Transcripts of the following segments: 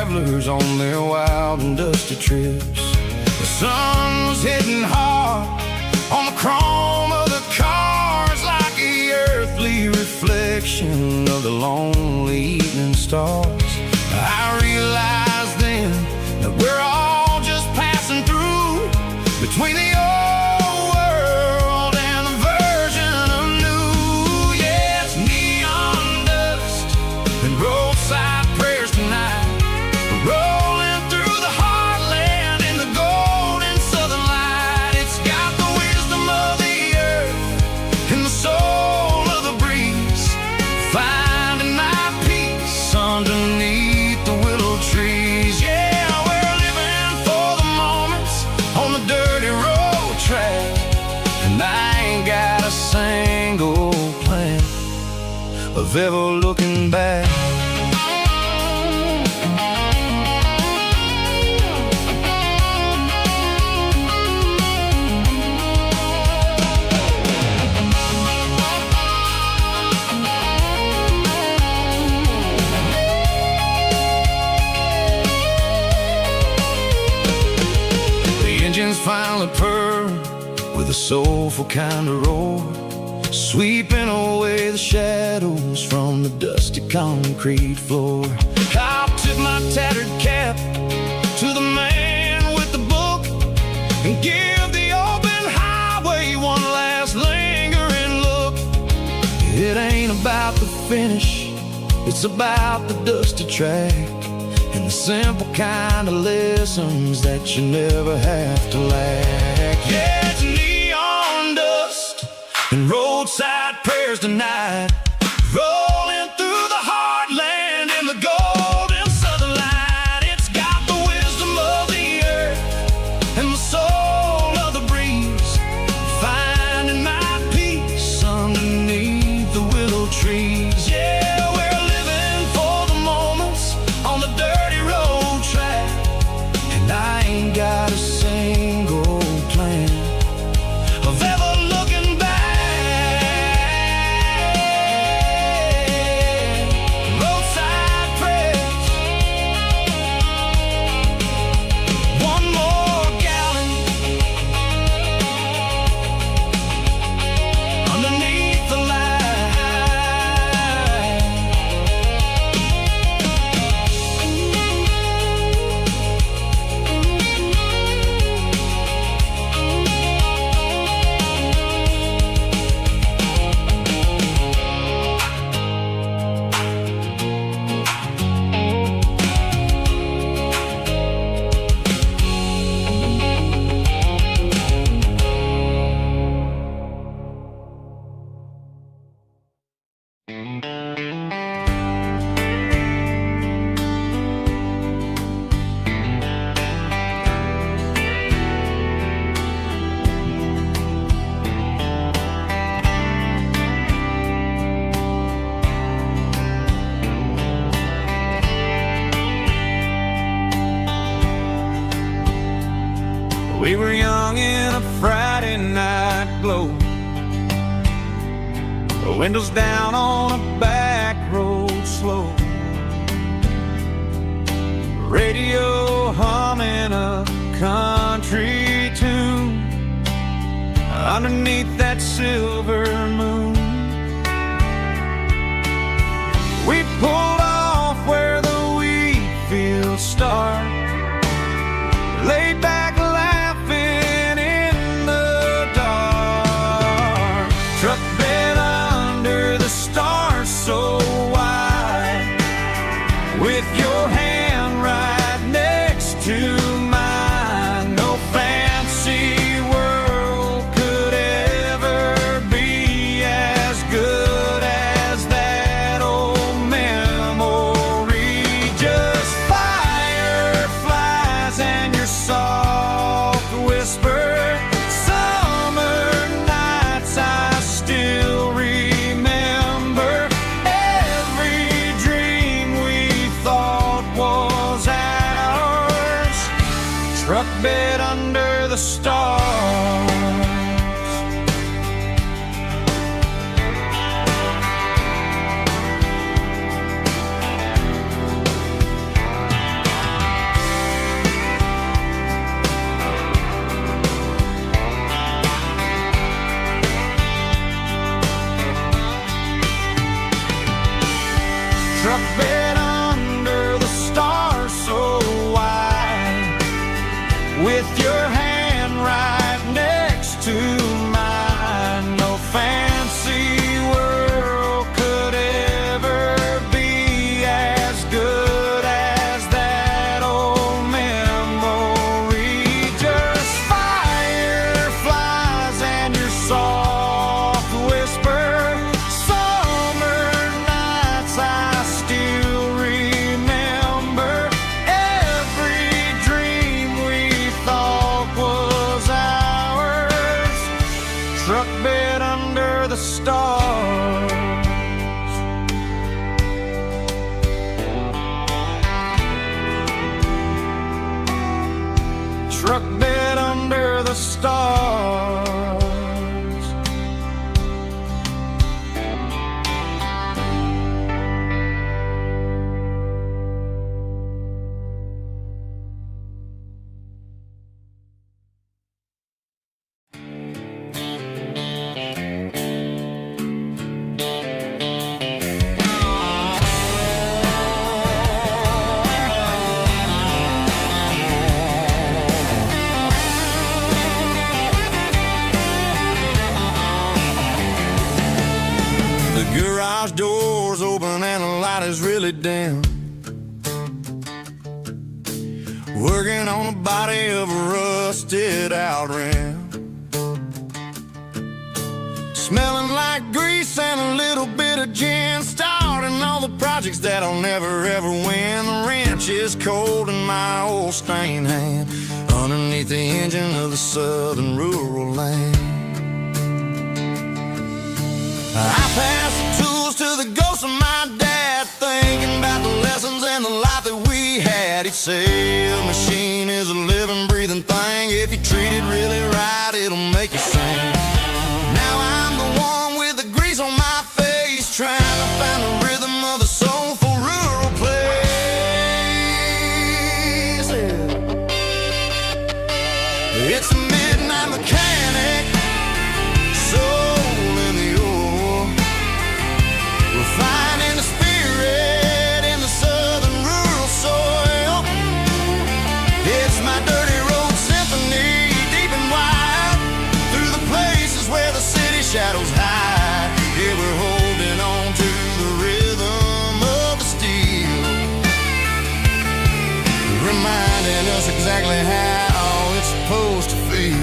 travelers on their wild and dusty trips. The sun was hitting hard on the chrome of the cars, like the earthly reflection of the lonely evening stars. I realized then that we're all just passing through between the old world and the version of new. Yeah, it's neon dust and roadside prayers tonight, rolling through the heartland in the golden southern light. It's got the wisdom of the earth and the soul of the breeze, finding my peace underneath the willow trees. Yeah, we're living for the moments on the dirty road track, and I ain't got a single plan of ever looking back. Engines finally purr with a soulful kind of roar, sweeping away the shadows from the dusty concrete floor. I'll tip my tattered cap to the man with the book and give the open highway one last lingering look. It ain't about the finish, it's about the dusty track and the simple kind of lessons that you never have to lack. Yeah, it's neon dust and roadside prayers tonight, rolling through the heartland in the golden southern light. It's got the wisdom of the earth and the soul of the breeze, finding my peace underneath the willow trees. Yeah, we're living for the moments on the dirty road track, and I ain't got a single plan of ever looking back. Roadside prayers, one more gallon underneath the light. We were young in a Friday night glow, windows down on a back road slow, radio humming a country tune underneath that silver moon. We pulled off where the wheat fields start, laid back laughing in the dark, truck bed under the stars so wide, with your hand right next to mine. No fancy world could ever be as good as that old memory. Just fireflies and your soft whisper, summer nights I still remember. Every dream we thought was ours, truck bed under the stars. truck bed under the stars. The garage door's open and the light is really dim. Working on the body of a rusted out rim. Smelling like grease and a little bit of gin. Starting all the projects that I'll never ever win. The wrench is cold in my old stained hand underneath the engine of the southern rural land. I pass the tools to the ghost of my dad, thinking about the lessons and the life that we had. He'd say a machine is a living, breathing thing. If you treat it really right, it'll make you sing. Now I'm the one with the grease on my face, trying to find the rhythm of a soulful rural place. It's a midnight mechanic, soul in the ore, refining the spirit in the southern rural soil. It's my dirty road symphony, deep and wide, through the places where the city shadows hide. Yeah, we're holding on to the rhythm of the steel, reminding us exactly how it's supposed to feel.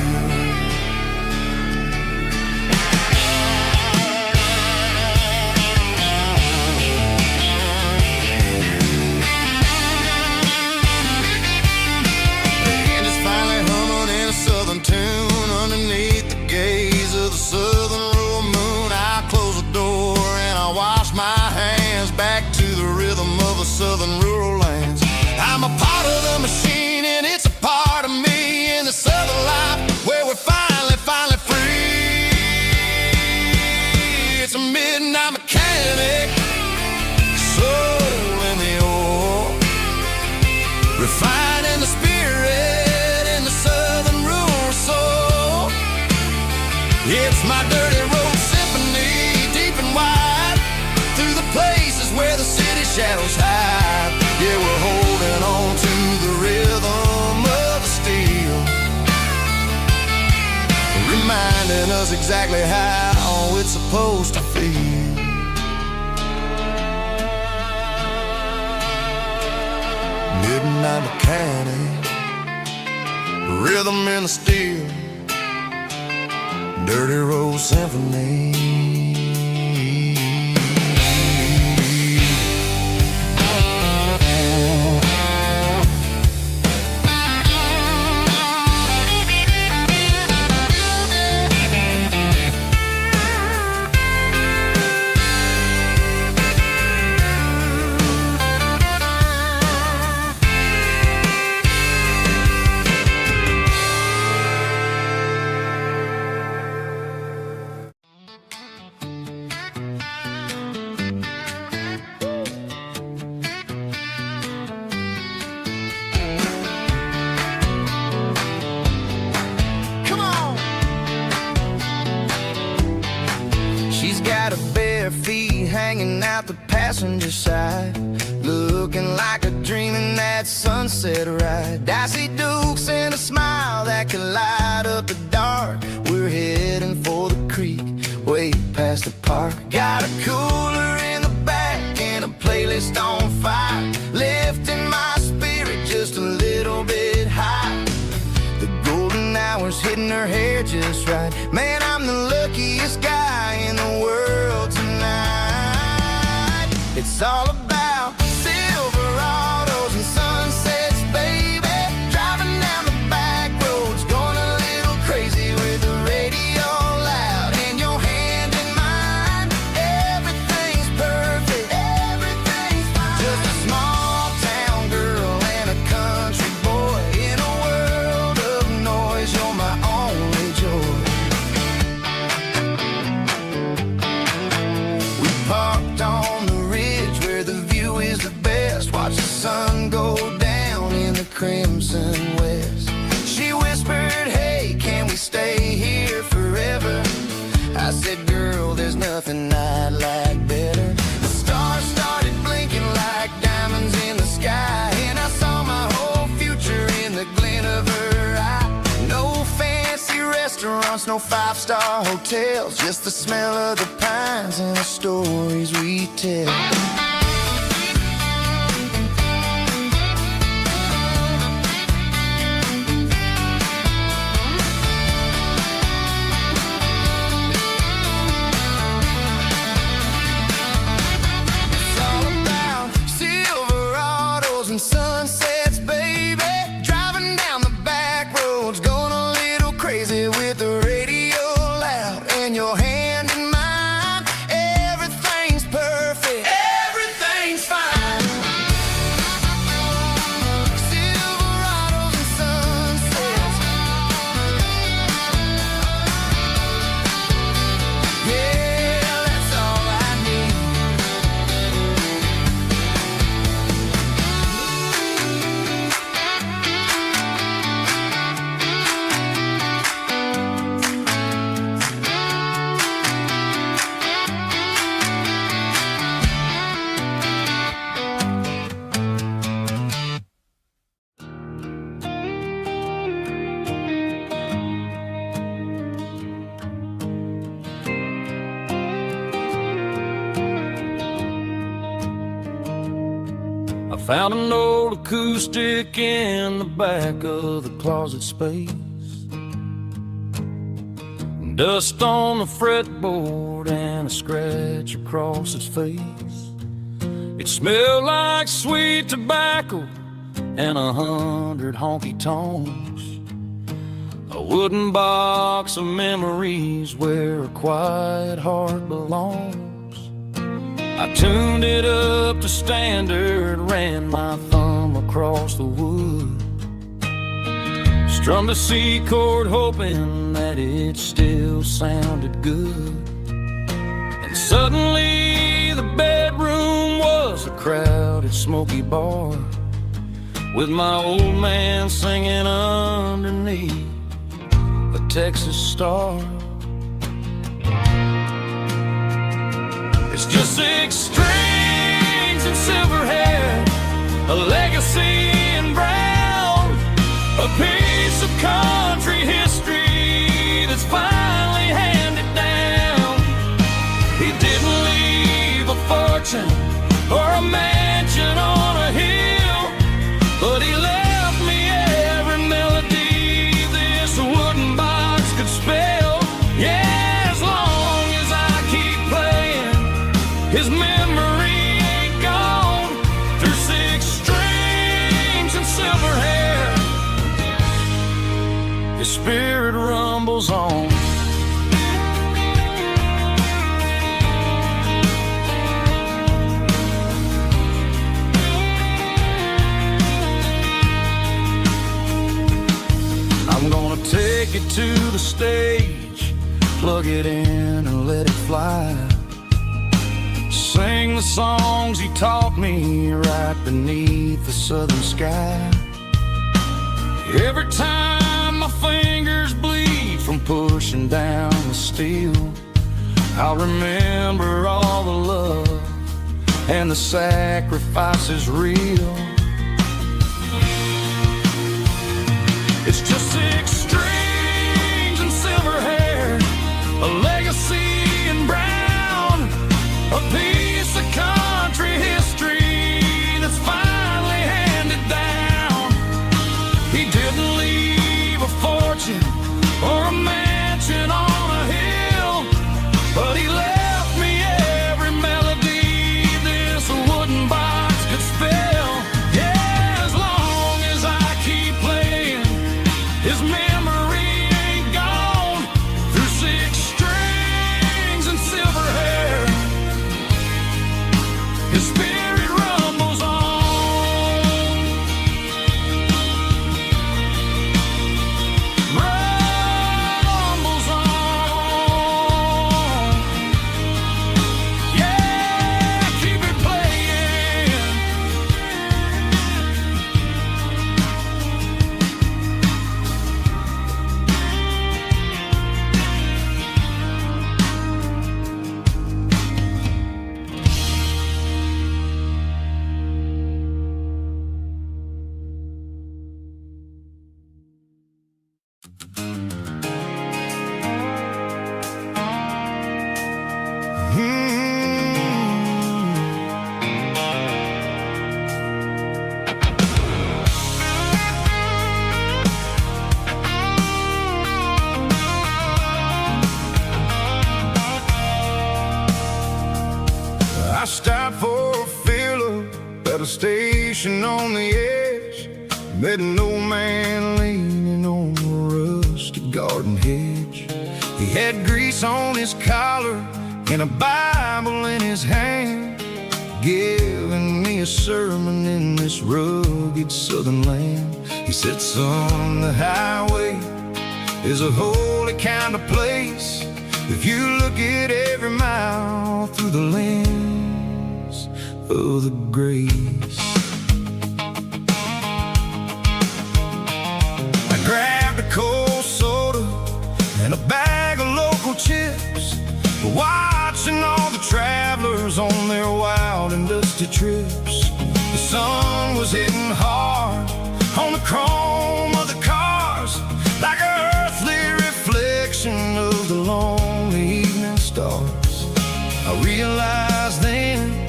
Southern tune underneath the gaze of the southern rural moon. I close the door and I wash my hands back to the rhythm of the southern rural lands. I'm a part of the machine and it's a part of me in the southern life where we're finally free. It's a midnight mechanic, soul in the ore, refining the spirit. It's my dirty road symphony, deep and wide, through the places where the city shadows hide. Yeah, we're holding on to the rhythm of the steel, reminding us exactly how it's supposed to feel. Midnight mechanic, rhythm in the steel, dirty road symphony. Got her bare feet hanging out the passenger side, looking like a dream in that sunset ride. Dicey dukes and a smile that can light up the dark. We're heading for the creek, way past the park. Got a cooler in the back and a playlist on fire, lifting my spirit just a little bit high. The golden hours hitting her hair just right. Man, I'm the luckiest guy in the world tonight. It's all about Silverados and sunsets, baby. Driving down the back roads, going a little crazy with the radio loud and your hand in mine. Everything's perfect, everything's fine. Just a small town girl and a country boy in a world of go down in the Crimson West. She whispered, hey, can we stay here forever? I said, girl, there's nothing I'd like better. The stars started blinking like diamonds in the sky, and I saw my whole future in the glint of her eye. No fancy restaurants, no five-star hotels, just the smell of the pines and the stories we tell. Sunsets, baby, driving down the back roads, going a little crazy with the radio loud, and your hand in mine. Everything's perfect, everything's fine. Silverados and sunsets, yeah, that's all I need. I found an old acoustic in the back of the closet space. Dust on the fretboard and a scratch across its face. It smelled like sweet tobacco and 100 honky tonks. A wooden box of memories where a quiet heart belongs. I tuned it up to standard, ran my thumb across the wood, strummed a C chord hoping that it still sounded good. And suddenly the bedroom was a crowded, smoky bar, with my old man singing underneath the Texas star. It's just 6 strings and silver hair, a legacy in brown, a piece of country history that's finally handed down. He didn't leave a fortune or a mansion on a hill, but he left me every melody this wooden box could spell. Yeah, as long as I keep playing, his memory ain't gone. Through 6 strings and silver hair, his spirit rumbles on. I'm gonna take it to the stage, plug it in and let it fly. Sing the songs he taught me right beneath the southern sky. Every time my fingers bleed from pushing down the steel, I'll remember all the love and the sacrifices real. It's just 6 strings and silver hair, a legacy in brown, a piece of country history that's finally handed down. He didn't leave a fortune or a mansion on a hill, but he left me every melody this wooden box could spell. Met an old man leaning on a rusty garden hedge. He had grease on his collar and a Bible in his hand, giving me a sermon in this rugged southern land. He said, son, the highway is a holy kind of place if you look at every mile through the lens of the grace. I grabbed a cold soda and a bag of local chips, watching all the travelers on their wild and dusty trips. The sun was hitting hard on the chrome of the cars, like an earthly reflection of the lonely evening stars. I realized then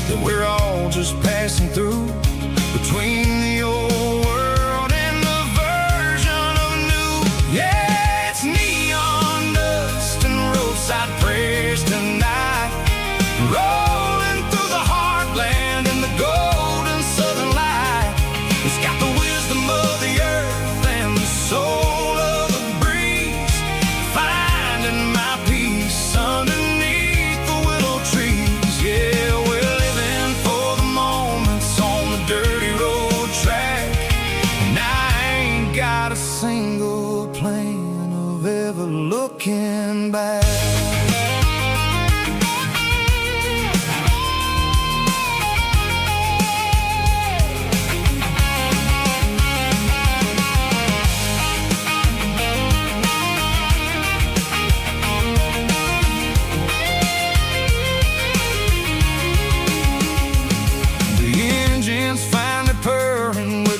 that we're all just passing through, between the old world and the version of new. Yeah, it's neon dust and roadside prayers tonight, rolling through the heartland in the golden southern light. It's got the wisdom of the earth and the soul of the breeze, finding my peace underneath the willow trees. Yeah, we're living for the moments on the dirty road track, and I ain't got a single plan of ever looking back.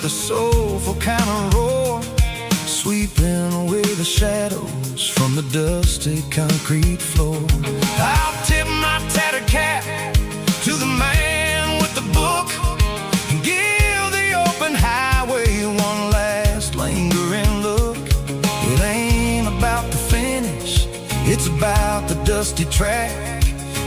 The soulful kind of roar, sweeping away the shadows from the dusty concrete floor. I'll tip my tattered cap to the man with the book and give the open highway one last lingering look. It ain't about the finish, it's about the dusty track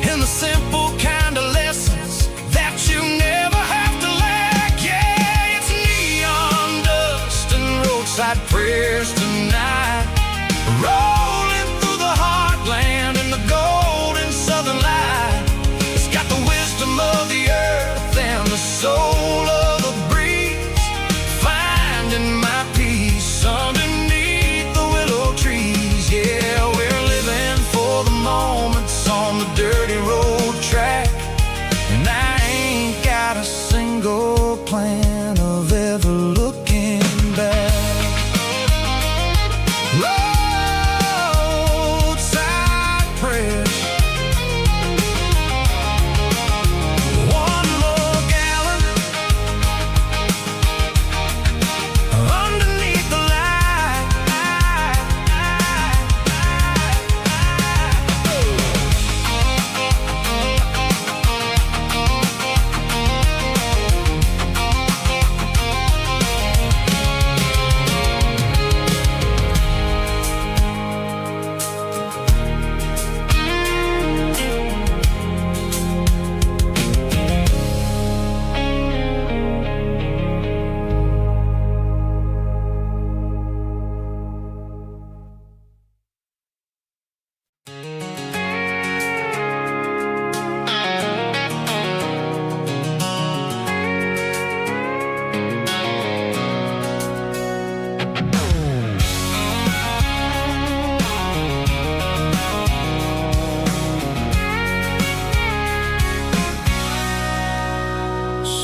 and the simple kind of lessons that you never have to lack. Yeah, it's neon dust and roadside prayers tonight, rolling through the heartland in the golden southern light. It's got the wisdom of the earth and the soul of the breeze, finding my peace underneath the willow trees. Yeah, we're living for the moments on the dirty road track, and I ain't got a single plan of ever looking back. Roadside prayers, one more gallon underneath the light.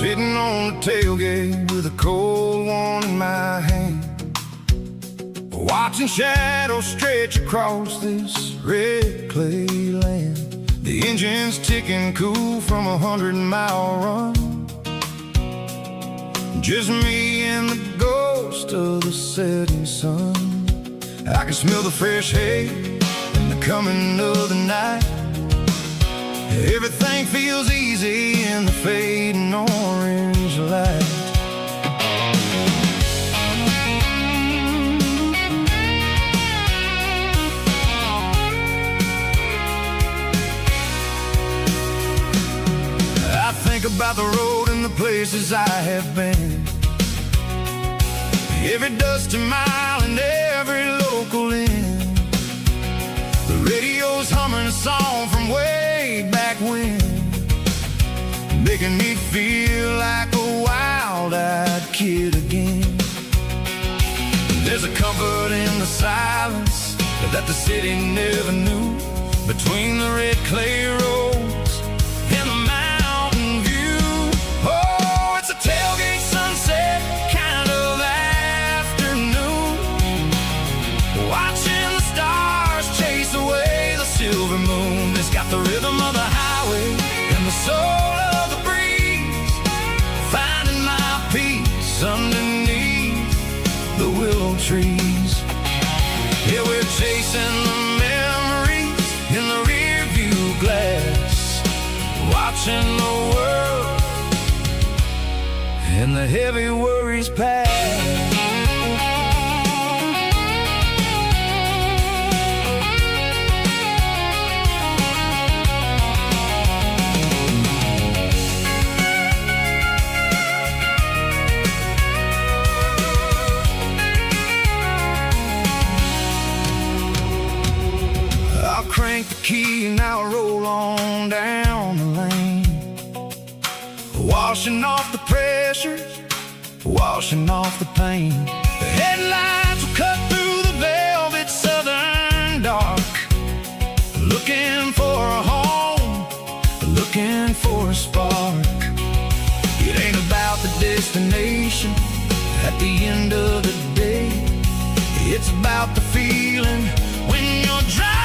Sitting on the tailgate with a cold one in my hand, watching shadows stretch across this red clay land. The engine's ticking cool from a 100-mile run, just me and the ghost of the setting sun. I can smell the fresh hay and the coming of the night. Everything feels easy in the fading orange light. I think about the road and the places I have been, every dusty mile and every local inn. The radio's humming a song from way back when, making me feel like a wild-eyed kid again. There's a comfort in the silence that the city never knew, between the red clay roads and the mountain view. Oh, it's a tailgate sunset kind of afternoon, watching the stars chase away the silver moon. It's got the rhythm of the highway and the soul of the breeze, finding my peace underneath the willow trees. Yeah, we're chasing the memories in the rear view glass, watching the world and the heavy worries pass. Crank the key and I'll roll on down the lane, washing off the pressures, washing off the pain. The headlights will cut through the velvet southern dark, looking for a home, looking for a spark. It ain't about the destination at the end of the day, it's about the feeling when you're driving.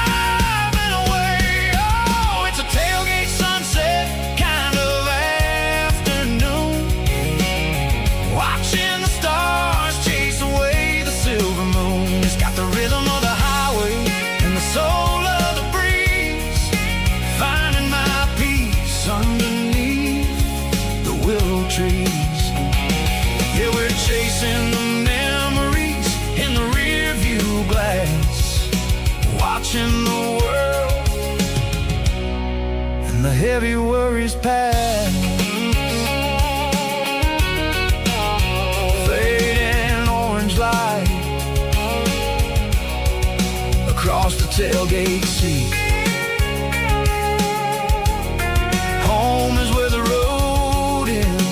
Tailgate sunset kind of afternoon, watching the stars chase away the silver moon. It's got the rhythm of the highway and the soul of the breeze, finding my peace underneath the willow trees. Yeah, we're chasing the memories in the rear view glass, watching the world and the heavy worries pass. Fading orange light across the tailgate seat. Home is where the road ends.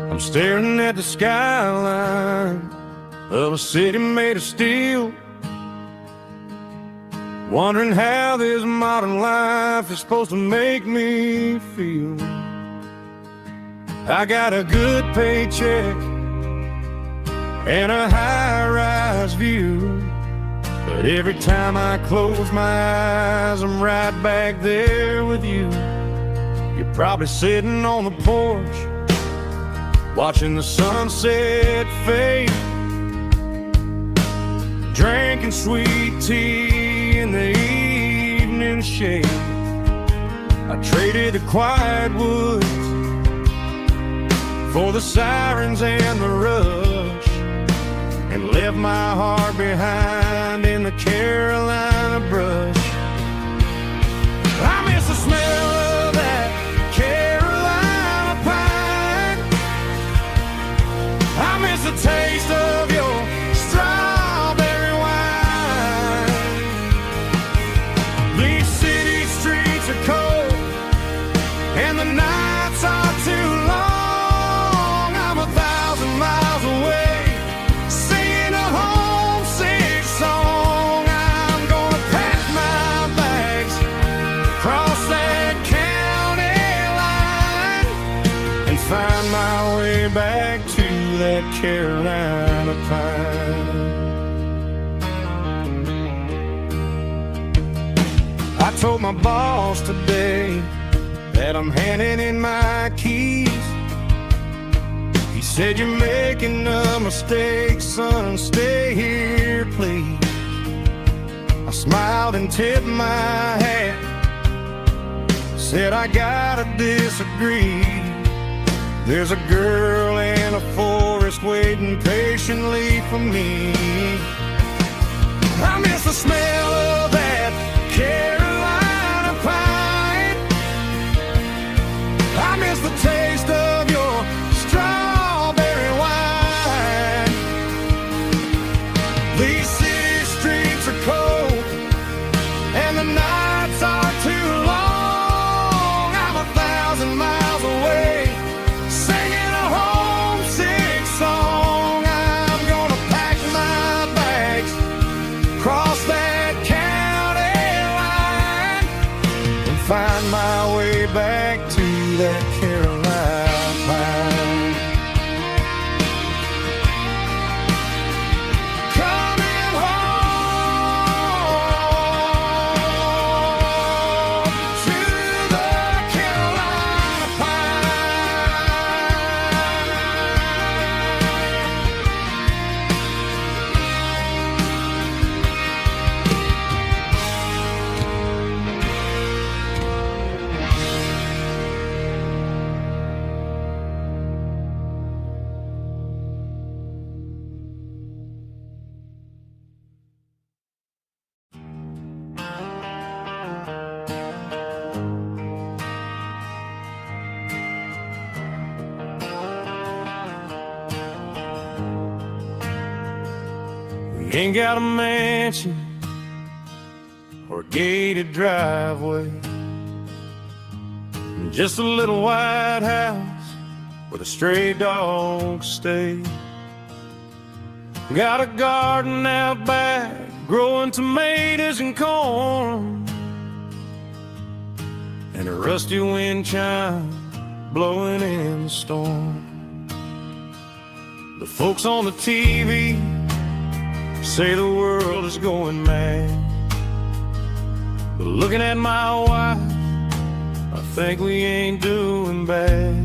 I'm staring at the skyline of a city made of steel, wondering how this modern life is supposed to make me feel. I got a good paycheck and a high-rise view, but every time I close my eyes, I'm right back there with you. You're probably sitting on the porch, watching the sunset fade, drinking sweet tea in the evening shade. I traded the quiet woods for the sirens and the rush, and left my heart behind in the Carolina brush. I miss the smell of that Carolina pine. I miss the taste of your strawberry wine. These city streets are cold and the nights are too long. I'm 1,000 miles away, singing a homesick song. I'm gonna pack my bags, cross that county line, and find my way back to that Carolina pine. told my boss today that I'm handing in my keys. He said, "You're making a mistake, son, stay here, please." I smiled and tipped my hat, said, "I gotta disagree. There's a girl in a forest waiting patiently for me. I miss the smell of that Carolina pine. I miss the taste of your strawberry wine. These city streets are cold and the nights are too long. I'm 1,000 miles away, singing a homesick song. I'm gonna pack my bags, cross that county line, and find my way back to that Carolina pine. Coming home to the Carolina pine. We ain't got a mansion or a gated driveway, just a little white house where the stray dogs stay. Got a garden out back, growing tomatoes and corn, and a rusty wind chime blowing in the storm. The folks on the TV say the world is going mad, but looking at my wife, I think we ain't doing bad.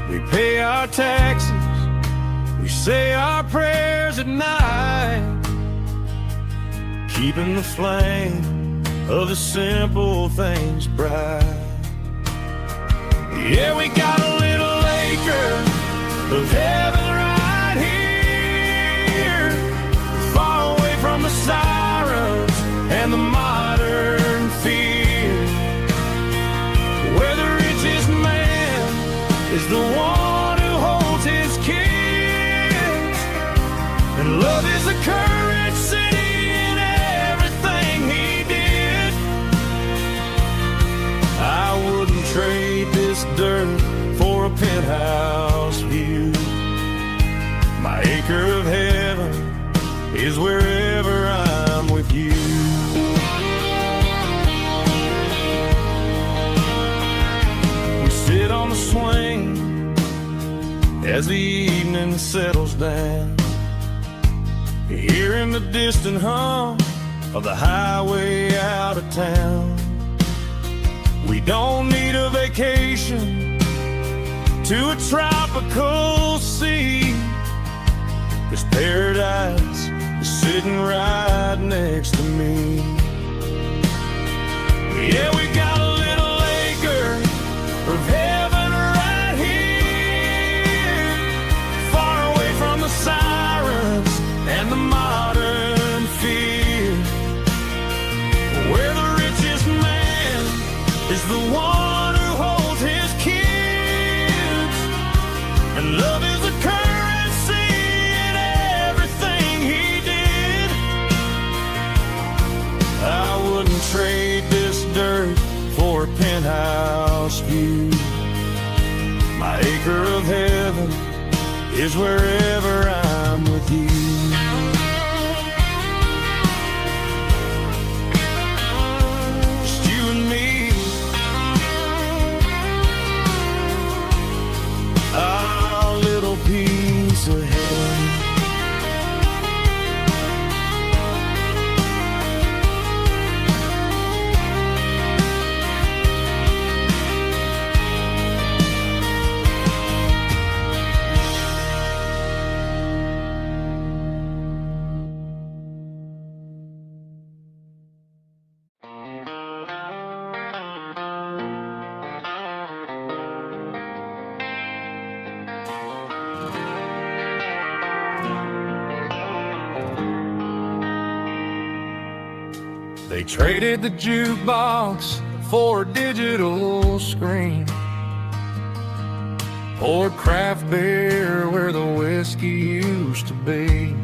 We pay our taxes, we say our prayers at night, keeping the flame of the simple things bright. Yeah, we got a little acre of heaven right here, far away from the sirens and the modern fear, where the richest man is the one who holds his kids, and love is the currency in everything he did. I wouldn't trade this dirt for a penthouse view. My acre of heaven is wherever I'm with you. We sit on the swing as the evening settles down, hearing the distant hum of the highway out of town. We don't need a vacation to a tropical sea, 'cause paradise is sitting right next to me. Yeah, we got a little acre of heaven right here, far away from the sirens and the modern fear, where the richest man is the one who holds his kids, and love is the currency in everything he did. I wouldn't trade this dirt for a penthouse view. My acre of heaven is wherever I'm with you. Just you and me, our little piece of heaven. They traded the jukebox for a digital screen, poured craft beer where the whiskey used to be.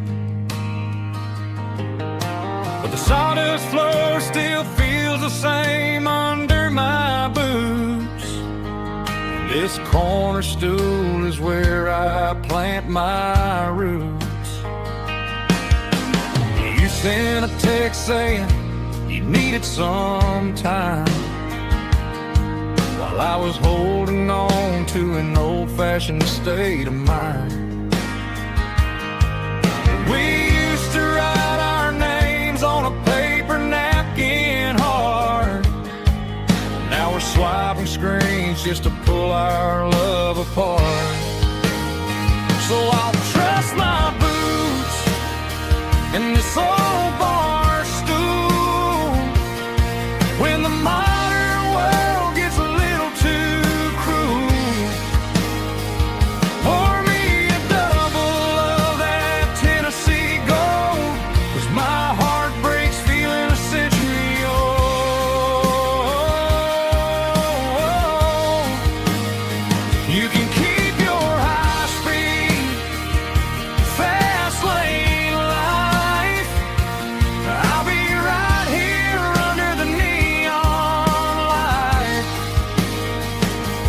But the sawdust floor still feels the same under my boots. This corner stool is where I plant my roots. You sent a text saying you needed some time, while I was holding on to an old-fashioned state of mind. We used to write our names on a paper napkin hard. Now we're swiping screens just to pull our love apart. So I'll trust my boots in this old bar stool when the modern world gets a little too cruel. Pour me a double of that Tennessee Gold, 'cause my heart breaks feeling a century old. You can keep your high-speed, fast lane life. I'll be right here under the neon light,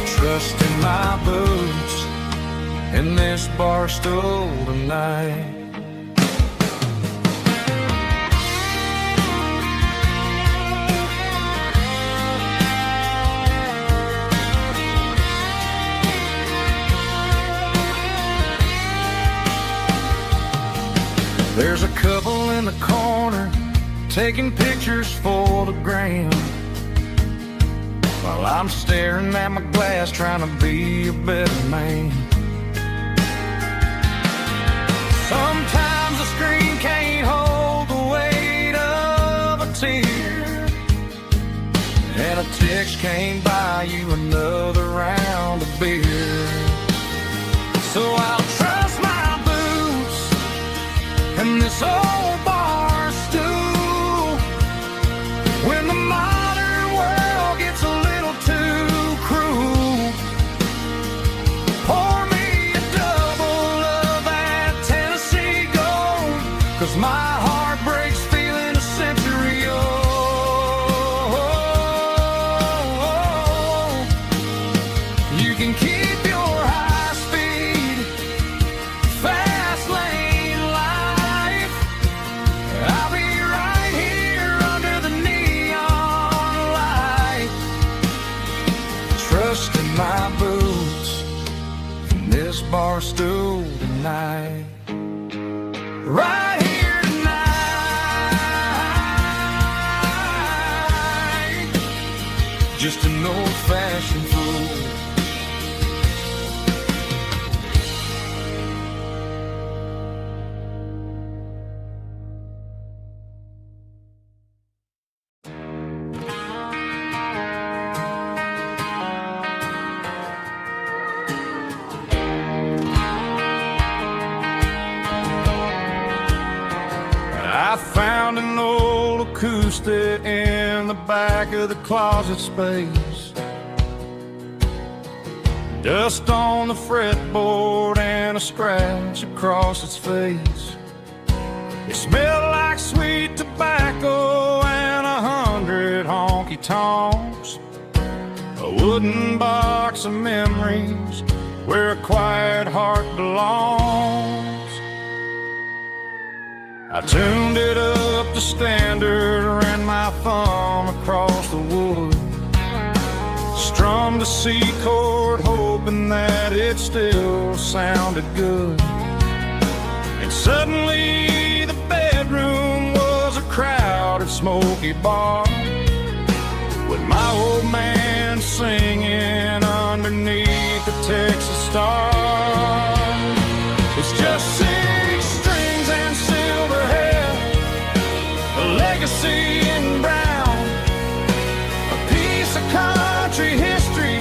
trusting my boots in this bar stool tonight. There's a couple in the corner taking pictures for the gram, while I'm staring at my glass trying to be a better man. Sometimes the screen can't hold the weight of a tear, and a text can't buy you another round of beer. So I'll trust my boots and this old bar stool when the modern world gets a little too cruel. Pour me a double of that Tennessee Gold, 'cause my heart breaks feeling a century old. You can keep your high-speed, fast lane life. I'll be right here under the neon light, trusting my boots in this bar stool tonight. Right here tonight, just an old-fashioned fool. I found an old acoustic in the back of the closet space. Dust on the fretboard and a scratch across its face. It smelled like sweet tobacco and 100 honky-tonks. A wooden box of memories where a quiet heart belongs. I tuned it up to standard, ran my thumb across the wood, strummed a C chord hoping that it still sounded good. And suddenly the bedroom was a crowded smoky bar, with my old man singing underneath the Texas star. It's just 6 strings and silver hair, a legacy in brown, a piece of country history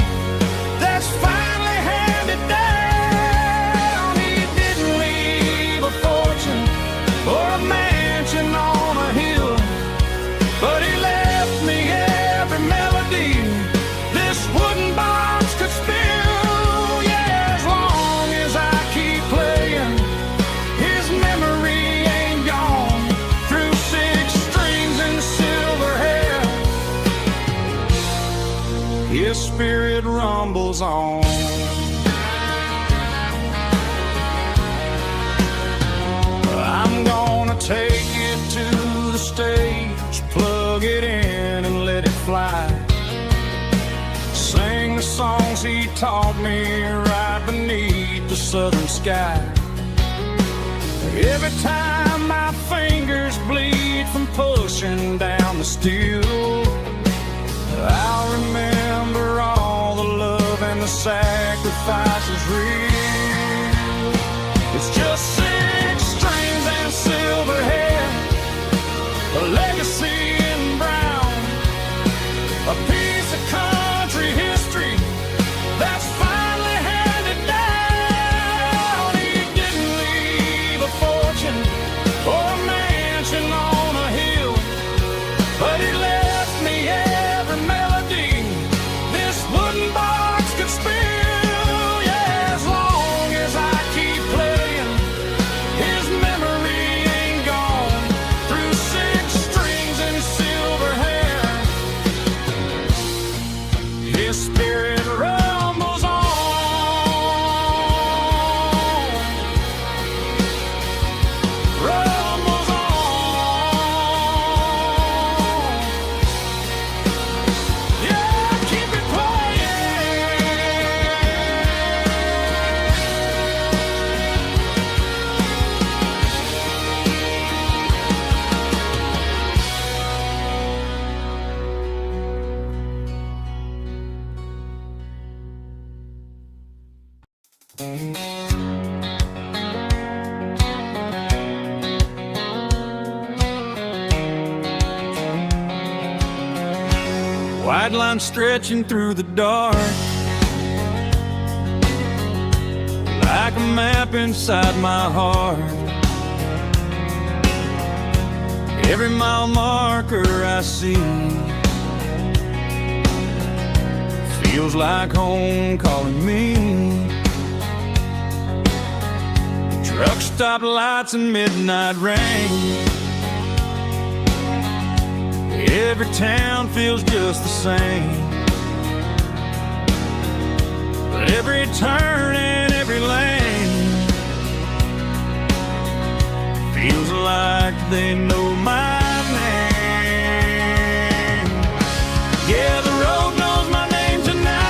that's finally handed down. He didn't leave a fortune or a mansion on a hill, but spirit rumbles on. I'm gonna take it to the stage, plug it in and let it fly. Sing the songs he taught me right beneath the southern sky. Every time my fingers bleed from pushing down the steel, I'll remember all the love and the sacrifices real. It's just 6 strings and silver hair, a legacy in brown, a piece of country history that's finally handed down. He didn't leave a fortune or a mansion on a hill, but he left me every melody this wooden box could spill. Yeah, as long as I keep playing, his memory ain't gone. Through 6 strings and silver hair, his spirit rumbles on. Rumbles on. Yeah, keep it White line stretching through the dark, like a map inside my heart. Every mile marker I see feels like home calling me. Truck stop lights and midnight rain, every town feels just the same. But every turn and every lane feels like they know my name. Yeah, the road knows my name tonight,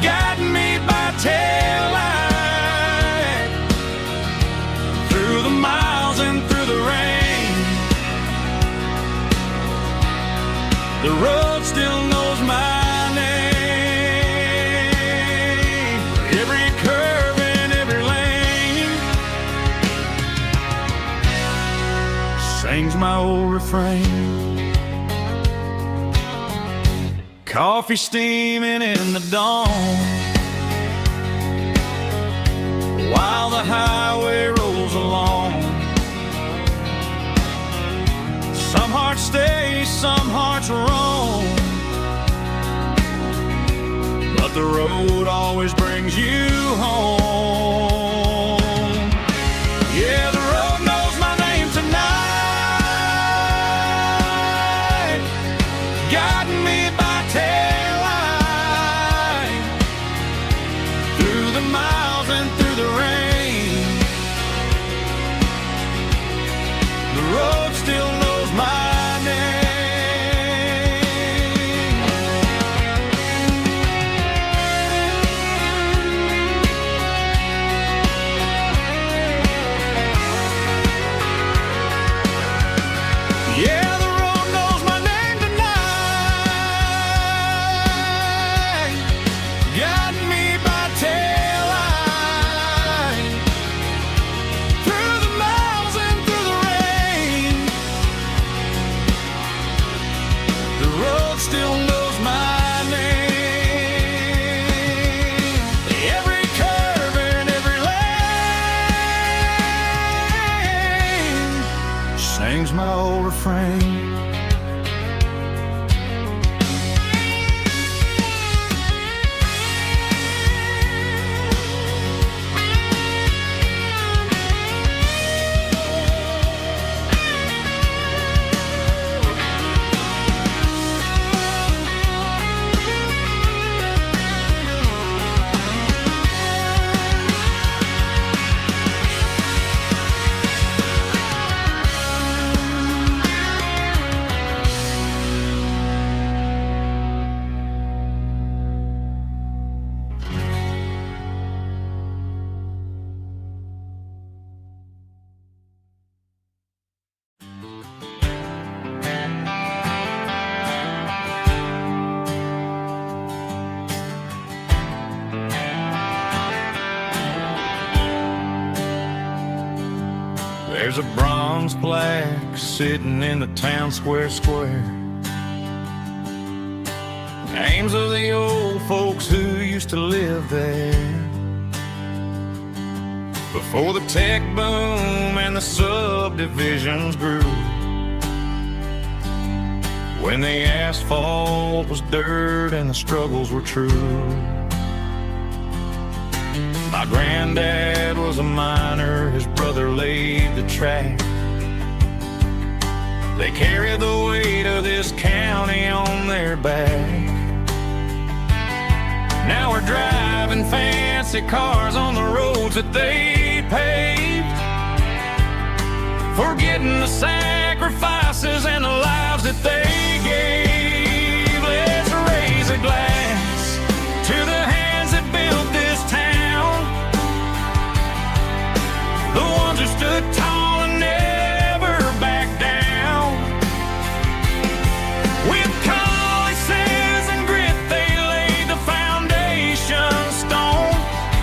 guiding me by taillight through the miles and through the rain. The road still knows my name. Every curve and every lane sings my old refrain. Coffee steaming in the dawn, while the highway rolls along. Some hearts stay, some hearts roam, but the road always brings you home. Yeah, the road knows my name tonight, guiding me by taillight through the miles and through the rain. The road still knows my name. Yeah, the road knows my name tonight, guiding me by taillight through the miles and through the rain. The road still knows my name. Every curve and every lane sings my old refrain. There's a bronze plaque sitting in the town square. Names of the old folks who used to live there before the tech boom and the subdivisions grew. When the asphalt was dirt and the struggles were true. My granddad was a miner, his brother laid the track. They carried the weight of this county on their back. Now we're driving fancy cars on the roads that they paved, forgetting the sacrifices and the lives that they gave. Let's raise a glass to the hands that built this town, the ones who stood tall and never backed down. With calluses and grit they laid the foundation stone,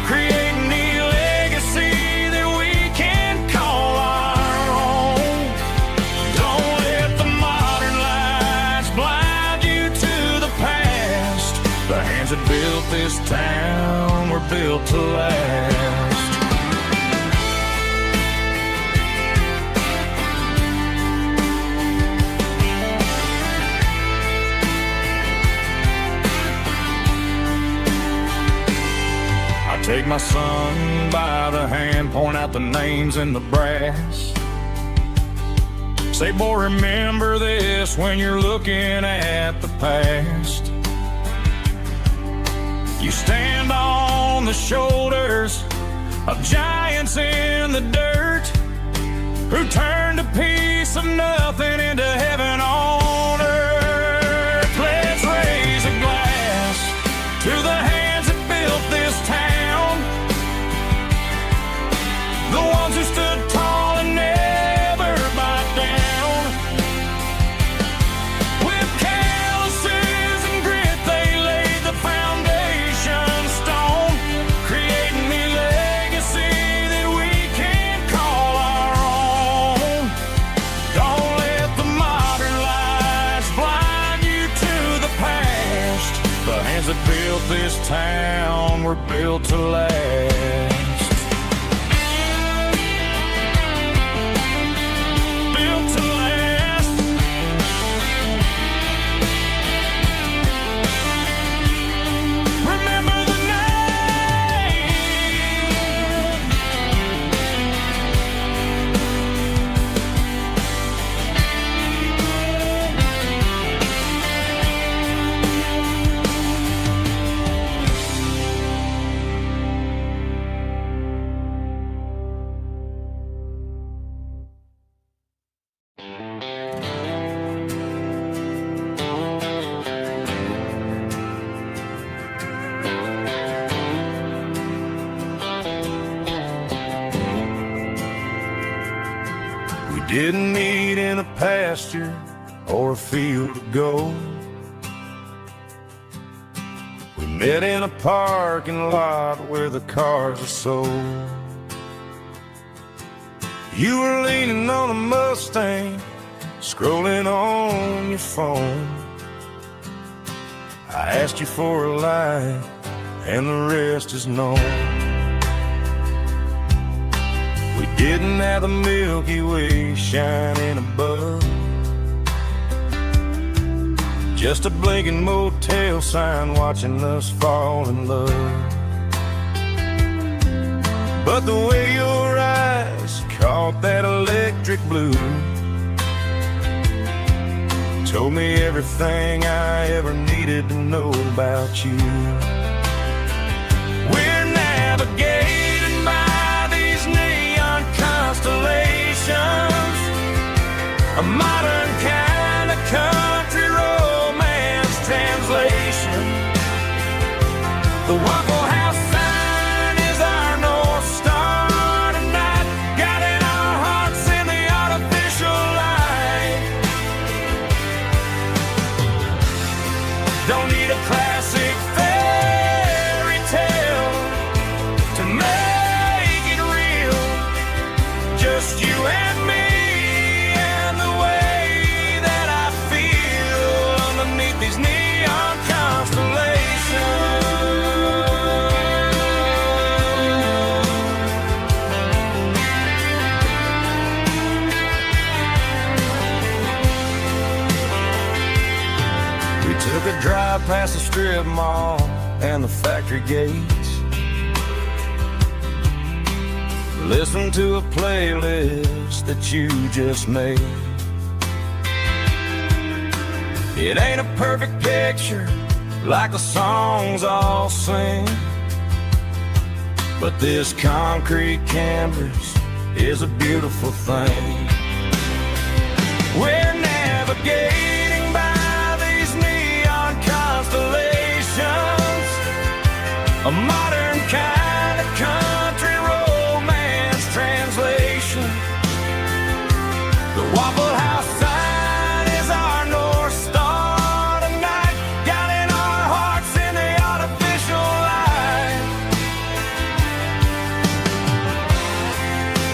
creating the legacy that we can call our own. Don't let the modern lights blind you to the past. The hands that built this town were built to last. Take my son by the hand, point out the names in the brass. Say, boy, remember this when you're looking at the past. You stand on the shoulders of giants in the dirt who turned a piece of nothing into heaven on earth. Let's raise a glass to the hands that built this town, the ones who stood tall and never backed down. With calluses and grit they laid the foundation stone, creating the legacy that we can call our own. Don't let the modern lights blind you to the past. The hands that built this town were built to last. Didn't meet in a pasture or a field of gold. We met in a parking lot where the cars are sold. You were leaning on a Mustang, scrolling on your phone. I asked you for a light, and the rest is known. We didn't have the Milky Way shining above, just a blinking motel sign watching us fall in love. But the way your eyes caught that electric blue told me everything I ever needed to know about you. We're navigating by these neon constellations, a modern kind of country romance translation. The Waffle House sign is our North Star tonight, guiding our hearts in the artificial light. Don't need a classic fairy tale to make it real, just you and me past the strip mall and the factory gates. Listen to a playlist that you just made. It ain't a perfect picture like the songs all sing, but this concrete canvas is a beautiful thing. We're navigating by these neon constellations, a modern kind of country romance translation. The Waffle House sign is our North Star tonight, guiding our hearts in the artificial light.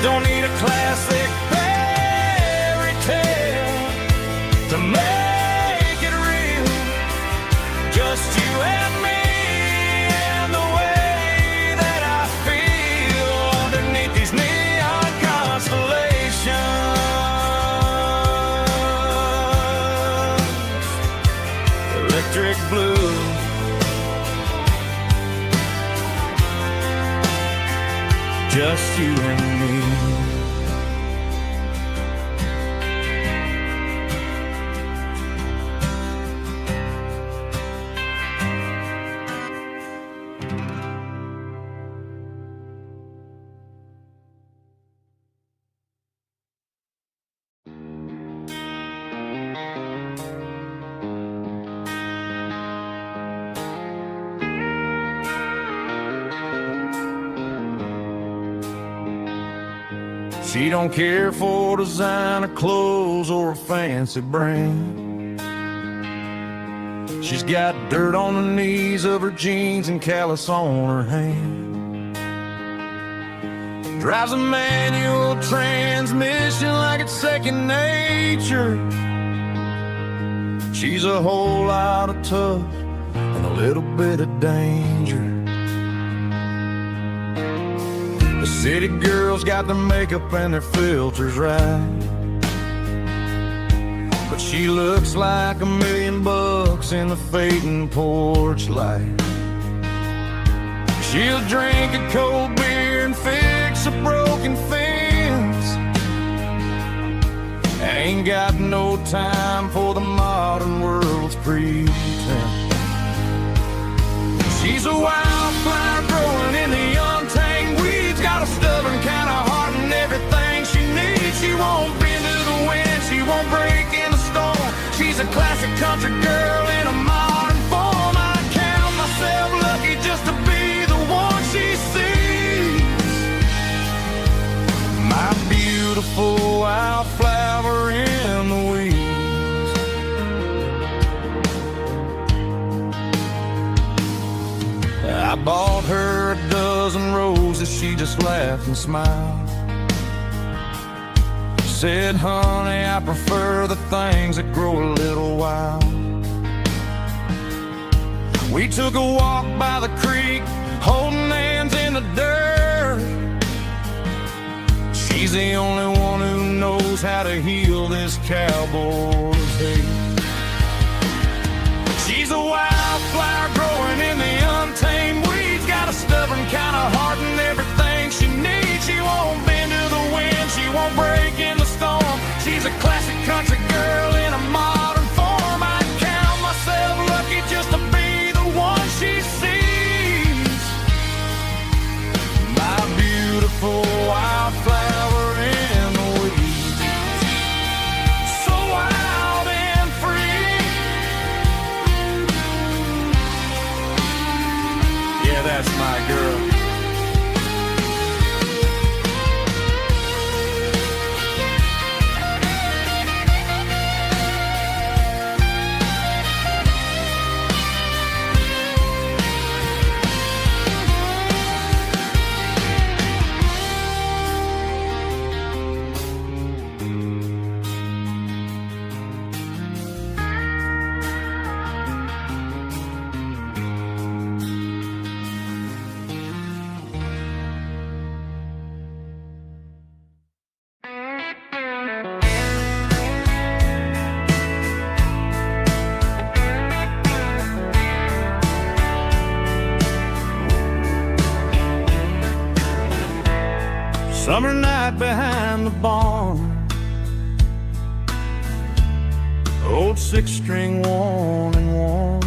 Don't need a classic fairy tale to make it real, just you and me and the way that I feel underneath these neon constellations. Electric blue, just you and me. She don't care for designer clothes or a fancy brand. She's got dirt on the knees of her jeans and callus on her hand. Drives a manual transmission like it's second nature. She's a whole lot of tough and a little bit of danger. The city girls got their makeup and their filters right, but she looks like $1 million in the fading porch light. She'll drink a cold beer and fix a broken fence. Ain't got no time for the modern world's pretense. She's a wildflower growing in the untamed weeds, got a stubborn kind of heart and everything she needs. She won't bend to the wind, she won't break in the storm. She's a classic country girl in a modern form. I count myself lucky just to be the one she sees. My beautiful wildflower in the weeds. I bought her a dozen roses, she just laughed and smiled. Said, honey, I prefer the things that grow a little wild. We took a walk by the creek, holding hands in the dirt. She's the only one who knows how to heal this cowboy's hate. She's a wildflower growing in the untamed weeds, got a stubborn kind of heart and everything she needs. She won't bend to the wind, she won't break in the storm. She's a classic country girl in a modern form. I count myself lucky just to be the one she sees. My beautiful wildflower in the weeds, so wild and free. Yeah, that's my girl. Summer night behind the barn, old six-string worn and worn,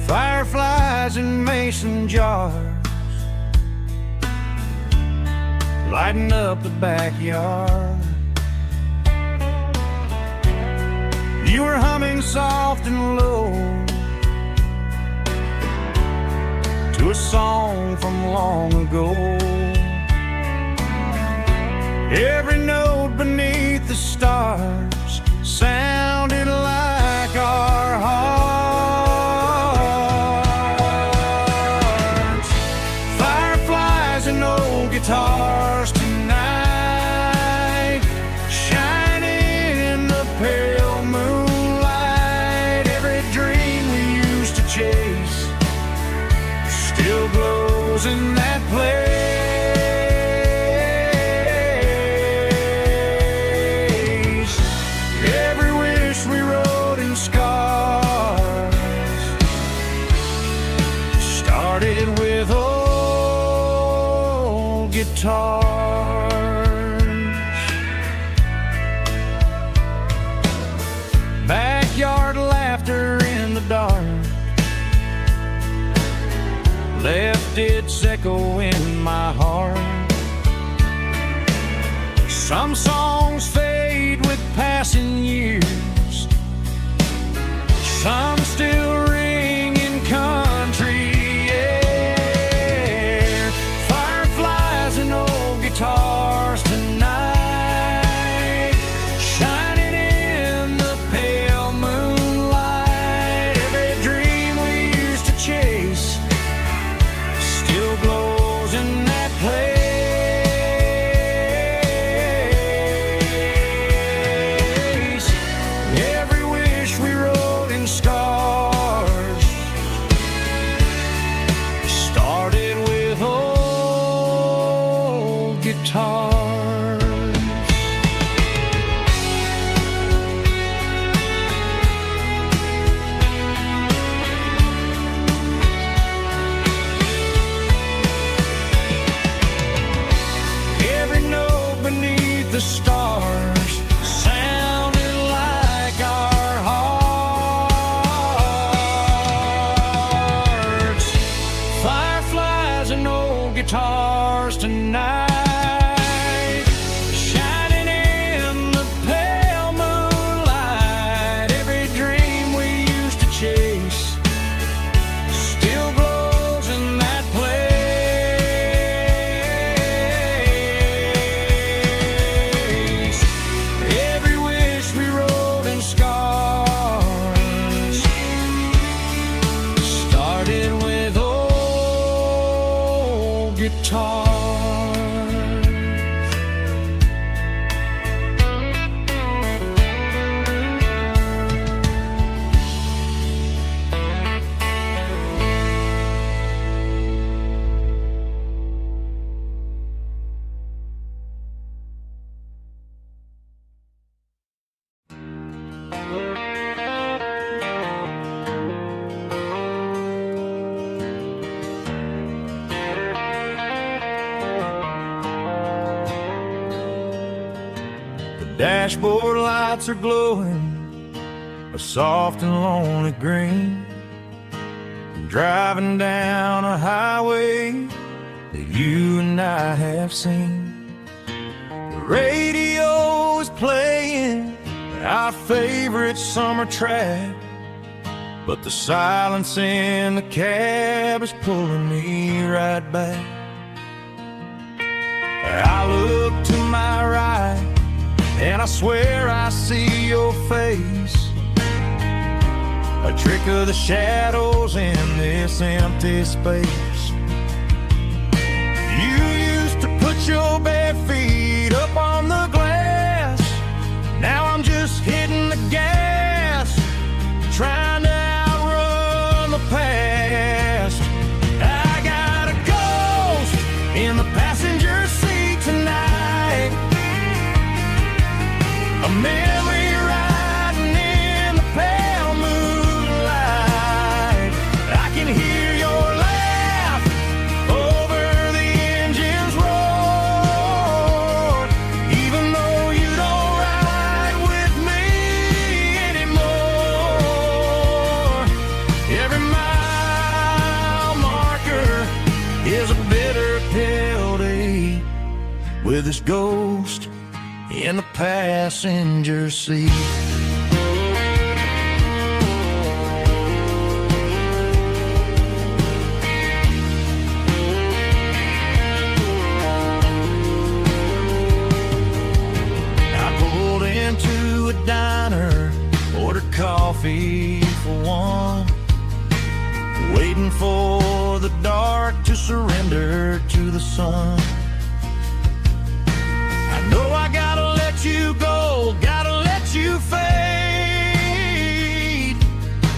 fireflies in mason jars, lighting up the backyard. You were humming soft and low to a song from long ago. Every note beneath the stars sounded like our hearts. Fireflies and old guitars tonight, shining in the pale moonlight. Every dream we used to chase still glows in that place. Every wish we wrote in scars started with old guitars. Backyard laughter in the dark left its echo in my heart. Some songs fade with passing years, some still ring in country air. Fireflies and old guitars tonight, shining in the pale moonlight. Every dream we used to chase still glows in that place. Every wish we wrote in scars started with old guitars. Every note beneath the stars sounded like our hearts. Fireflies and old guitars tonight, shining in the pale moonlight. Every dream we used to chase still glows in that place. Every wish we wrote in scars started with old guitars. The dashboard lights are glowing a soft and lonely green. I'm driving down a highway that you and I have seen. The radio is playing our favorite summer track, but the silence in the cab is pulling me right back. I look to my right and I swear I see your face, a trick of the shadows in this empty space. You used to put your bare feet up on the glass. Now I'm just hitting the gas, trying to outrun the past. I got a ghost in the passenger seat tonight, a memory riding in the pale moonlight. I can hear your laugh bitter pill to eat with this ghost in the passenger seat. I pulled into a diner, ordered coffee for one, waiting for the dark to surrender to the sun. I know I gotta let you go, gotta let you fade,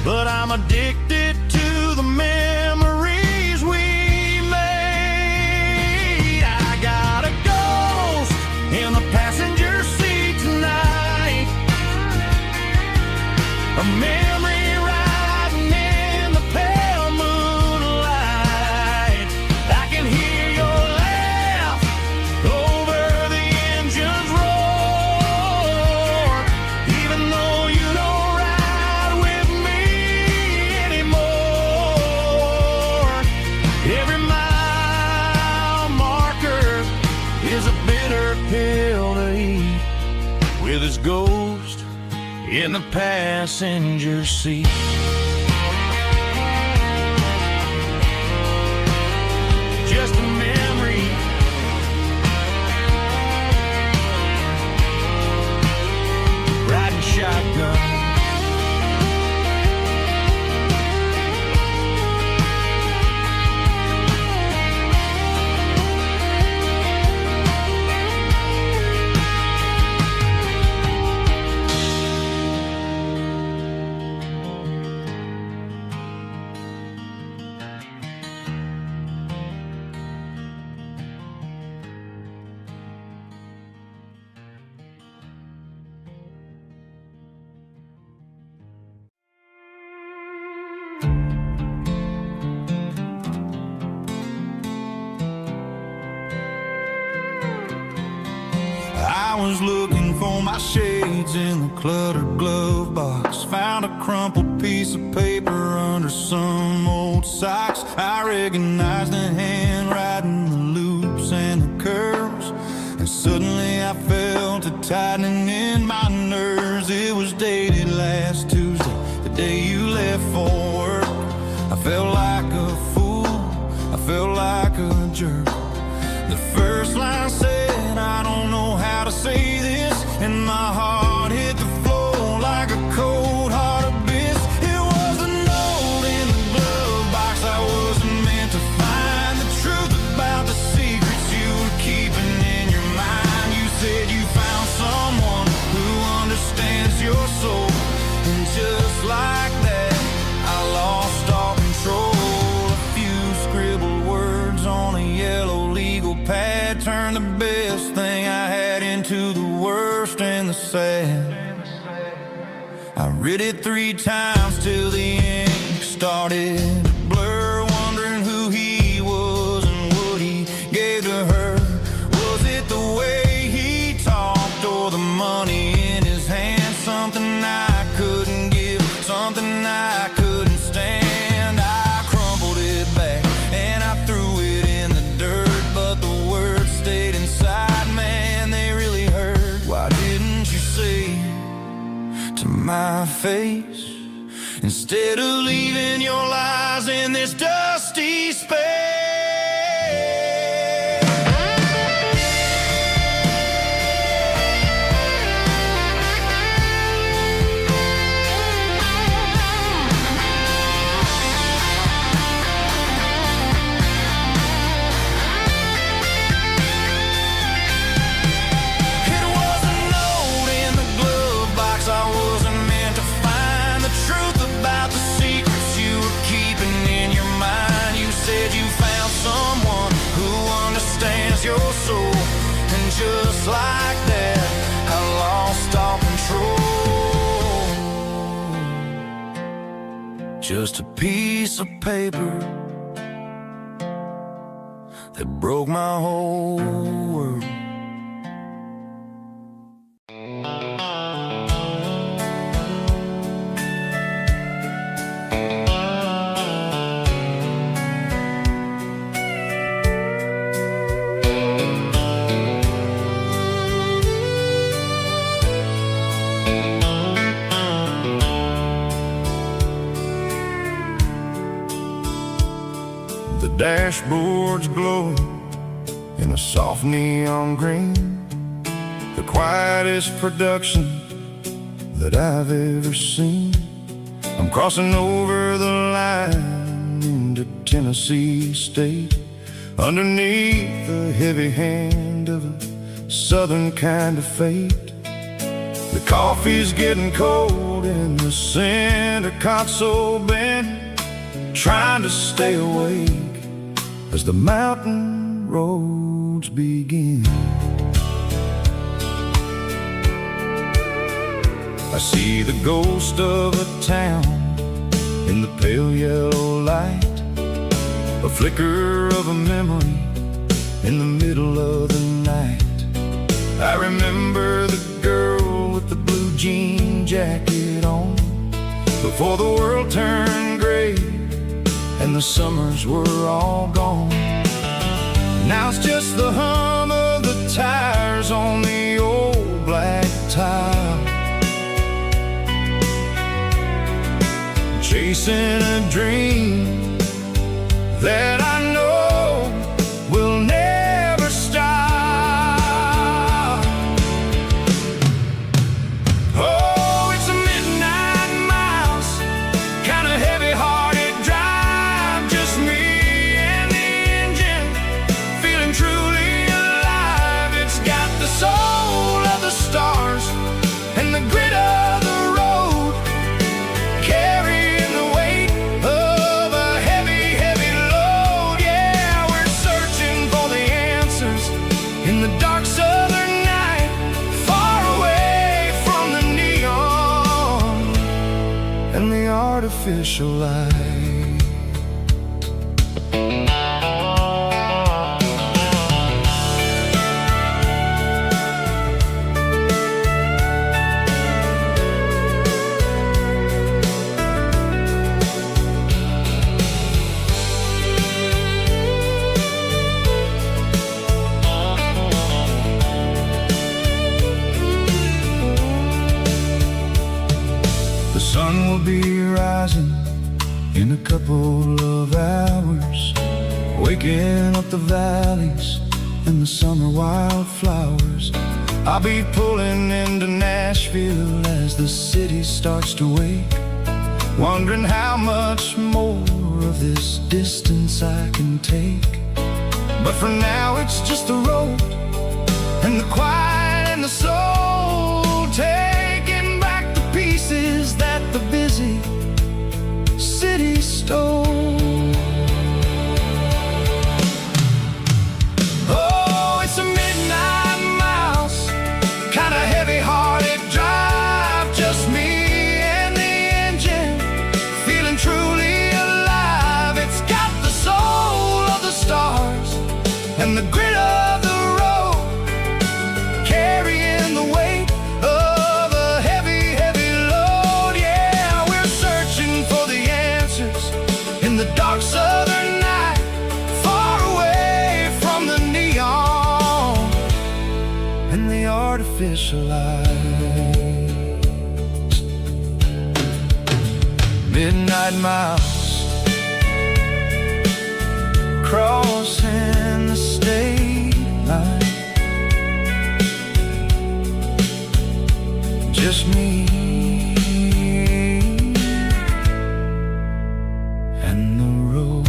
but I'm addicted to the memories we made. I got a ghost in the passenger seat tonight, a memory riding in the pale moonlight. I can hear your laugh over the engine's roar, even though you don't ride with me anymore. Every mile marker is a bitter pill to eat with its ghost in the passenger seat. Just a memory, riding shotgun. I was looking for my shades in the cluttered glove box. Found a crumpled piece of paper under some old socks. I recognized the handwriting, the loops and the curves, and suddenly I felt a tightening in my nerves. It was dated last Tuesday, the day you left for work. I felt like a fool, I felt like a jerk. The first line said, I don't know how to say this, and my heart hit the floor like a cold heart abyss. It was a note in the glove box I wasn't meant to find, the truth about the secrets you were keeping in your mind. You said you found someone who understands your soul, and just like that I lost all control. A few scribbled words on a yellow legal pad turned the best thing I had into the worst and the sad. I read it 3 times till the ink started to blur, wondering who he was and what he gave to her. Was it the way he talked or the money in his hand? Something I couldn't give, something I couldn't stand. I crumpled it back and I threw it in the dirt, but the words stayed inside, man, they really hurt. Why didn't you say to my face, instead of leaving your lies in this dusty space? It was a note in the glove box I wasn't meant to find, the truth about the secrets you were keeping in your mind. You said you found someone who understands your soul, and just like that I lost all control. Just a piece of paper that broke my whole world. dashboards glowing in a soft neon green. The quietest production that I've ever seen. I'm crossing over the line into Tennessee State, underneath the heavy hand of a southern kind of fate. The coffee's getting cold in the center console bin, trying to stay awake as the mountain roads begin. I see the ghost of a town in the pale yellow light, a flicker of a memory in the middle of the night. I remember the girl with the blue jean jacket on, before the world turned gray and the summers were all gone. Now it's just the hum of the tires on the old black tile, chasing a dream that I know will never stop. Oh, it's a midnight miles, kind of heavy-hearted drive, just me and the engine, feeling truly alive. It's got the soul of the stars and the grit of the road, carrying the weight of a heavy, heavy load. Yeah, we're searching for the answers in the dark southern night, far away from the neon and the artificial light. The sun will be rising in a couple of hours, waking up the valleys and the summer wildflowers. I'll be pulling into Nashville as the city starts to wake, wondering how much more of this distance I can take. But for now it's just the road and the quiet and the soul, taking back the pieces that the busy city stole. Oh, it's a midnight miles, kind of heavy-hearted drive, just me and the engine, feeling truly alive. It's got the soul of the stars and the grit of the road, carrying the weight of a heavy, heavy load. Yeah, we're searching for the answers in the dark southern night, far away from the neon and the artificial lights. Midnight miles, crossing the state line, just me and the road.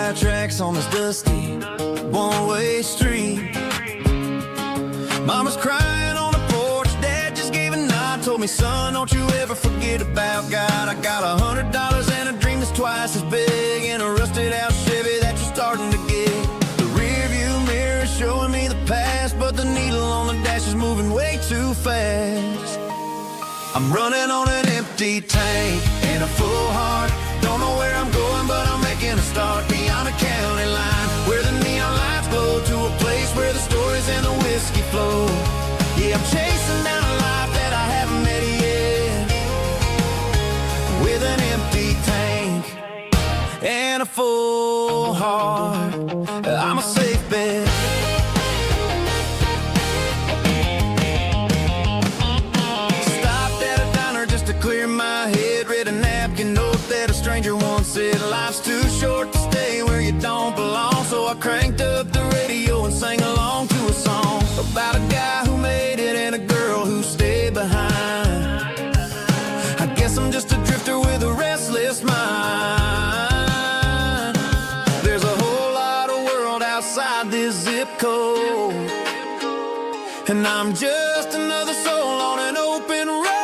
tire tracks on this dusty one-way street. Mama's crying on the porch, Dad just gave a nod, told me, son, don't you ever forget about God. I got $100 and a dream that's twice as big, and a rusted out Chevy that you're starting to get. The rear view mirror is showing me the past, but the needle on the dash is moving way too fast. I'm running on an empty tank and a full heart. Don't know where I'm going, but I'm making a start beyond a county line, where the neon lights glow, to a place where the stories and the whiskey flow. Yeah, I'm chasing down a life that I haven't met yet, with an empty tank and a full heart. I'm a safe bet. Clear my head, read a napkin note that a stranger once said, life's too short to stay where you don't belong. So I cranked up the radio and sang along to a song about a guy who made it and a girl who stayed behind. I guess I'm just a drifter with a restless mind. There's a whole lot of world outside this zip code, and I'm just another soul on an open road.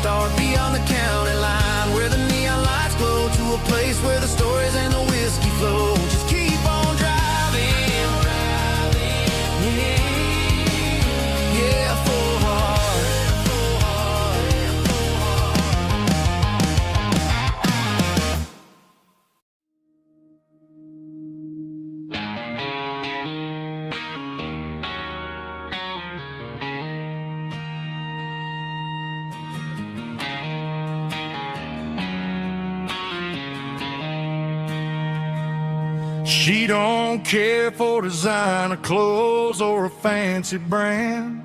Start beyond the county line, where the neon lights glow, to a place where the stories and the whiskey flow. Just keep on driving, yeah, full heart. She don't care for designer clothes or a fancy brand.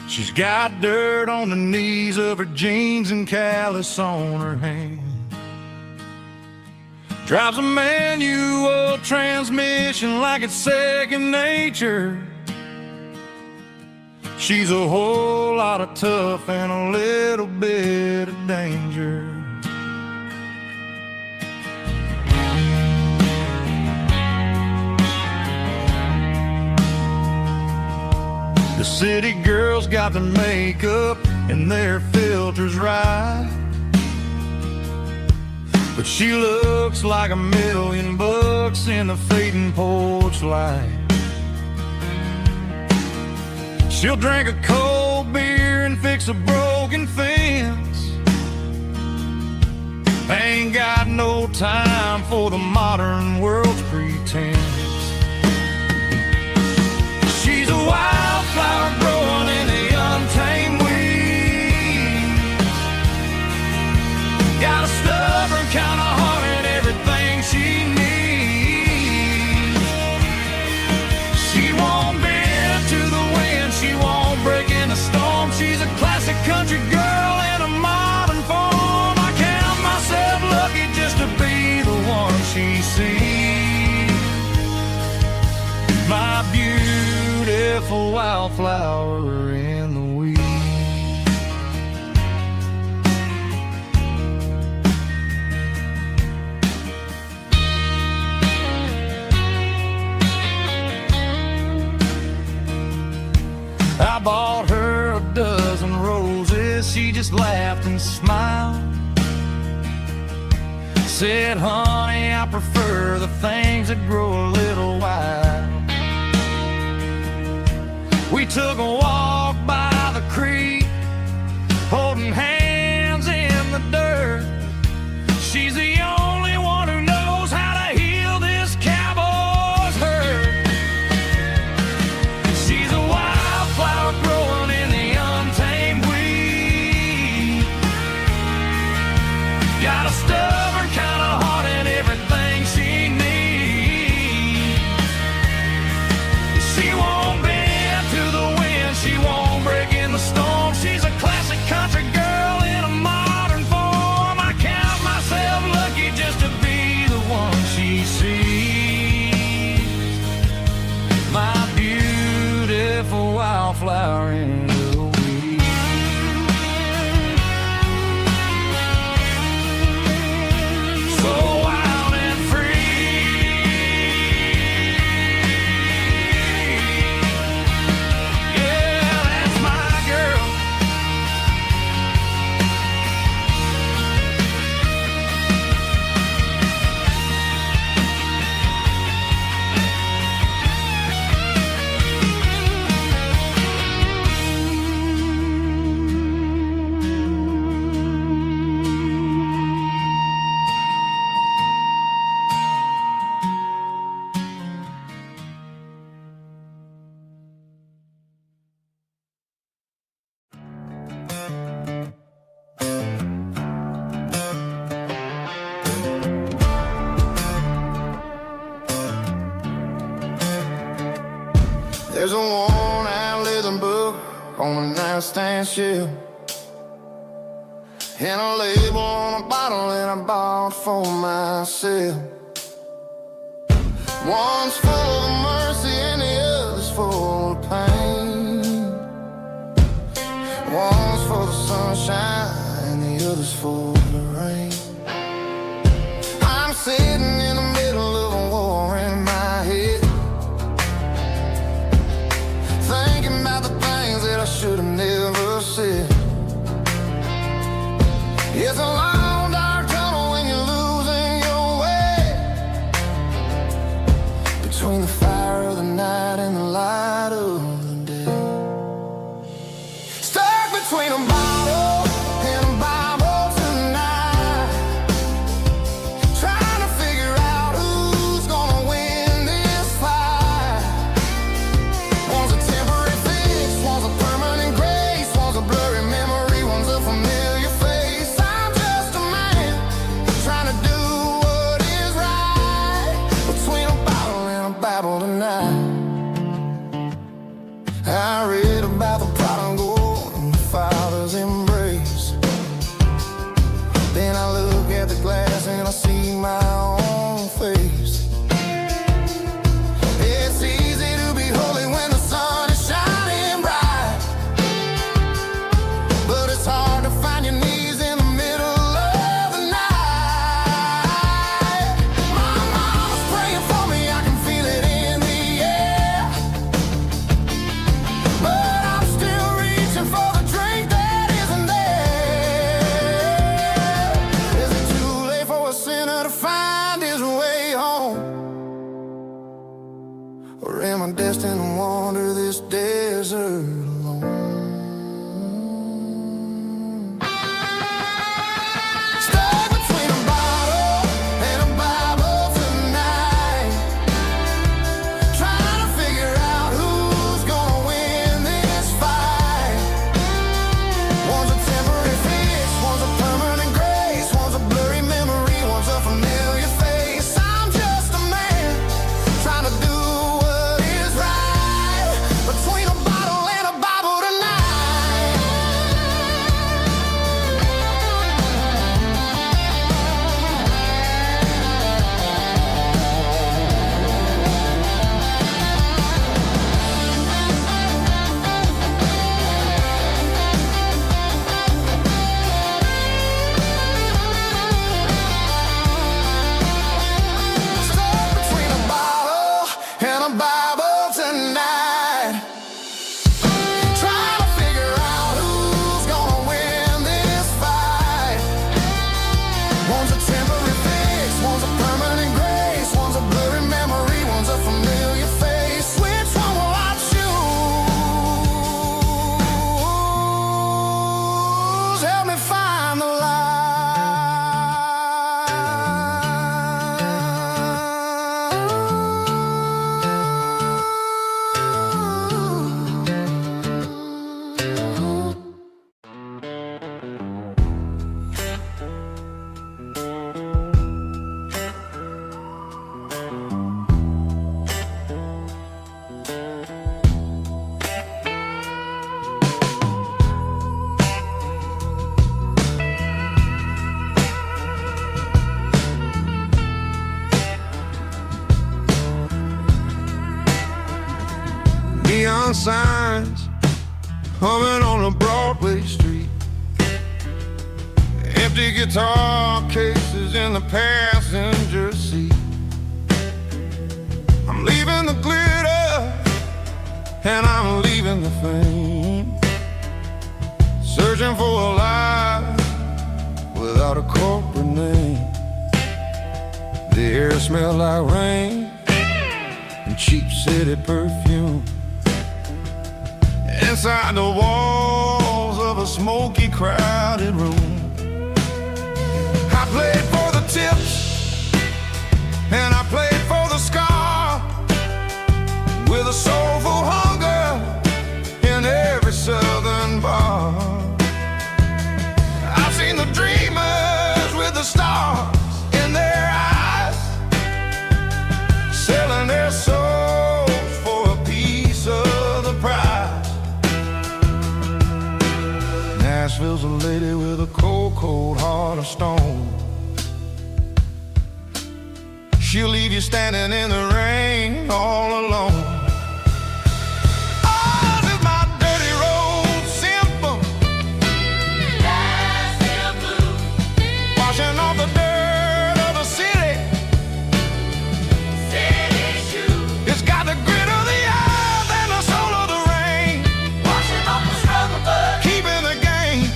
She's got dirt on the knees of her jeans and callus on her hand. Drives a manual transmission like it's second nature. She's a whole lot of tough and a little bit of danger. The city girls got their makeup and their filters right, but she looks like $1,000,000 in the fading porch light. She'll drink a cold beer and fix a broken fence. Ain't got no time for the modern world's pretense. She's a wildflower growing in the untamed weeds. Got a stubborn kind of heart and everything she needs. She won't bend to the wind, she won't break in a storm. She's a classic country girl in a modern form. I count myself lucky just to be the one she sees. My beautiful wildflower in the weeds. I bought her a dozen roses, she just laughed and smiled. Said, honey, I prefer the things that grow a little wild. We took a walk by the creek, holding hands in the dirt. She's the only one who knows how to heal this cowboy's hurt. She's a wildflower growing in the untamed weed. Got a stubborn kind of heart and everything she needs. flower in the weed. So wild and free. Yeah, that's my girl. There's a worn-out leather book on the nightstand shelf, and a label on a bottle that I bought for myself. One's full of mercy and the other's full of pain. One's full of sunshine and the other's full of rain. I'm sitting in the middle of a war in my head, thinking about the things that I should have never said. It's a long dark tunnel when you're losing your way, between the fire of the night and the light of the day. Stuck between a bottle and a Bible tonight, trying to figure out who's gonna win this fight. One's a temporary fix, one's a permanent grace, one's a blurry memory, one's a familiar face. I'm just a man trying to do what is right, between a bottle and a Bible tonight. I read about the prodigal and the father's embrace. Then I look at the glass and I see my own face. It's easy to be holy when the sun is shining bright, but it's hard to find your knees in the middle of the night. My mama's praying for me, I can feel it in the air, but I'm still reaching for the drink that isn't there. Is it too late for a sinner to find his way home? Or am I destined to wander this desert alone? Stuck between a bottle and a Bible tonight, trying to figure out who's gonna win this fight. One's a temporary fix, one's a permanent grace, one's a blurry memory, one's a familiar face. I'm just a man trying to do what is right, between a bottle and a Bible tonight. Stuck between a bottle and a Bible tonight, trying to figure out who's gonna win this fight. One's a temporary fix, one's a permanent grace, one's a blurry memory, one's a familiar face. Which one will I choose? Help me find the light. Neon signs humming on a Broadway street. Empty guitar cases in the passenger seat. I'm leaving the glitter and I'm leaving the fame, searching for a life without a corporate name. The air smelled like rain and cheap city perfume. Inside the walls of a smoky, crowded room, I played for the tips and I played for the scar, with a soulful hunger in every southern bar. I've seen the dreamers with the stars in their eyes, selling their souls for a piece of the prize. Nashville's a lady with a cold, cold heart of stone. She'll leave you standing in the rain all alone. Ours is my dirty road symphony, Nashville blues, washing off the dirt of the city, city shoes. It's got the grit of the earth and the soul of the rain, washing off the struggle but keeping the game.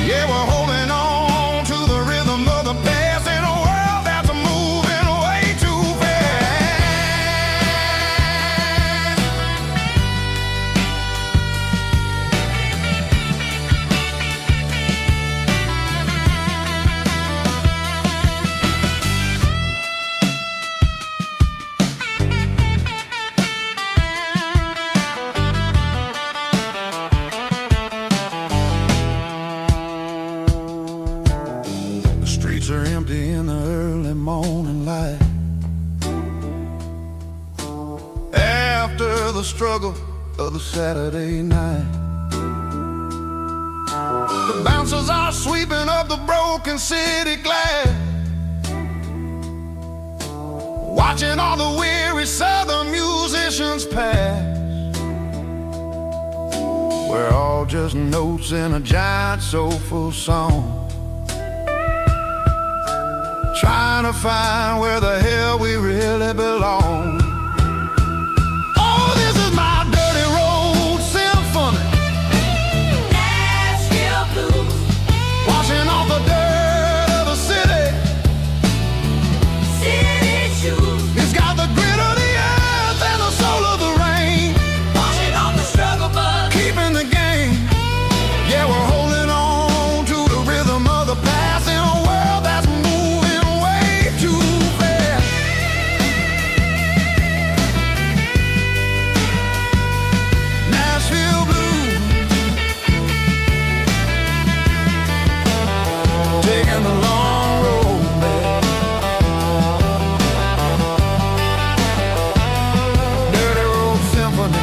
Yeah, we're holding on to the rhythm of the past in a world that's moving way too fast. The streets are empty in the early morning light, after the struggle of the Saturday night. The bouncers are sweeping up the broken city glass, watching all the weary southern musicians pass. We're all just notes in a giant soulful song, trying to find where the hell we really belong. Oh, this is my dirty road symphony, Nashville blues, washing off the dirt of the city, city shoes. It's got the grit of the earth and the soul of the rain, washing off the struggle but keeping the game. Yeah, we're holding on to the rhythm of the past in a world that's moving way too fast. Nashville blues, taking the long road back. Dirty road symphony.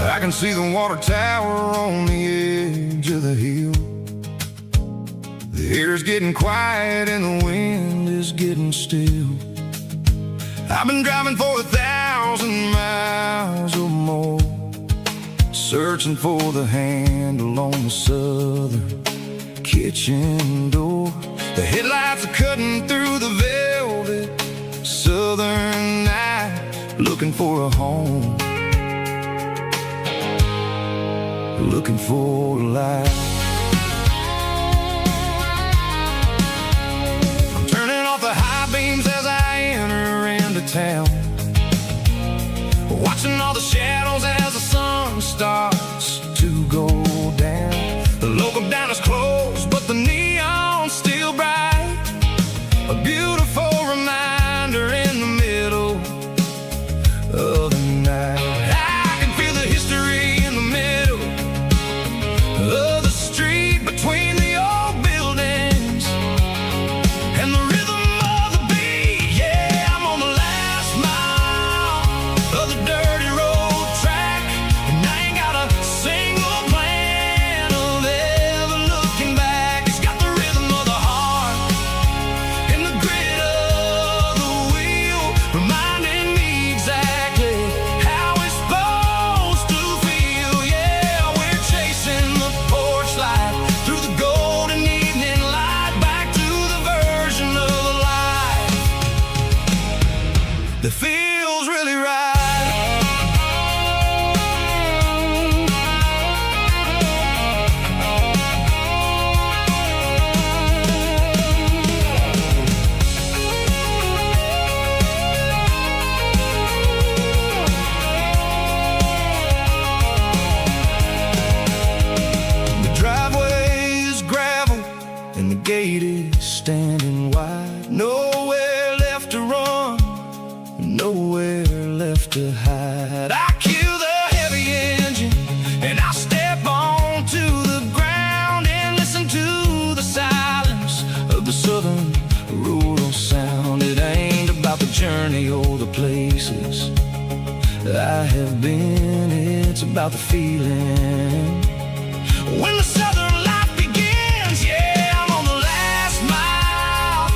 I can see the water tower on the edge of the hill. The air's getting quiet and the wind is getting still. I've been driving for 1,000 miles or more, searching for the handle on the southern kitchen door. The headlights are cutting through the velvet southern night, looking for a home, looking for a life. I'm turning off the high beams as I enter into town, watching all the shadows as the sun starts to go shutters closed, but the neon's still bright. A beautiful reminder in the middle of the night. I can feel the history in the middle of the street between the old buildings and the rhythm of the beat. Yeah, I'm on the last mile of the dirty road track, and I ain't got a single plan of ever looking back. It's got the rhythm of the heart and the grit of the wheel, reminding me exactly how it's supposed to feel. Yeah, we're chasing the porch light through the golden evening light, back to the version of life that feels really right. The driveway is gravel and the gate is standing wide. Nowhere left to run, nowhere left to hide. I kill the heavy engine and I step onto the ground and listen to the silence of the southern rural sound. It ain't about the journey or the places I have been, it's about the feeling when the southern life begins. Yeah, I'm on the last mile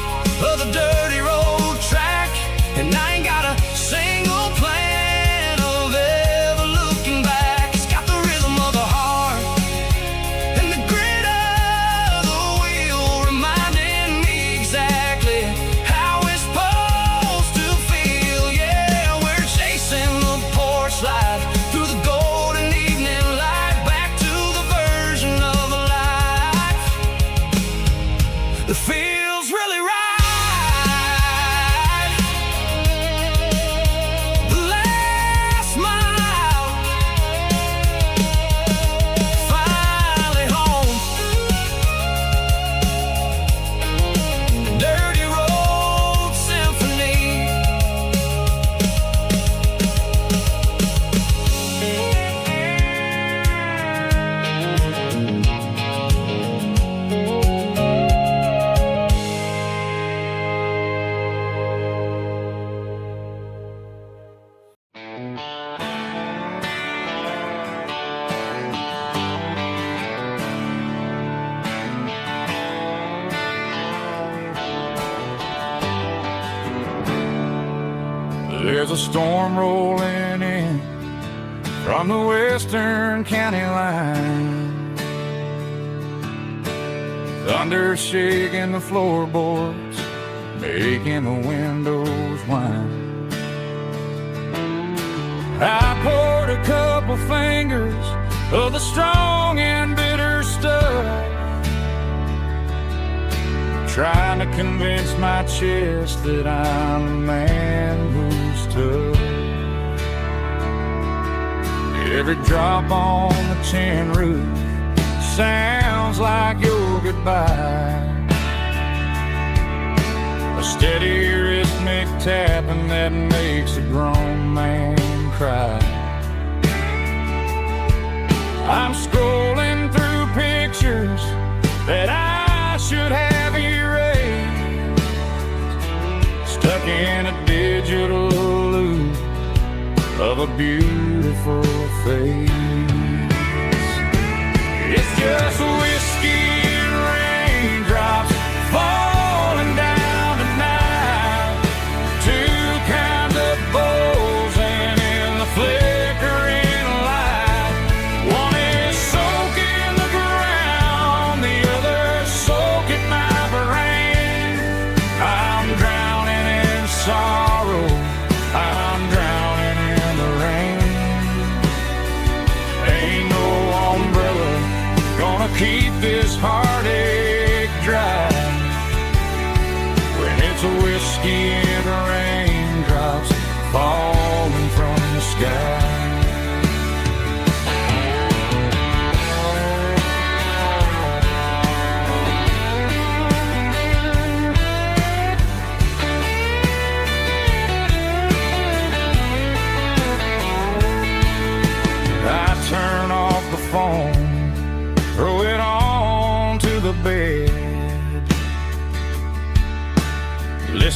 of the dirty road track, and I ain't got a single plan of ever looking back. It's got the rhythm of the heart and the grit of the wheel, reminding me exactly how it's supposed to feel. Yeah, we're chasing the porch light through the golden evening light, back to the version of life that feels really right. The last mile, finally home. Dirty Road Symphony. There's a storm rolling in from the western county line. Thunder shaking the floorboards, making the windows whine. I poured a couple fingers of the strong and bitter stuff, trying to convince my chest that I'm a man who's tough. Every drop on the tin roof sounds like your goodbye, a steady rhythmic tapping that makes a grown man cry. I'm scrolling through pictures that I should have erased, stuck in a digital loop of a beautiful face. It's just whiskey and raindrops falling down tonight, two kinds of bowls and in the flickering light. One is soaking the ground, the other soaking my brain. I'm drowning in sorrow, I'm drowning in the rain. Ain't no umbrella gonna keep this heartache dry when it's a whiskey and raindrops falling from the sky.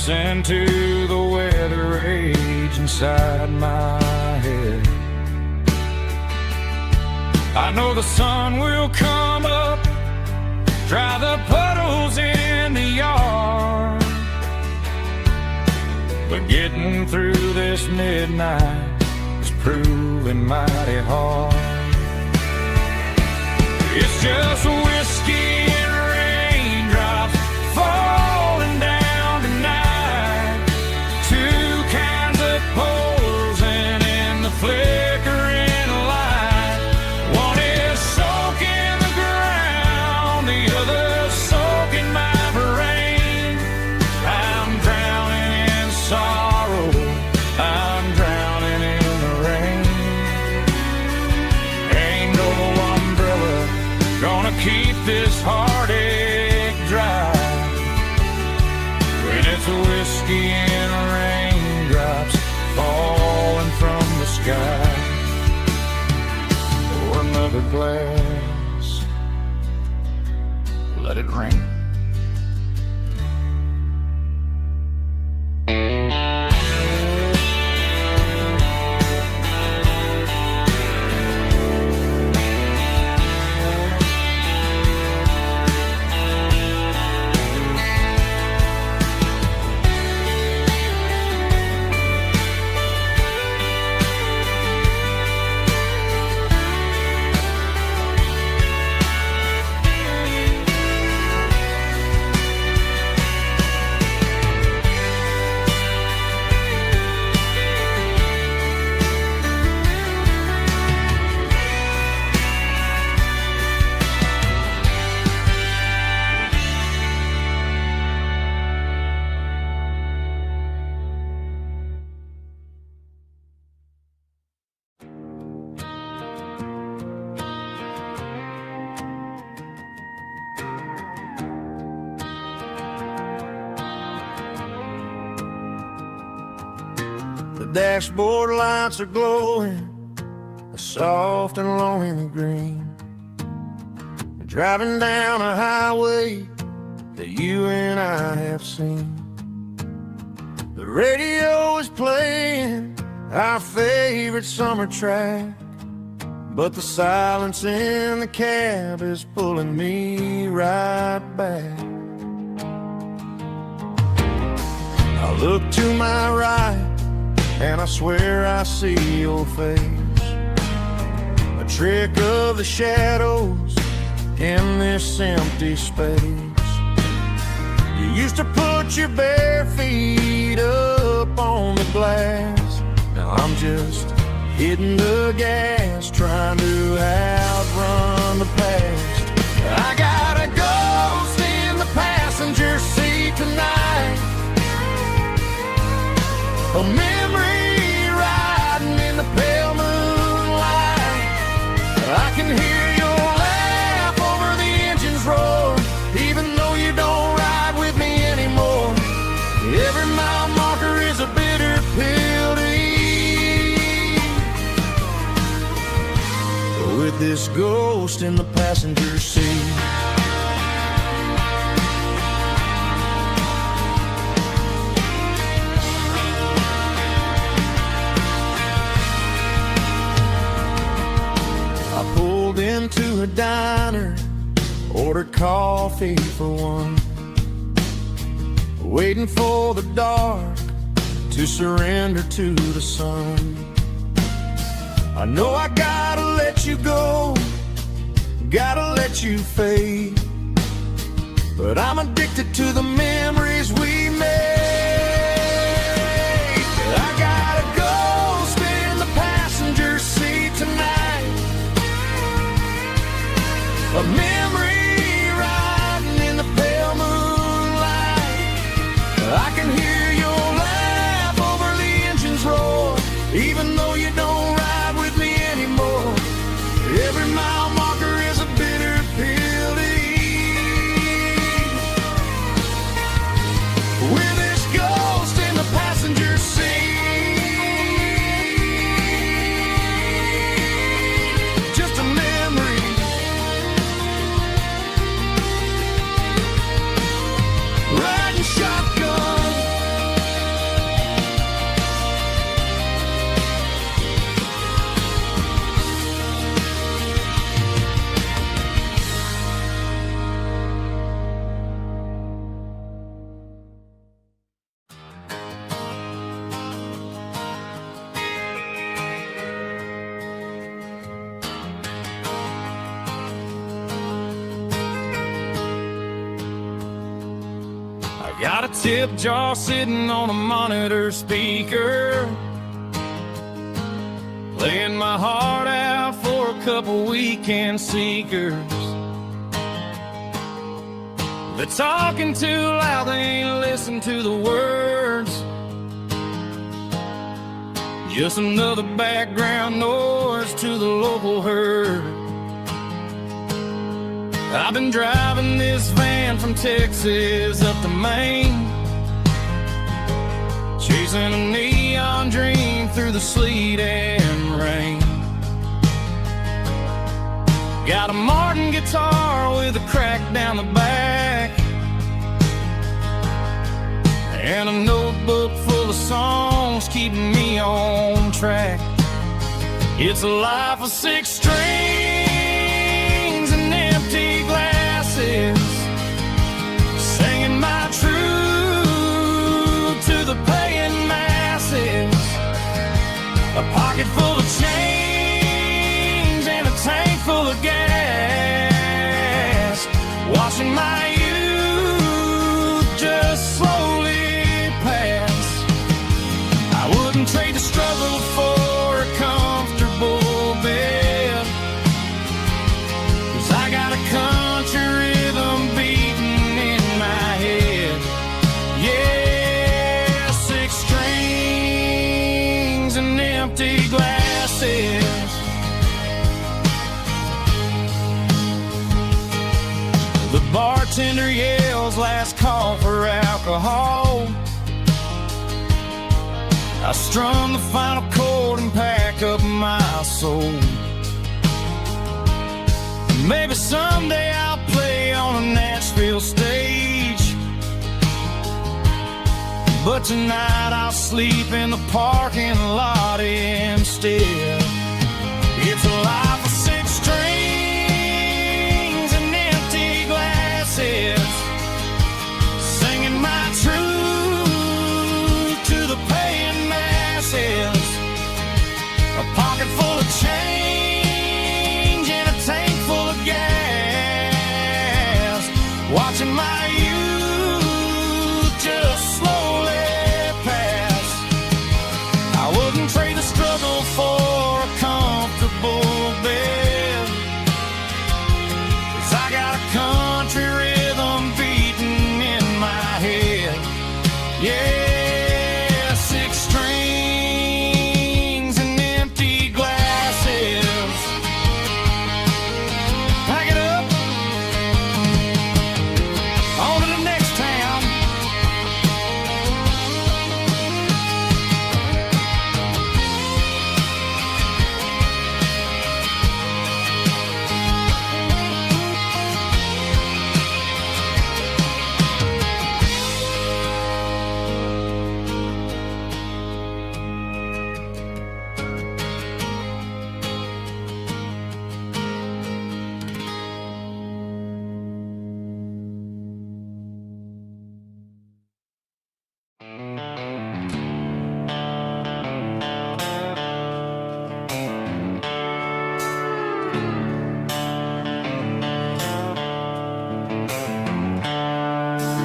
listen to the weather rage inside my head. I know the sun will come up, dry the puddles in the yard, but getting through this midnight is proving mighty hard. It's just whiskey and raindrops falling down tonight, two kinds of posing in the flickering light. One is soaking the ground, the other soaking my brain. I'm drowning in sorrow, I'm drowning in the rain. Ain't no umbrella gonna keep this heartache dry when it's whiskey and raindrops falling from the sky. Pour another glass, let it rain. The dashboard lights are glowing, a soft and lonely green. Driving down a highway that you and I have seen. The radio is playing our favorite summer track, but the silence in the cab is pulling me right back. I look to my right and I swear I see your face, a trick of the shadows in this empty space. You used to put your bare feet up on the glass. Now I'm just hitting the gas, trying to outrun the past. I got a ghost in the passenger seat tonight, a memory riding in the pale moonlight. I can hear your laugh over the engine's roar, even though you don't ride with me anymore. Every mile marker is a bitter pill to eat, with this ghost in the passenger seat. I pulled into a diner, ordered coffee for one, waiting for the dark to surrender to the sun. I know I gotta let you go, gotta let you fade, but I'm addicted to the memories we made. I got a ghost in the passenger seat tonight, a memory riding in the pale moonlight. I can hear your laugh over the engine's roar, even though you don't ride with me anymore. Every mile marker is a bitter pill to eat, with this ghost in the passenger seat. Just a memory, tip jar sitting on a monitor speaker, playing my heart out for a couple weekend seekers. They're talking too loud, they ain't listen to the words. Just another background noise to the local herd. I've been driving this van from Texas up to Maine, chasing a neon dream through the sleet and rain. Got a Martin guitar with a crack down the back, and a notebook full of songs keeping me on track. It's a life of 6 strings and empty glasses, singing my truth to the paying masses. A pocket full of change and a tank full of gas, watching my youth just slowly pass. I wouldn't trade the struggle for a comfortable bed, 'cause I got a country rhythm beating in my head. Yeah, 6 strings and empty glasses. The bartender yells last call for alcohol. I strum the final chord and pack up my soul. Maybe someday I'll play on a Nashville stage, but tonight I'll sleep in the parking lot instead. It's a life of 6 strings and empty glasses, singing my truth to the paying masses. A pocket full of change and a tank full of gas, watching my youth just slowly pass. I wouldn't trade the struggle for a comfortable bed, 'cause I got a country rhythm beating in my head. Yeah, 6 strings and empty glasses. Pack it up, on to the next town.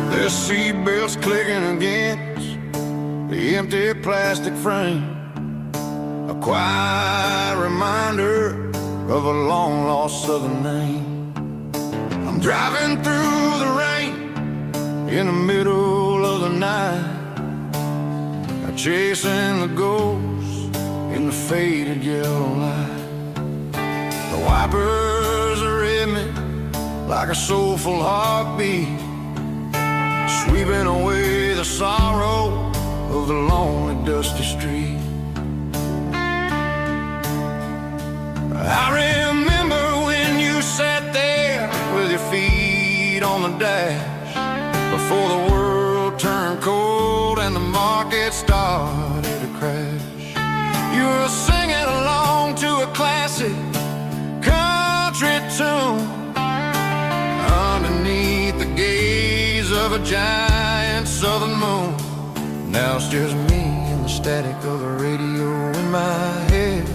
The seatbelts clicking against the empty plastic frame, a quiet reminder of a long-lost southern name. I'm driving through the rain in the middle of the night, chasing the ghosts in the faded yellow light. The wipers are in me like a soulful heartbeat, sweeping away the sorrow of the lonely, dusty street. I remember when you sat there with your feet on the dash, before the world turned cold and the market started to crash. You were singing along to a classic country tune underneath the gaze of a giant southern moon. Now it's just me and the static of a radio in my head,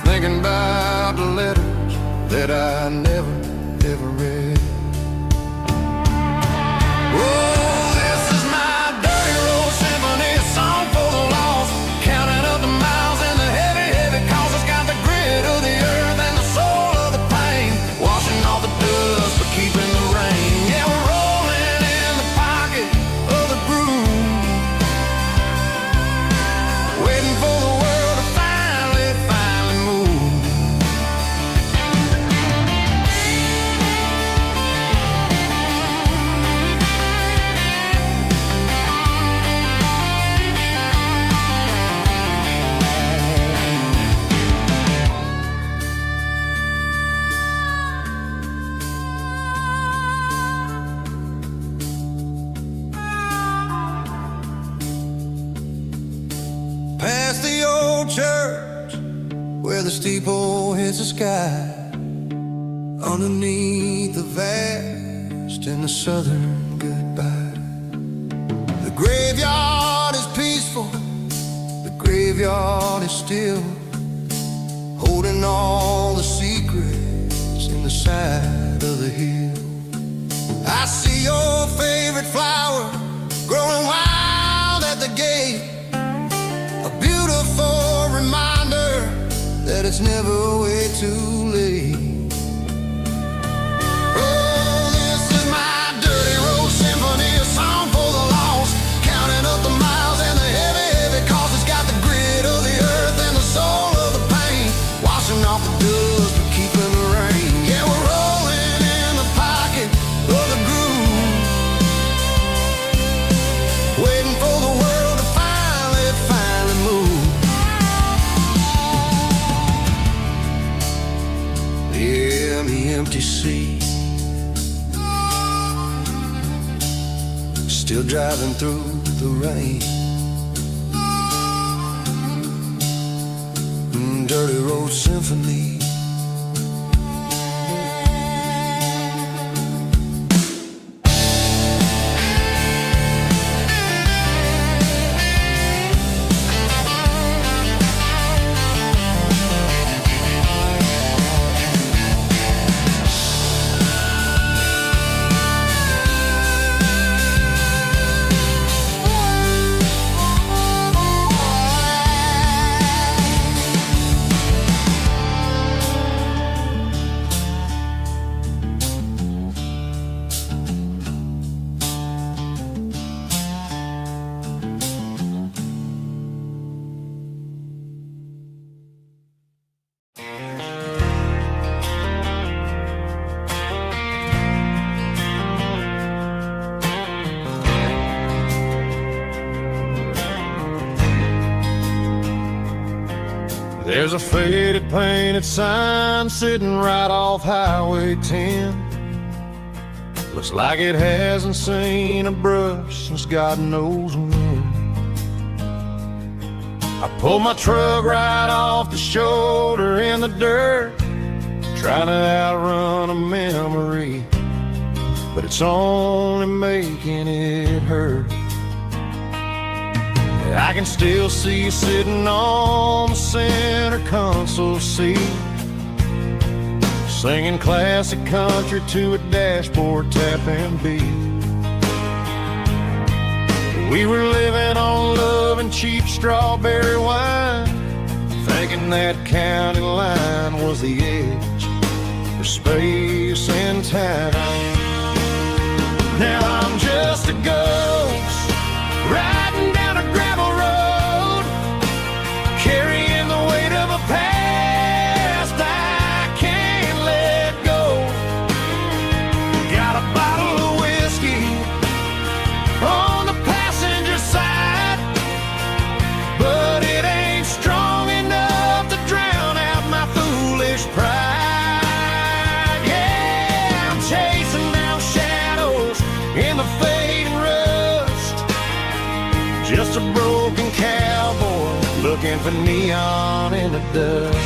thinking about the letters that I never, ever read. church where the steeple hits the sky, underneath the vast and the southern goodbye. The graveyard is peaceful, the graveyard is still, holding all the secrets in the side of the hill. I see your favorite flower growing wild at the gate, a beautiful reminder that it's never way too late. Oh, this is my dirty road symphony, a song for the lost, counting up the miles and the heavy, heavy cost. It's got the grit of the earth and the soul of the pain, washing off the dust but keeping the rain. Yeah, we're rolling in the pocket of the groove, waiting for the world to finally move. Yeah, the empty sea, still driving through the rain. Dirty road symphony. There's a faded painted sign sitting right off Highway 10. Looks like it hasn't seen a brush since God knows when. I pulled my truck right off the shoulder in the dirt, trying to outrun a memory, but it's only making it hurt. I can still see you sitting on the center console seat, singing classic country to a dashboard tapping beat. We were living on love and cheap strawberry wine, thinking that county line was the edge for space and time. Now I'm just a ghost riding down a gravel road, carrying the weight of a past I can't let go. Got a bottle of whiskey on the passenger side, but it ain't strong enough to drown out my foolish pride. Yeah, I'm chasing down shadows in the fading rust, just a broken cowboy looking for neon in the dust.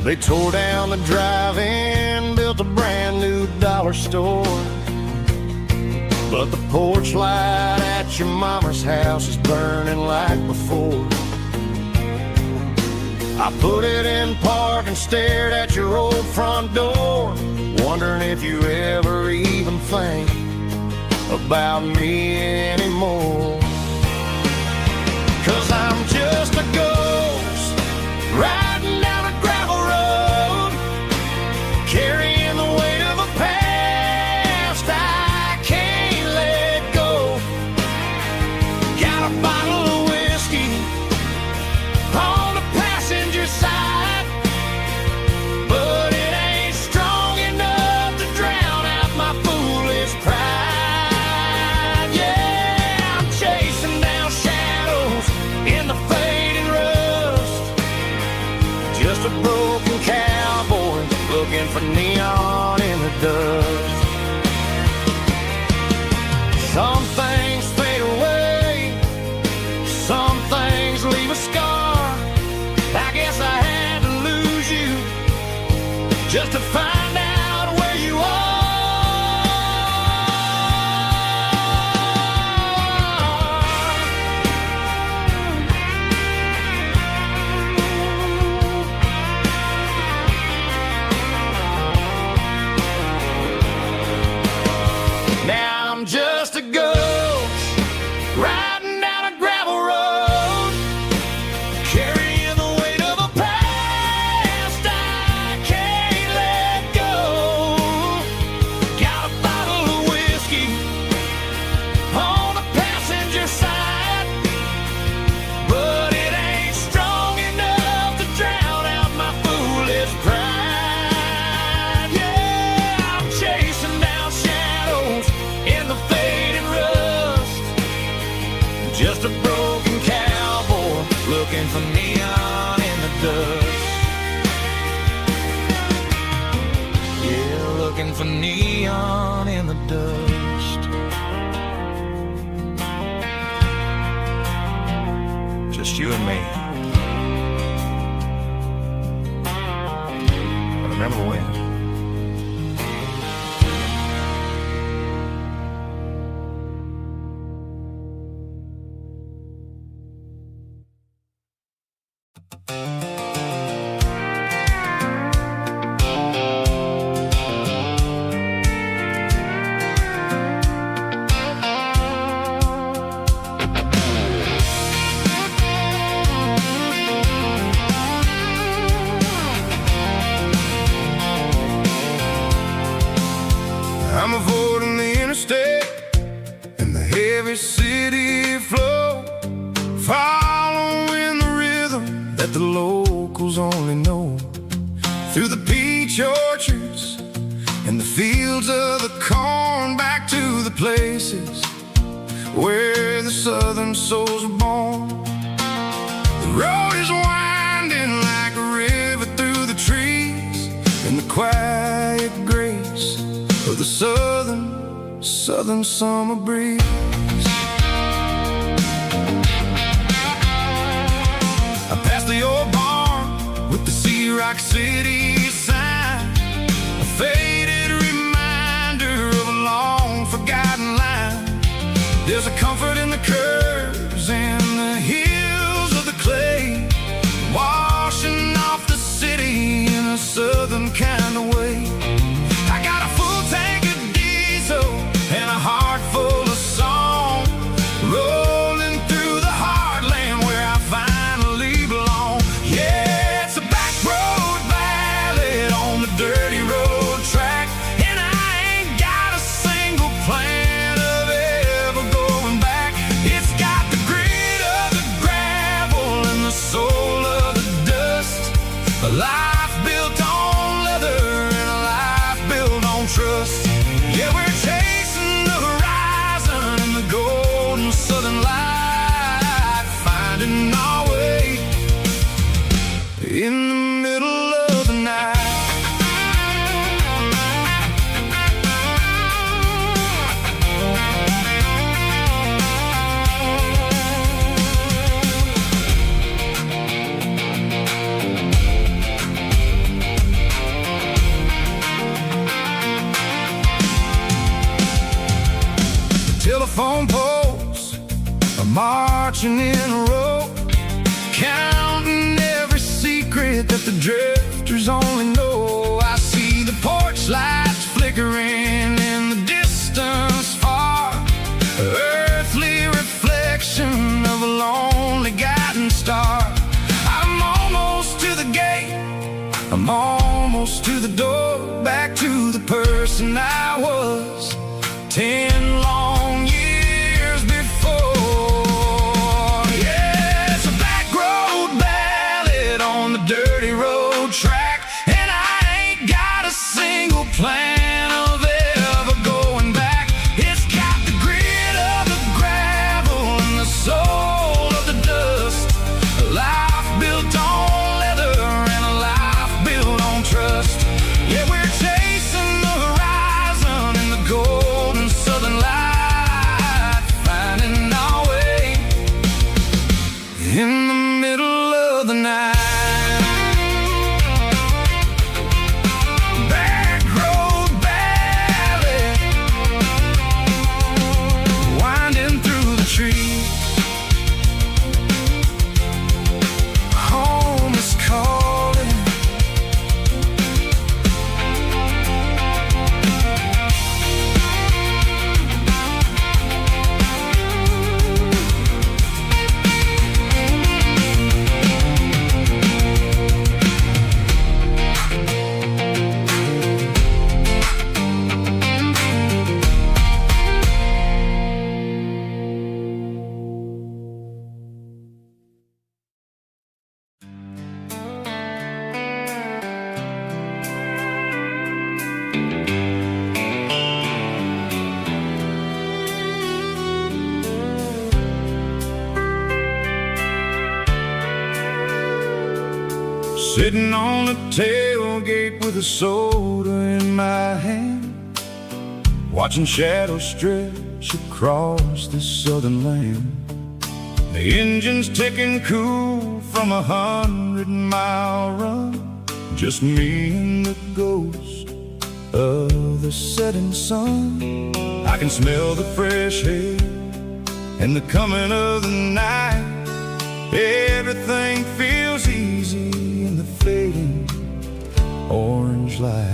They tore down the drive-in, built a brand new dollar store, but the porch light at your mama's house is burning like before. I put it in park and stared at your old front door, wondering if you ever even think about me anymore. 'Cause I'm just a ghost riding down a gravel road, carrying the weight of a past I can't let go. Got a bottle of whiskey on the passenger side, but it ain't strong enough to drown out my foolish pride. Yeah, I'm chasing down shadows in the fading rust, just a broken cowboy looking for neon in the dust. Some things fade away, some things looking for neon in the dust. Yeah, looking for neon in the dust. Just you and me. I remember when. I'm avoiding the interstate and the heavy city flow, following the rhythm that the locals only know. Through the peach orchards and the fields of the corn, back to the places where the southern souls were born. The road is winding like a river through the trees, and the quiet grace of the southern summer breeze. I passed the old barn with the Sea Rock City sign, a faded reminder of a long forgotten line. There's a comfort in the curves and the hills of the clay, washing off the city in a southern kind of way. I got a full tank of diesel and a heart full of song, rolling through the heartland where I finally belong. Yeah, it's a back road ballad on the dirty road track, and I ain't got a single plan of ever going back. It's got the grit of the gravel and the soul of the dust, a life built on leather and a life built on trust. Yeah, we're chasing the horizon in the golden southern light, finding our way in the middle of the night. Telephone poles are marching in a row, counting every secret that the drifters only know. I see the porch lights flickering in the distance far, earthly reflection of a lonely guiding star. I'm almost to the gate, I'm almost to the door, back to the person I was 10 long years before. Yeah, it's a back road ballad on the dirty road track, and I ain't got a single plan of ever going back. It's got the grit of the gravel and the soul of the dust, a life built on leather and a life built on trust. Yeah, we're chasing the horizon in the golden southern light, finding our way in the middle of the night. Back road ballad, winding through the trees. Home is calling. Sitting on the tailgate with a soda in my hand, watching shadows stretch across this southern land. The engine's ticking cool from 100-mile run, just me and the ghost of the setting sun. I can smell the fresh air and the coming of the night. Everything feels easy in the fading orange light.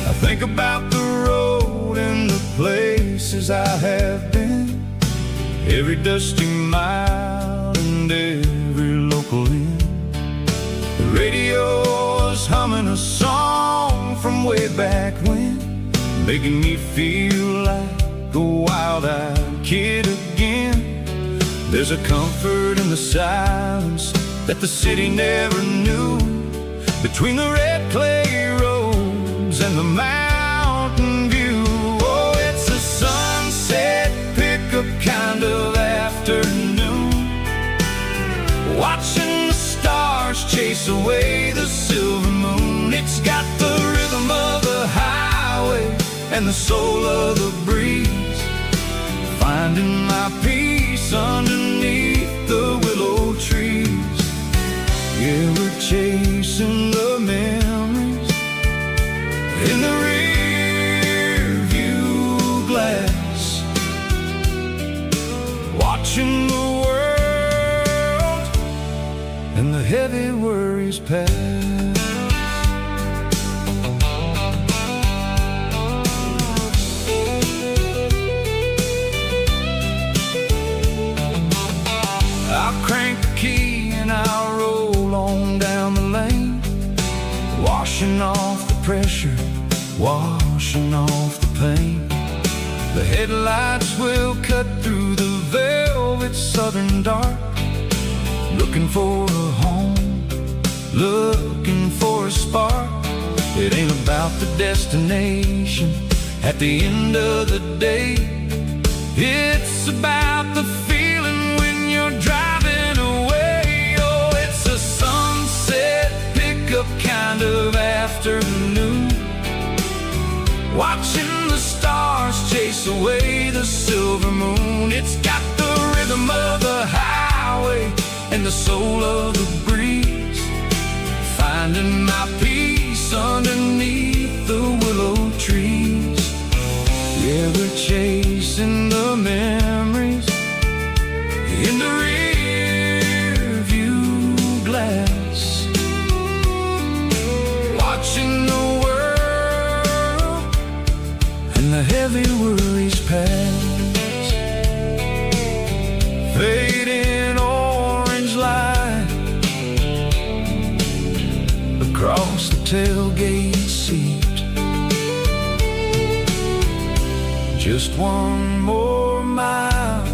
I think about the road and the places I have been, every dusty mile and every local inn. The radio is humming a song from way back when, making me feel like a wild-eyed kid again. There's a comfort in the silence that the city never knew, between the red clay roads and the mountain view. Oh, it's a sunset pickup kind of afternoon, watching the stars chase away the silver moon. It's got the rhythm of the highway and the soul of the breeze, finding my peace underneath the willow trees. Yeah, we're chasing the memories in the rear view glass, watching the world and the heavy worries pass. I'll crank the key and I'll roll on down the lane, washing off the pressure, washing off the pain. The headlights will cut through the velvet southern dark, looking for a home, looking for a spark. It ain't about the destination at the end of the day, it's about the feeling when you're driving away. Oh, it's a sunset pickup kind of afternoon, watching the stars chase away the silver moon. It's got the rhythm of the highway and the soul of the breeze, finding my peace underneath the willow trees. Yeah, we're chasing the memories in the rear view glass, watching the world and the heavy worries pass. Fading orange light across the tailgate seat, just one more mile.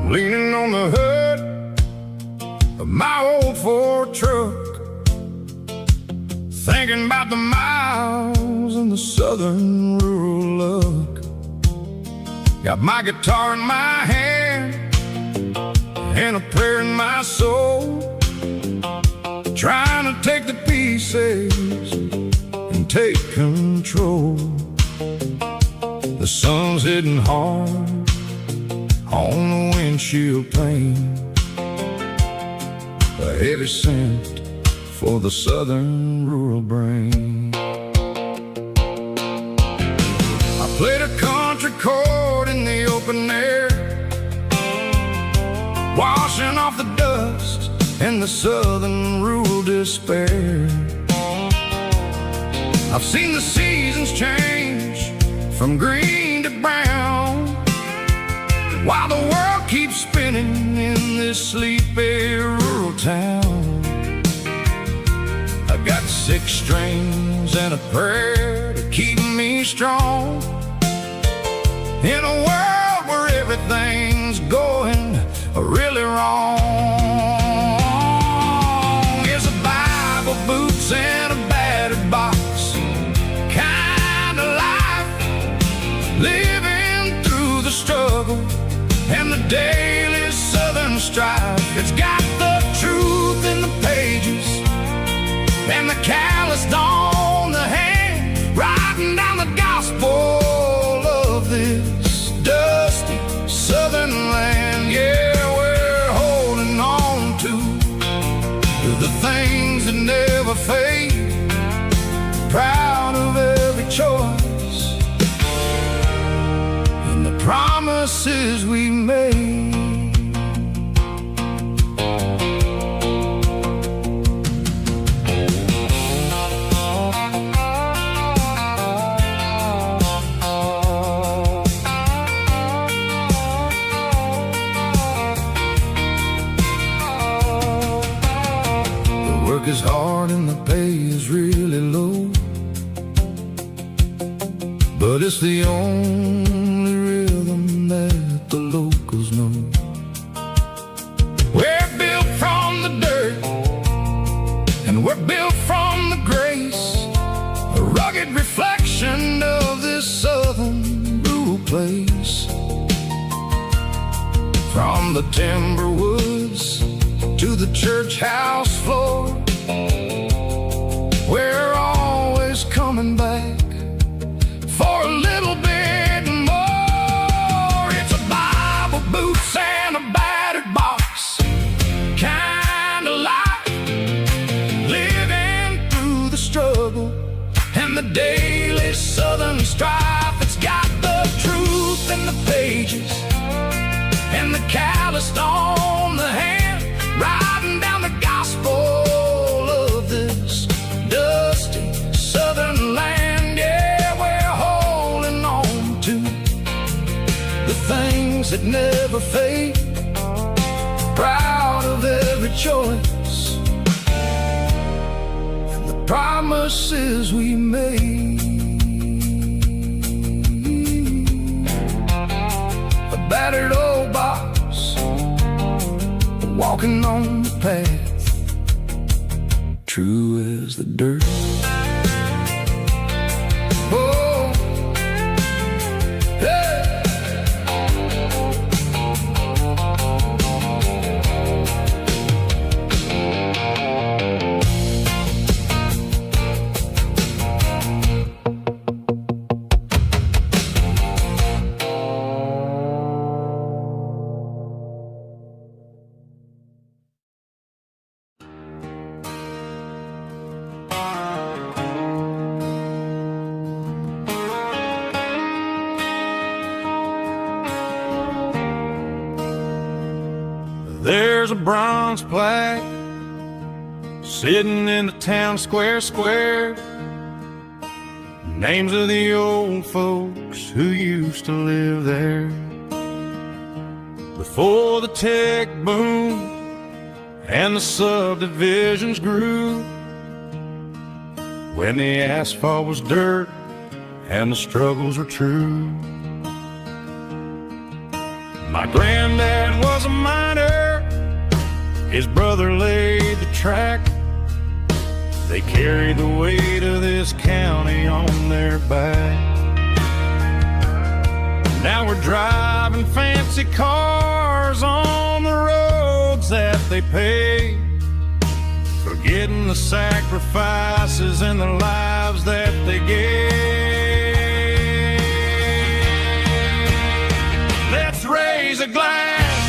Leaning on the hood of my old Ford truck, thinking about the miles and the southern rural look. Got my guitar in my hand and a prayer in my soul, trying to take the pieces and take control. The sun's hitting hard on the windshield pane, a heavy scent for the southern rural brain. I played a country chord in the open air, wash washing off the dust and the southern rural despair. I've seen the seasons change from green to brown, while the world keeps spinning in this sleepy rural town. I've got 6 strings and a prayer to keep me strong in a world where everything's going really wrong. It's a Bible, boots, and a battered box kind of life, living through the struggle and the daily southern strife. It's got the truth in the pages and the calloused on the hand, writing down the gospel of this dusty southern land. Yeah, we're holding on to the things that never fade, proud of every choice and the promises we made. Is hard and the pay is really low, but it's the only rhythm that the locals know. We're built from the dirt and we're built from the grace, a rugged reflection of this southern rural place. From the timber woods to the church house floor, we're always coming back for a little bit more. It's a Bible, boots, and a battered box kind of life, living through the struggle and the daily southern strife. It's got the truth in the pages and the calloused on the hand, writing down the gospel of this dusty southern land. Yeah, we're holding on to the things that never fade, proud of every choice and the promises we made. A battered old box, walking on the path, true as the dirt. Oh, hey. There's a bronze plaque sitting in the town square. Names of the old folks who used to live there before the tech boom and the subdivisions grew, when the asphalt was dirt and the struggles were true. My granddad was a miner, his brother laid the track. They carried the weight of this county on their back. Now we're driving fancy cars on the roads that they paved, forgetting the sacrifices and the lives that they gave. Let's raise a glass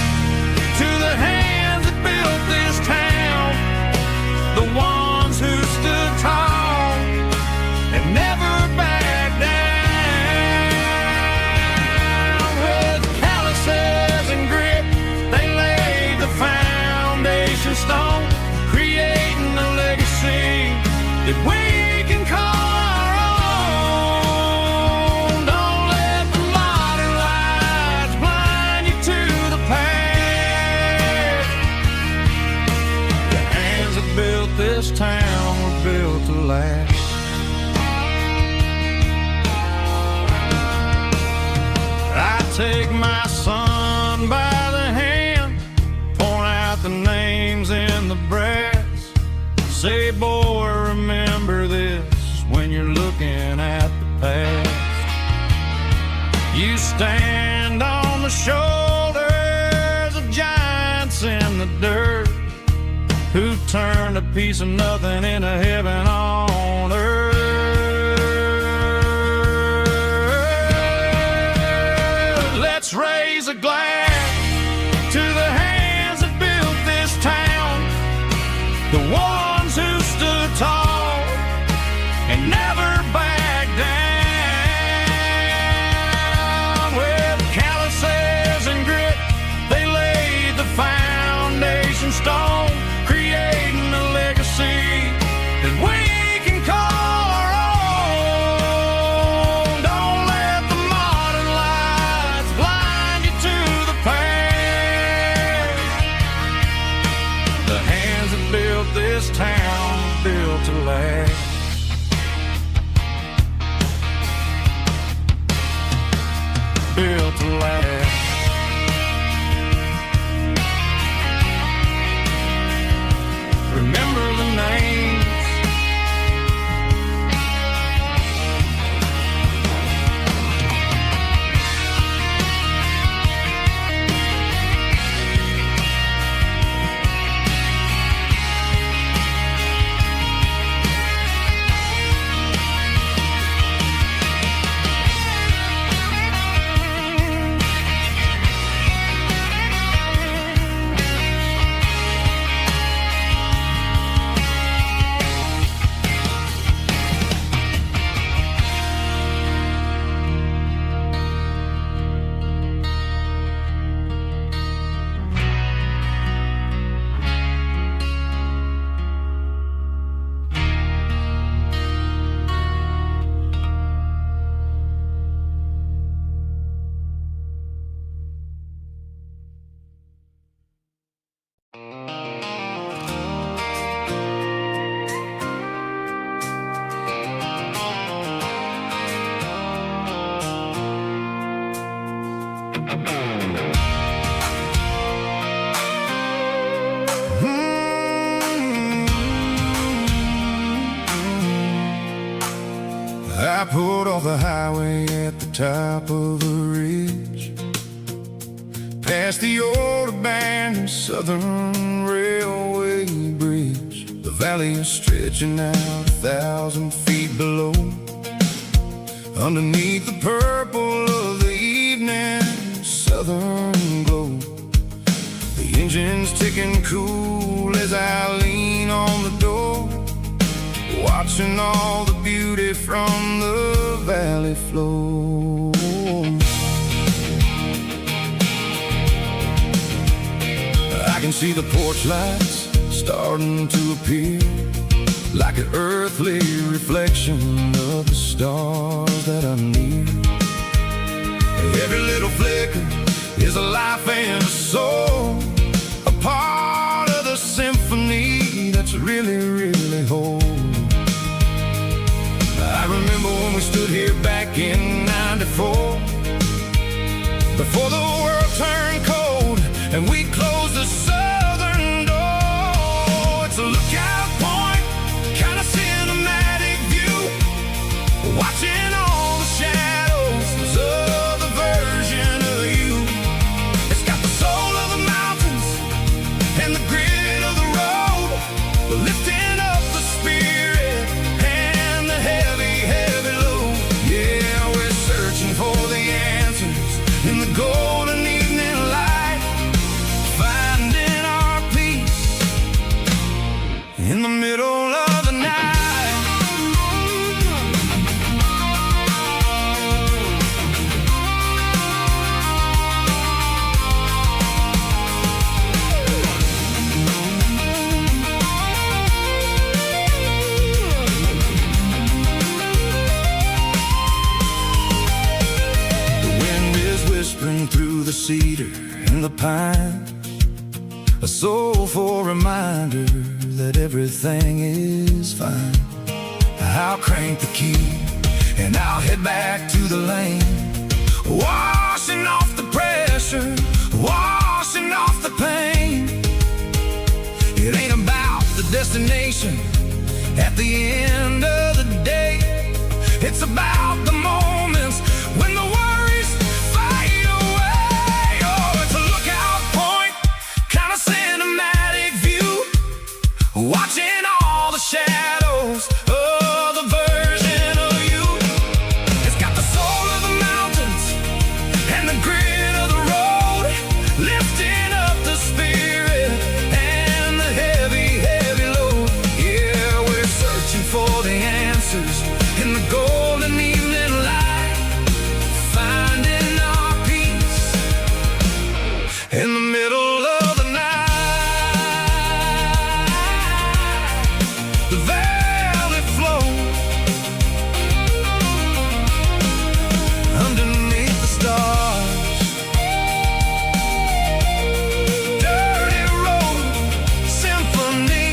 to the hands that built this town, the ones who stood tall and never backed down. With calluses and grit, they laid the foundation town were built to last. I take my son by the hand, point out the names in the brass, say, boy, remember this when you're looking at the past. You stand on the shoulders of giants in the dirt, who turned a piece of nothing into heaven on earth. Let's raise a glass to the hands that built this town, the ones who stood tall and never backed down. With calluses and grit, they laid the foundation stone, creating a legacy that we can call our own. Don't let the modern lights blind you to the past. The hands that built this town built to last. Built to last. Remember the names. I pulled off the highway at the top of a ridge, past the old abandoned Southern Railway bridge. The valley is stretching out 1,000 feet below, underneath the purple of the evening southern glow. The engine's ticking cool as I lean on the door, watching all the beauty from the valley flow. I can see the porch lights starting to appear, like an earthly reflection of the stars that are near. Every little flicker is a life and a soul, a part of the symphony that's really, really whole. I remember when we stood here back in '94, before the world turned cold and we closed the southern door. It's a lookout point, kind of cinematic view, watching all the shadows of the version of you. It's got the soul of the mountains and the grit of the road, lifting up the spirit and the heavy, heavy load. Yeah, we're searching for the answers in the golden evening light, finding our peace in the middle of the night. Through the cedar and the pine, a soulful reminder that everything is fine. I'll crank the key and I'll head back to the lane, washing off the pressure, washing off the pain. It ain't about the destination at the end of the day. It's about the moments when the worries fade away. Oh, it's a lookout point, kind of cinematic view, watching all the shadows of the version of you. It's got the soul of the mountains and the grit of the road, lifting up the spirit and the heavy, heavy load. Yeah, we're searching for the answers in the golden evening light, finding our peace in the middle of the night. The valley flows underneath the stars. Dirty road symphony.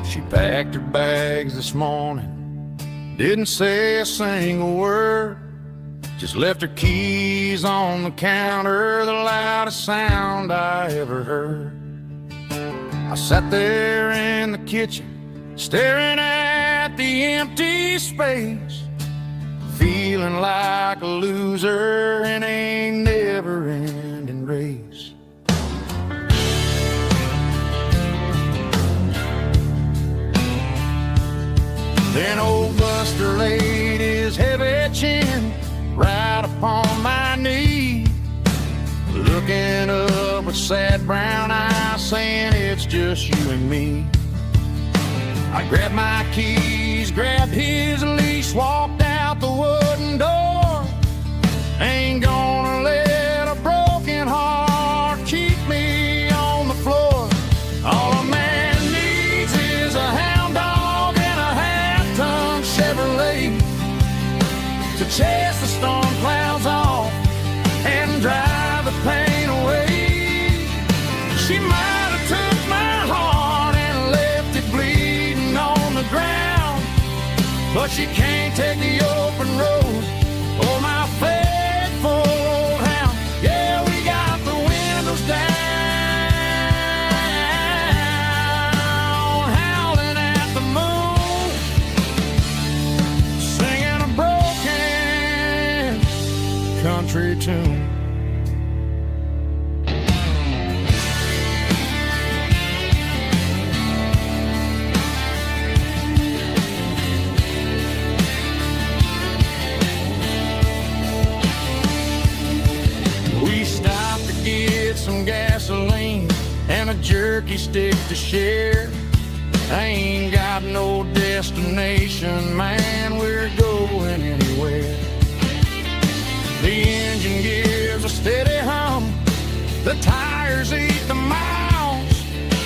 She packed her bags this morning, didn't say a single word, just left her keys on the counter, the loudest sound I ever heard. I sat there in the kitchen, staring at the empty space, feeling like a loser in a never-ending race. Then old Buster laid his heavy chin right upon my knee, looking up with sad brown eyes, saying it's just you and me. I grabbed my keys, grabbed his leash, walked out the wooden door. Ain't gonna let a broken heart keep me on the floor. All a man needs is a hound dog and a half-ton Chevrolet to chase the storm clouds off and drive the pain away. She might have took my heart and left it bleeding on the ground, but she can't take the open road or my faithful old hound. Yeah, we got the windows down, howling at the moon, singing a broken country tune. We stopped to get some gasoline and a jerky stick to share. I ain't got no destination, man, we're going anywhere. The engine gives a steady hum, the tires eat the miles.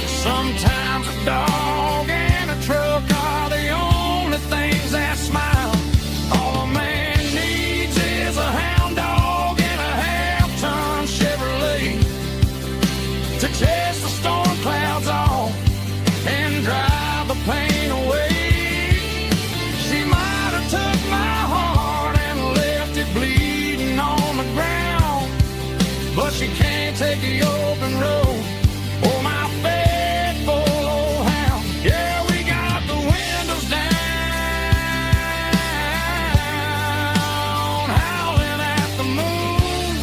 Sometimes a dog and a truck are the only things that smile. All a man needs is a hound dog and a half-ton Chevrolet to chase the storm clouds off and drive the pain away. She might have took my heart and left it bleeding on the ground, but she can't take the open road or my faithful old hound. Yeah, we got the windows down, howling at the moon,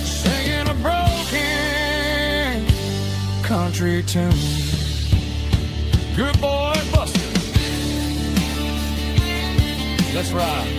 singing a broken country tune. Good boy, Buster. Let's ride.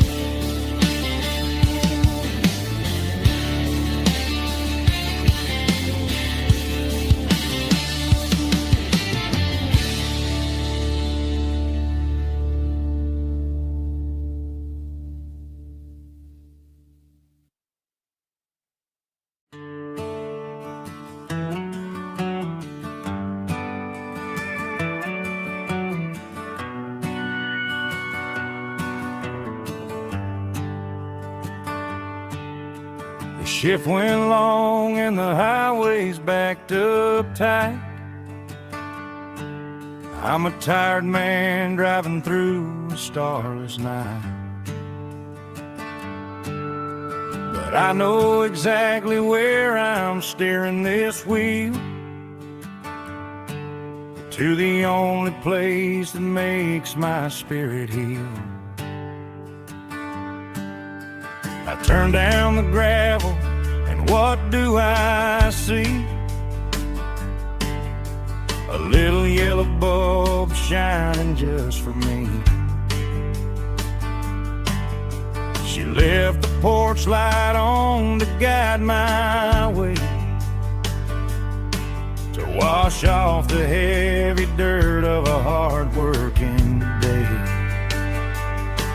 The shift went long and the highway's backed up tight. I'm a tired man driving through a starless night. But I know exactly where I'm steering this wheel, to the only place that makes my spirit heal. I turn down the gravel, and what do I see? A little yellow bulb shining just for me. She left the porch light on to guide my way, to wash off the heavy dirt of a hard-working day.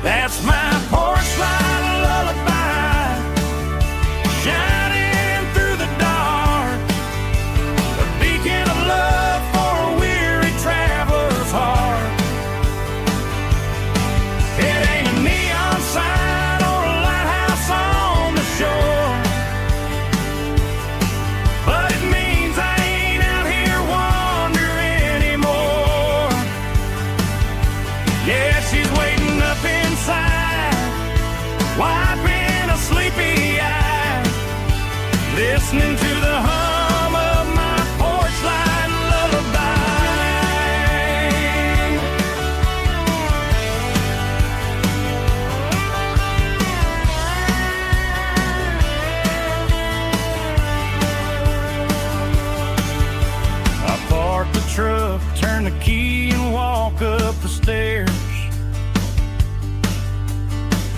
That's my porch light lullaby, shining through the dark, a beacon of love for a weary traveler's heart. It ain't a neon sign or a lighthouse on the shore, but it means I ain't out here wandering anymore. Yeah, she's waiting up inside, wiping a sleepy eye, listening to the hum of my porch light lullaby. I park the truck, turn the key and walk up the stairs,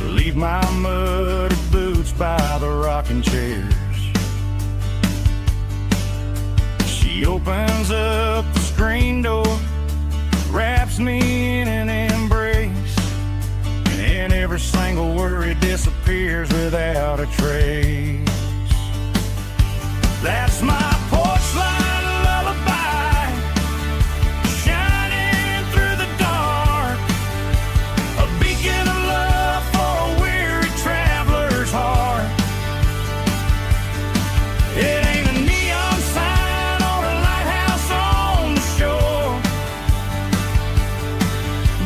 leave my muddy boots by the rocking chairs. She opens up the screen door, wraps me in an embrace, and every single worry disappears without a trace. That's my porch light lullaby, shining through the dark, a beacon of love for a weary traveler's heart. It ain't a neon sign or a lighthouse on the shore,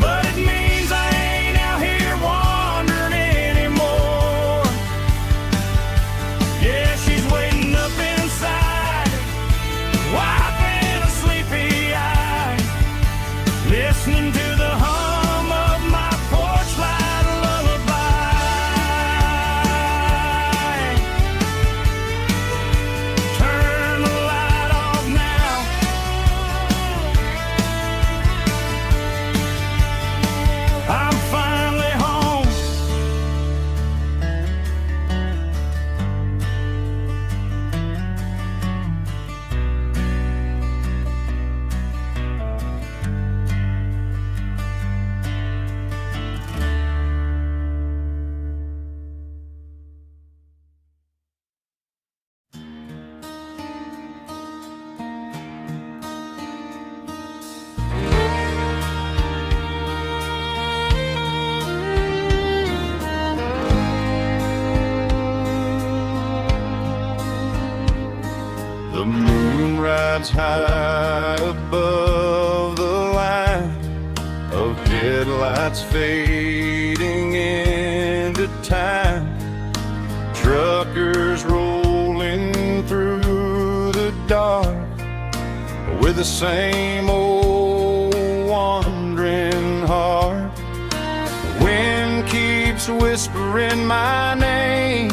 but it means I ain't out here wandering anymore. Yeah, she's waiting up inside, wiping a sleepy eye, listening to the hum of my porch light lullaby. Turn the light off now, I'm finally home. The moon rides high above the line of headlights fading into time. Truckers rolling through the dark with the same old wandering heart. The wind keeps whispering my name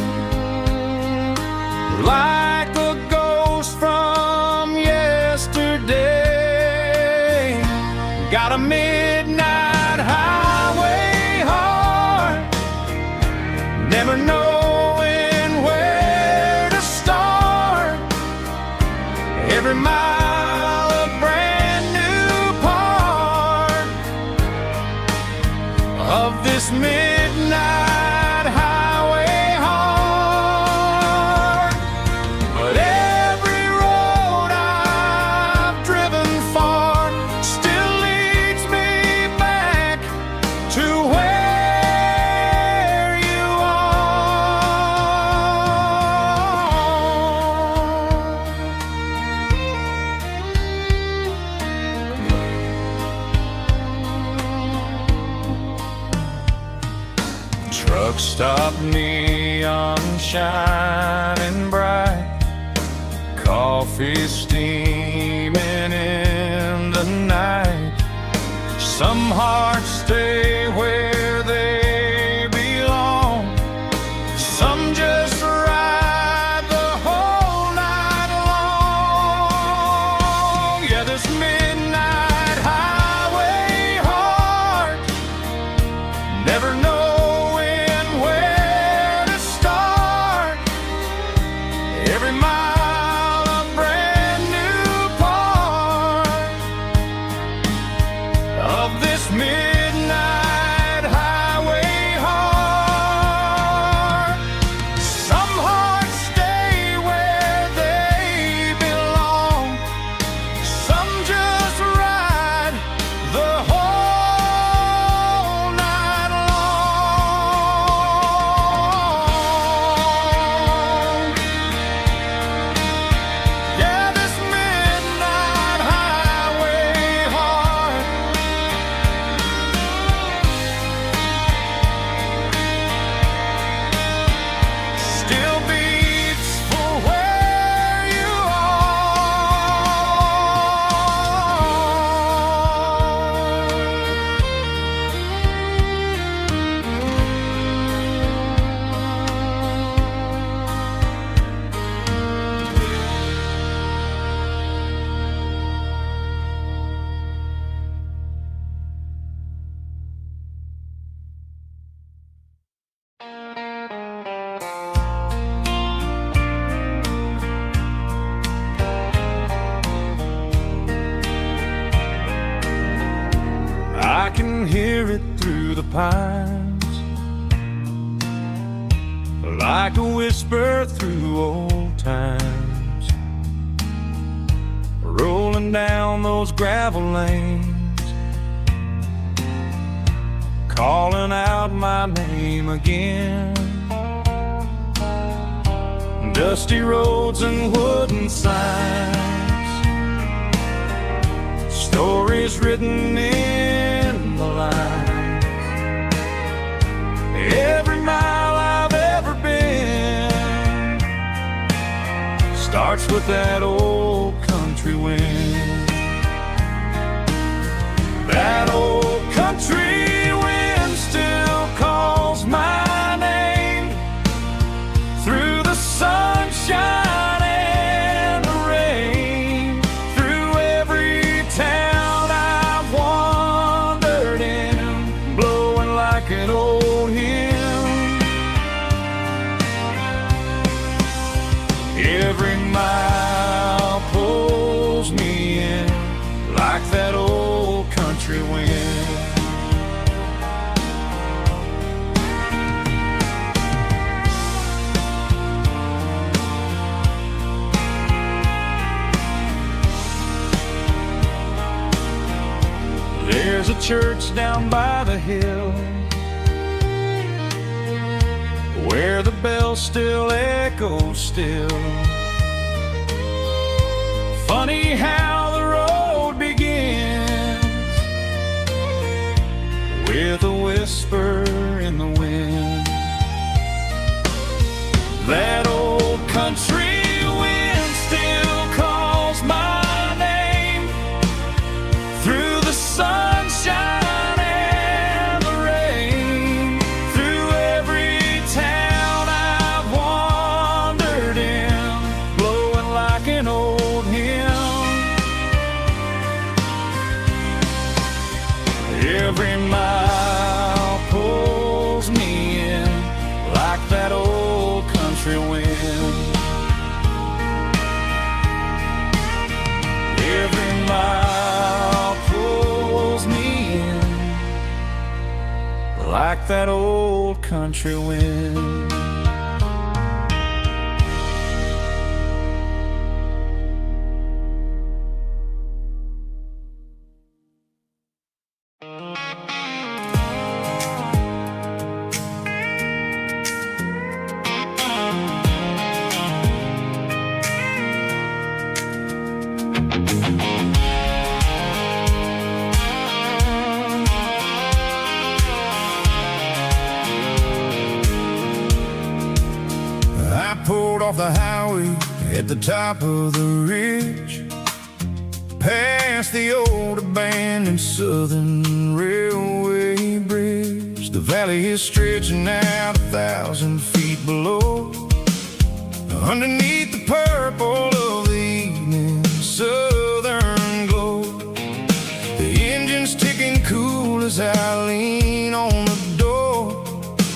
like a ghost from yesterday. got a midnight highway heart, never knowing where to start. Every mile a brand new part of this midnight highway heart. But every road I've driven far still leads me back to where you are. Truck stop, neon shining bright, coffee steaming in the night. Some hearts stay where they belong, some just ride the whole night long. Yeah, this midnight highway heart, never knowing where to start. Every mile a brand new part of this midnight highway heart. Some hearts stay where they belong, some just ride the whole night long. Yeah, this midnight highway heart still beats for where you I can hear it through the pines, like a whisper through old times, rolling down those gravel lanes, calling out my name again. Dusty roads and wooden signs, stories written in the lines. Every mile I've ever been starts with that old country wind. That old country wind still calls my name through the sunshine and the rain, through every town I've wandered in, blowing like an old hymn. Every mile pulls me in like that old country wind. There's a church down by the hill where the bells still echo still. Funny how the road begins with a whisper in the wind. That old country wind still calls my name through the sunshine and the rain, through every town I've wandered in, blowing like an old hymn. Every mile pulls me in like that old country wind. Every mile pulls me in like that old country wind. I pulled off the highway at the top of the ridge, past the old abandoned Southern Railway bridge. The valley is stretching out 1,000 feet below, underneath the purple of the evening southern glow. The engine's ticking cool as I lean on the door,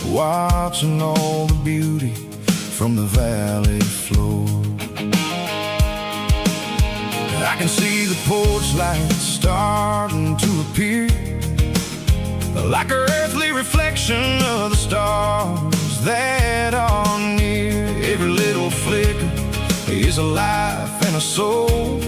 watching all the beauty from the valley floor. I can see the porch lights starting to appear, like an earthly reflection of the stars that are near. Every little flicker is a life and a soul,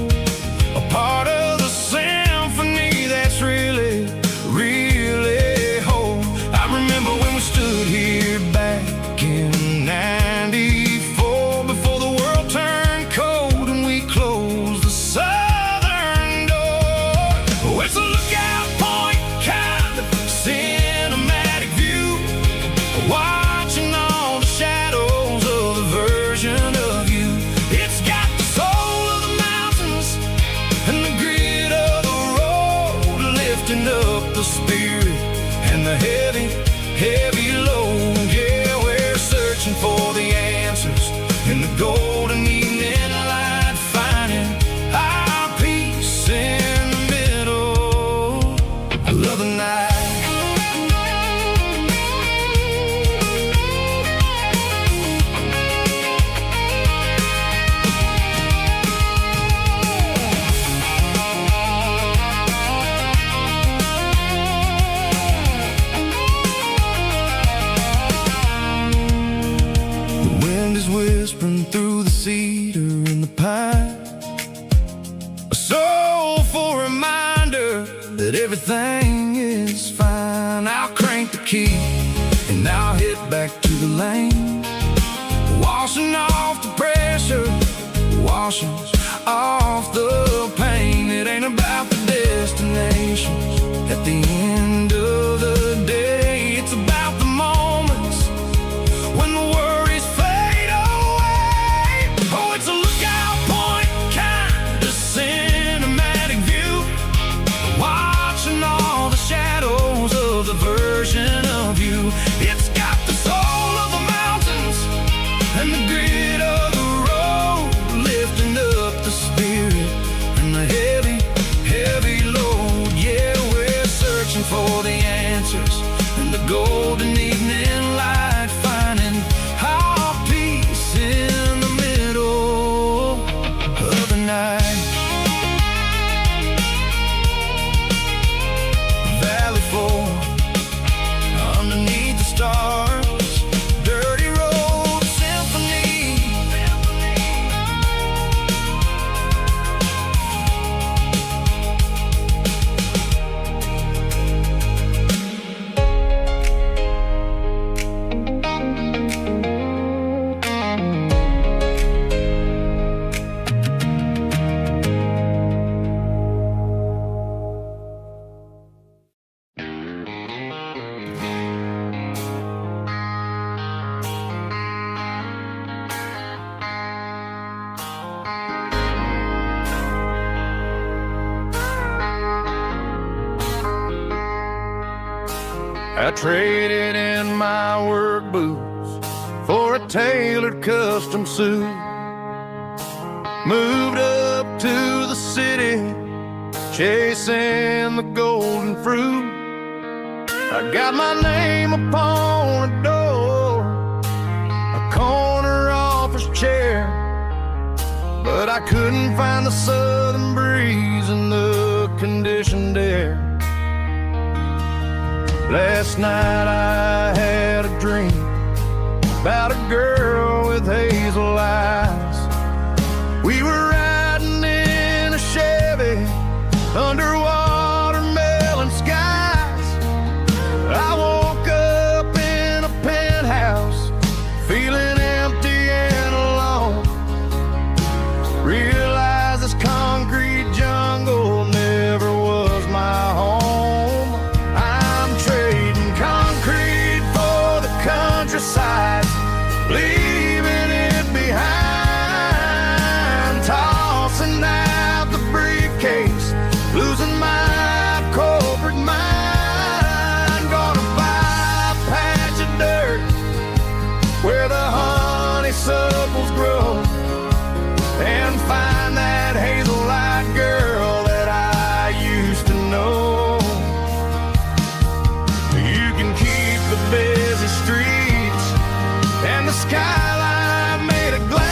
a part of the symphony that's really, really whole. I remember when we stood here back in '94, before the world turned cold and we closed the southern door. Oh, it's a lookout point, kind of cinematic view, watching all the shadows of the version of you. It's got the soul of the mountains and the grit of the road, lifting up the spirit and the heavy, heavy load. Yeah, we're searching for the answers in the golden evening light, finding our peace in the middle of the night. The wind is whispering through the cedar and the pine, a soulful reminder that everything is fine. I'll crank the key and I'll hit back to the lane, washing off the pressure, washing off the pain. It ain't about the destinations at the end of the day, it's about the moments when the worries fade away. Oh, it's a lookout point, kind of cinematic view, watching all the shadows of the version of you. It's got the soul of the mountains and the grit of the road, lifting up the spirit and the heavy, heavy load. Yeah, we're searching for the answers in the golden evening light, finding our peace in the middle of the night. Valley floor, underneath the stars, dirty road symphony. I traded in my work boots for a tailored custom suit, moved up to the city, chasing the golden fruit. I got my name upon a door, a corner office chair, but I couldn't find the southern breeze in the conditioned air. Last night I had a dream about a girl with hazel eyes. We were riding in a Chevy under watermelon skies. I woke up in a penthouse feeling empty and alone. Realized this concrete jungle never was my home. I'm trading concrete for the countryside, leaving it behind, tossing out the briefcase, losing my corporate mind. Gonna buy a patch of dirt where the honeysuckles grow, and find that hazel-eyed girl that I used to know. You can keep the busy streets and the skyline made of glass.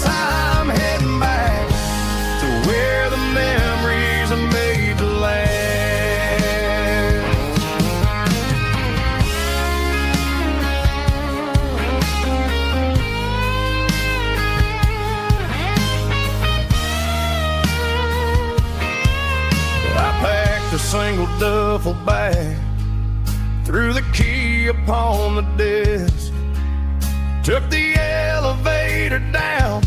I'm heading back to where the memories are made to last. I packed a single duffel bag, threw the key upon the desk, took the elevator down,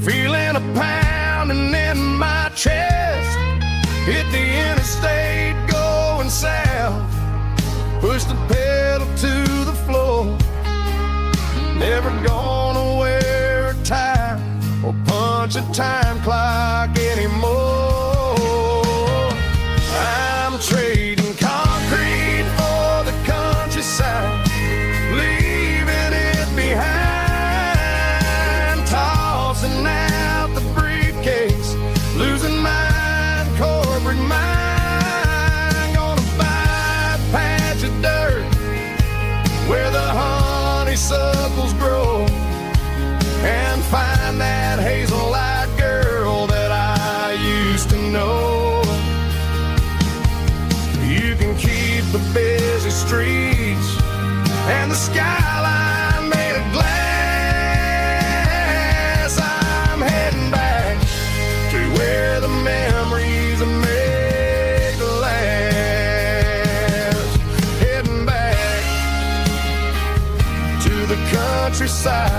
feeling a pounding in my chest. Hit the interstate going south, pushed the pedal to the floor. Never gonna wear a tie or punch a time clock anymore. I'm trading concrete for the countryside, leaving it behind, tossing out the briefcase, losing my corporate mind. Gonna buy a patch of dirt where the honeysuckles grow, and find that hazel-eyed girl that I used to know. You can keep the busy streets and the skyline made of glass. I'm heading back to where the memories are made to last. Heading back to the countryside.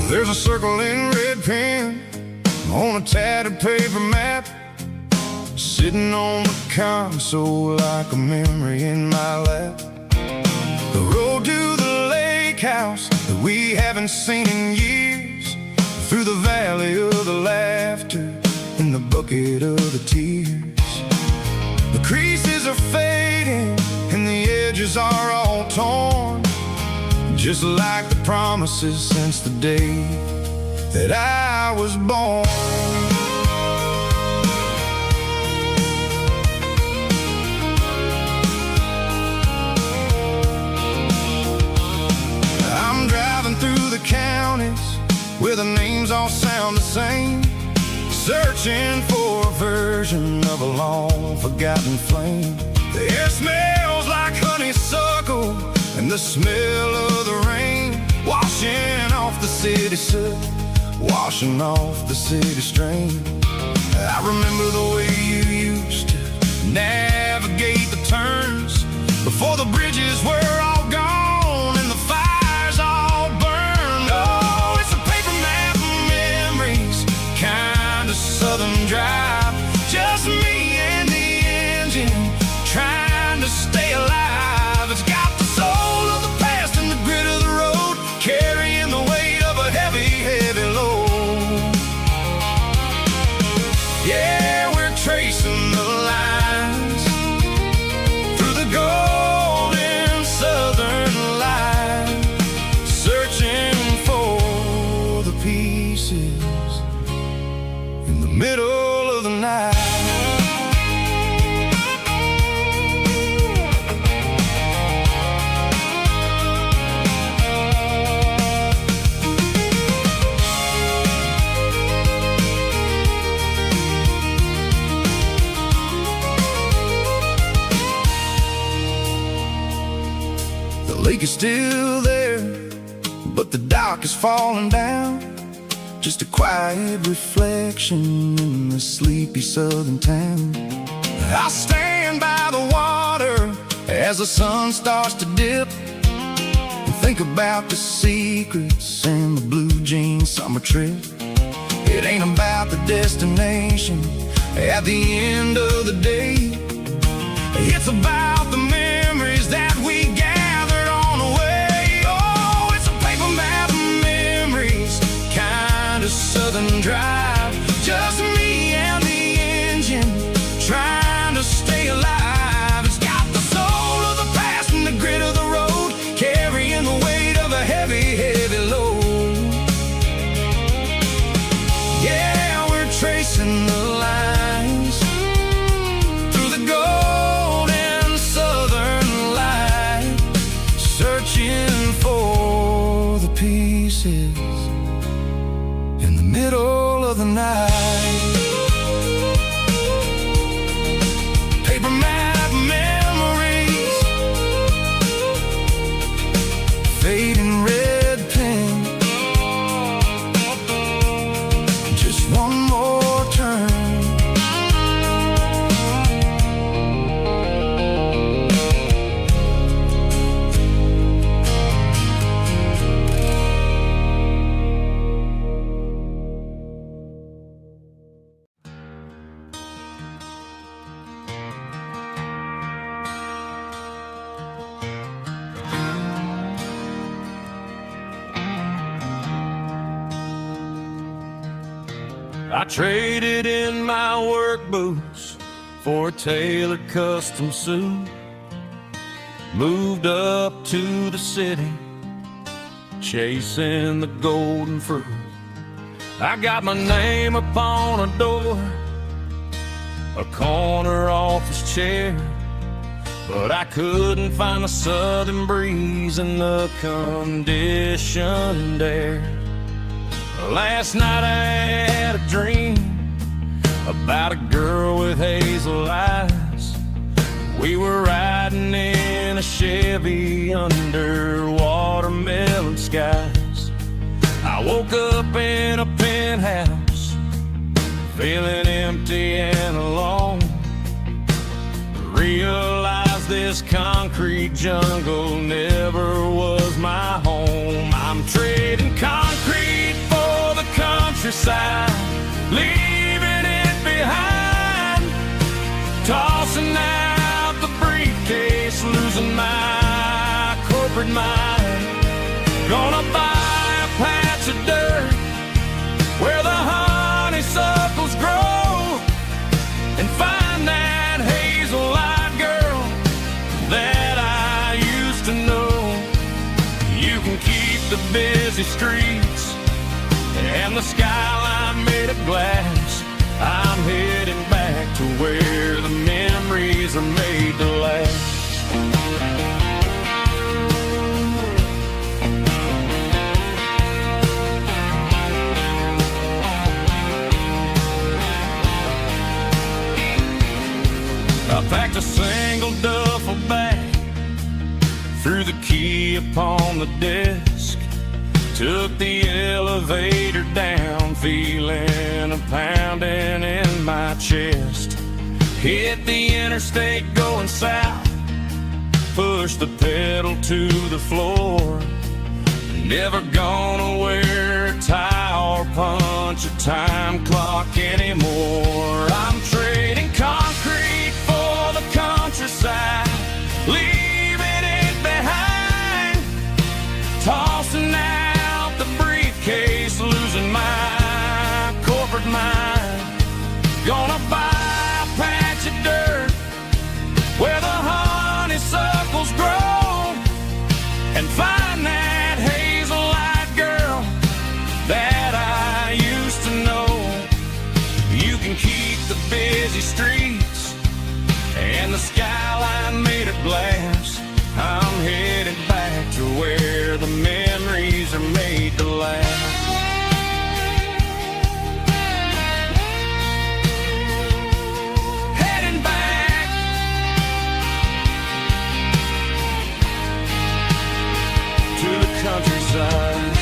There's a circle in red pen on a tattered paper map, sitting on the console like a memory in my lap. The road to the lake house that we haven't seen in years, through the valley of the laughter and the bucket of the tears. The creases are fading and the edges are all torn, just like the promises since the day that I was born. I'm driving through the counties where the names all sound the same, searching for a version of a long forgotten flame. The air smells like honeysuckle and the smell of the rain washing off the city soot washing off the city strain. I remember the way you used to navigate the turns before the bridges were all gone and the fires all burned. Oh, it's a paper map of memories, kind of southern drive. Just me and the engine trying to stay alive. It's got the soul of the past and the grit of the road, carrying the weight of a heavy, heavy load. Yeah, we're tracing the lines through the golden southern light, searching for the pieces in the middle of the night. The lake is still there, but the dock is falling down. Just a quiet reflection in the sleepy southern town. I stand by the water as the sun starts to dip and think about the secrets and the blue jean summer trip. It ain't about the destination at the end of the day. It's about the memories that we gathered on the way. Oh, it's a paper map of memories, kind of southern drive. Just me and the engine trying to stay alive. It's got the soul of the past and the grit of the road, carrying the weight of a heavy, heavy load. Yeah, we're tracing the lines through the golden southern light, searching for the pieces in the middle of the night. Paper map memories, fading red pen. Just one more turn. I traded in my work boots for a tailored custom suit. Moved up to the city, chasing the golden fruit. I got my name upon a door, a corner office chair, but I couldn't find the southern breeze in the conditioned air. Last night I had a dream about a girl with hazel eyes. We were riding in a Chevy under watermelon skies. I woke up in a penthouse, feeling empty and alone. Realized this concrete jungle never was my home. I'm trading concrete for the countryside, leaving it behind. Tossing out the briefcase, losing my corporate mind. Gonna buy a patch of dirt where the honeysuckles grow and find that hazel-eyed girl that I used to know. You can keep the busy streets and the skyline made of glass. I'm heading back to where the memories are made to last. I packed a single duffel bag, threw the key upon the desk, Took the elevator down, feeling a pounding in my chest. Hit the interstate going south, pushed the pedal to the floor. Never gonna wear a tie or punch a time clock anymore. I'm trading concrete for the countryside, leaving it behind, tossing out the briefcase, losing my corporate mind. Gonna buy a patch of dirt where the honeysuckles grow and find that hazel-eyed girl that I used to know. You can keep the busy streets and the skyline made of glass. I'm headed back to where the memories are made to last. Heading back to the countryside.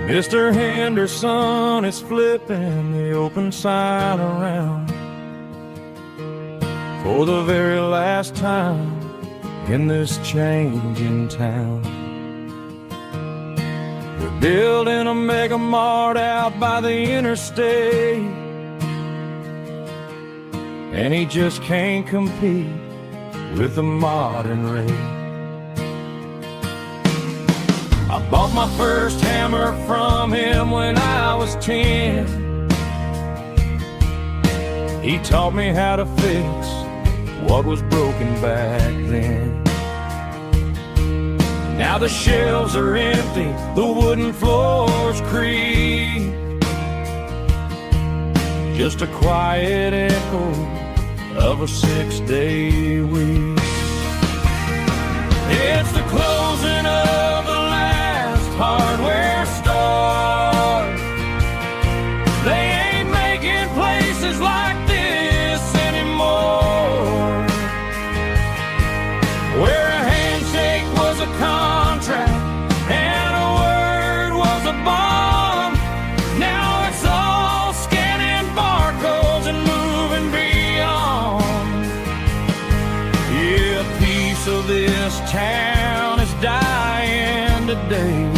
Mr. Henderson is flipping the open sign around for the very last time in this changing town. They're building a mega mart out by the interstate, and he just can't compete with the modern rate. I bought my first hammer from him when I was 10. He taught me how to fix what was broken back then. Now the shelves are empty, the wooden floors creak, just a quiet echo of a 6-day week. It's the closing of the last hardware store. They ain't making places like this anymore, where a handshake was a contract and a word was a bond. Now it's all scanning barcodes and moving beyond. Yeah, a piece of this town is dying today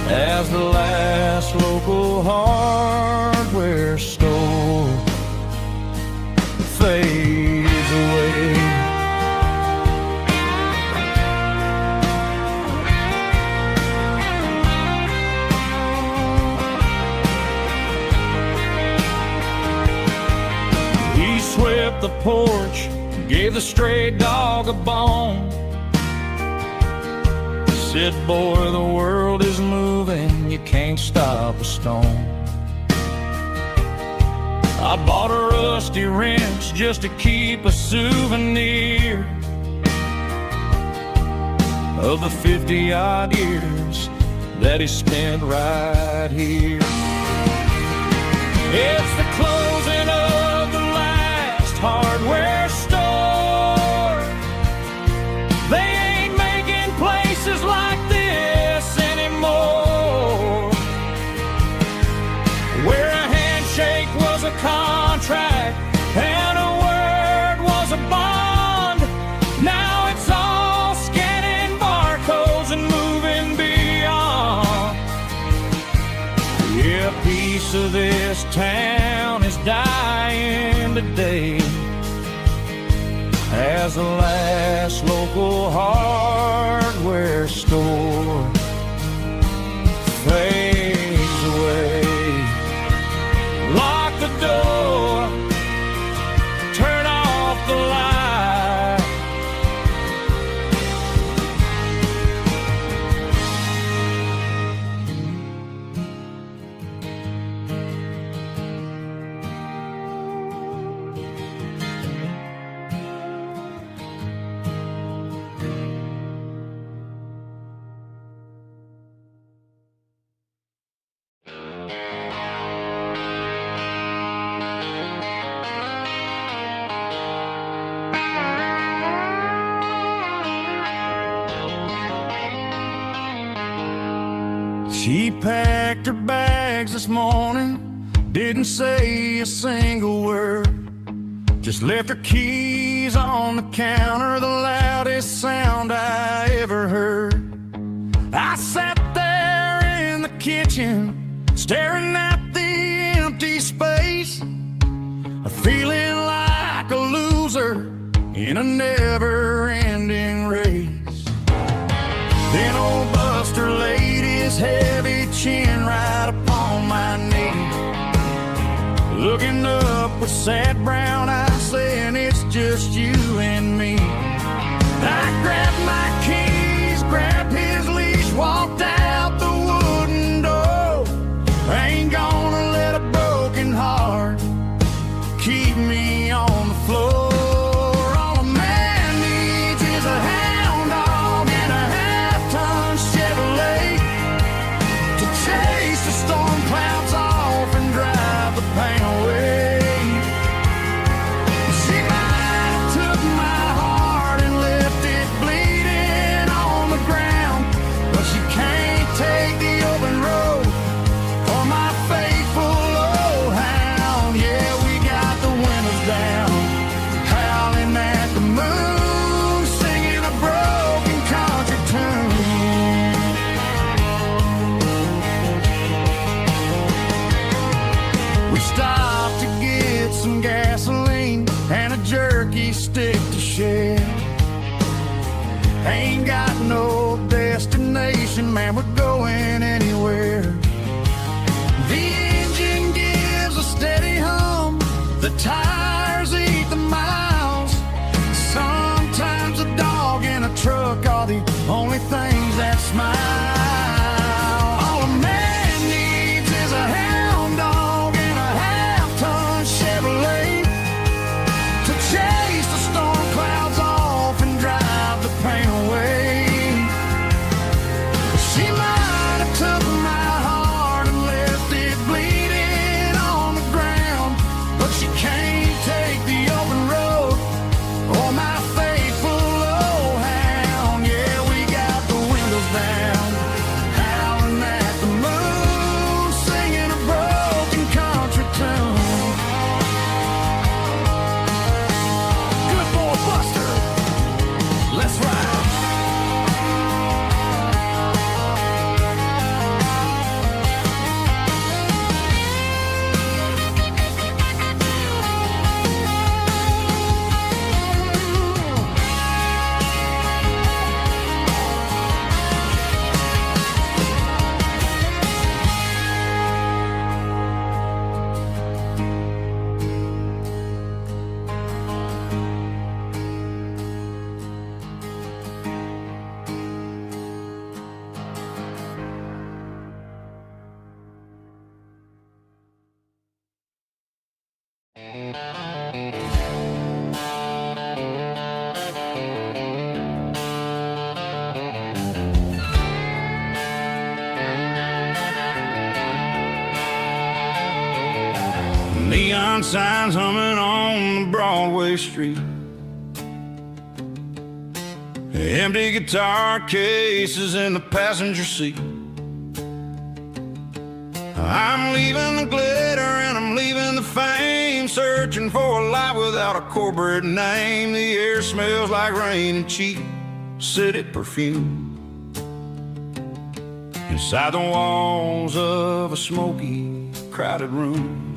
as the last local hardware store fades away. He swept the porch, gave the stray dog a bone, said, boy, the world is moving, you can't stop a stone. I bought a rusty wrench just to keep a souvenir of the 50-odd years that he spent right here. It's the closing of the last hardware store. They ain't making places like this anymore, where a handshake was a contract and a word was a bond. Now it's all scanning barcodes and moving beyond. Yeah, a piece of this town is dying today as the last local hardware store She packed her bags this morning, didn't say a single word, just left her keys on the counter, the loudest sound I ever heard. I sat there in the kitchen, staring at the empty space, feeling like a loser in a never-ending race. Then old Buster laid his heavy chin right upon my knee, looking up with sad brown eyes, saying it's just you and me. I grabbed my keys, grabbed his leash, walked out the wooden door. I ain't gonna let a broken heart keep me on the floor. All a man needs is a hound dog and a half-ton Chevrolet to chase the storm clouds off and drive the pain away. She might have took my heart and left it bleeding on the ground, but she can't take the open road or my faithful old hound. Yeah, we got the windows down, howling at the moon, singing a broken country tune. We stopped to get some gasoline and a jerky stick to share. Ain't got no destination, man, we're going anywhere. The engine gives a steady hum, the tires eat the miles. Sometimes a dog and a truck are the only things that smile. All a man needs is a hound dog and a half-ton Chevrolet to chase the storm clouds off and drive the pain away. She might have took my heart and left it bleeding on the ground, but she can't take the open road or my faithful old hound. Yeah, we got the windows down, howling at the moon, singing a broken country tune. Good boy Buster, let's ride. Neon signs humming on the Broadway street, empty guitar cases in the passenger seat. I'm leaving the glitter and I'm leaving the fame, searching for a life without a corporate name. The air smells like rain and cheap city perfume inside the walls of a smoky, crowded room.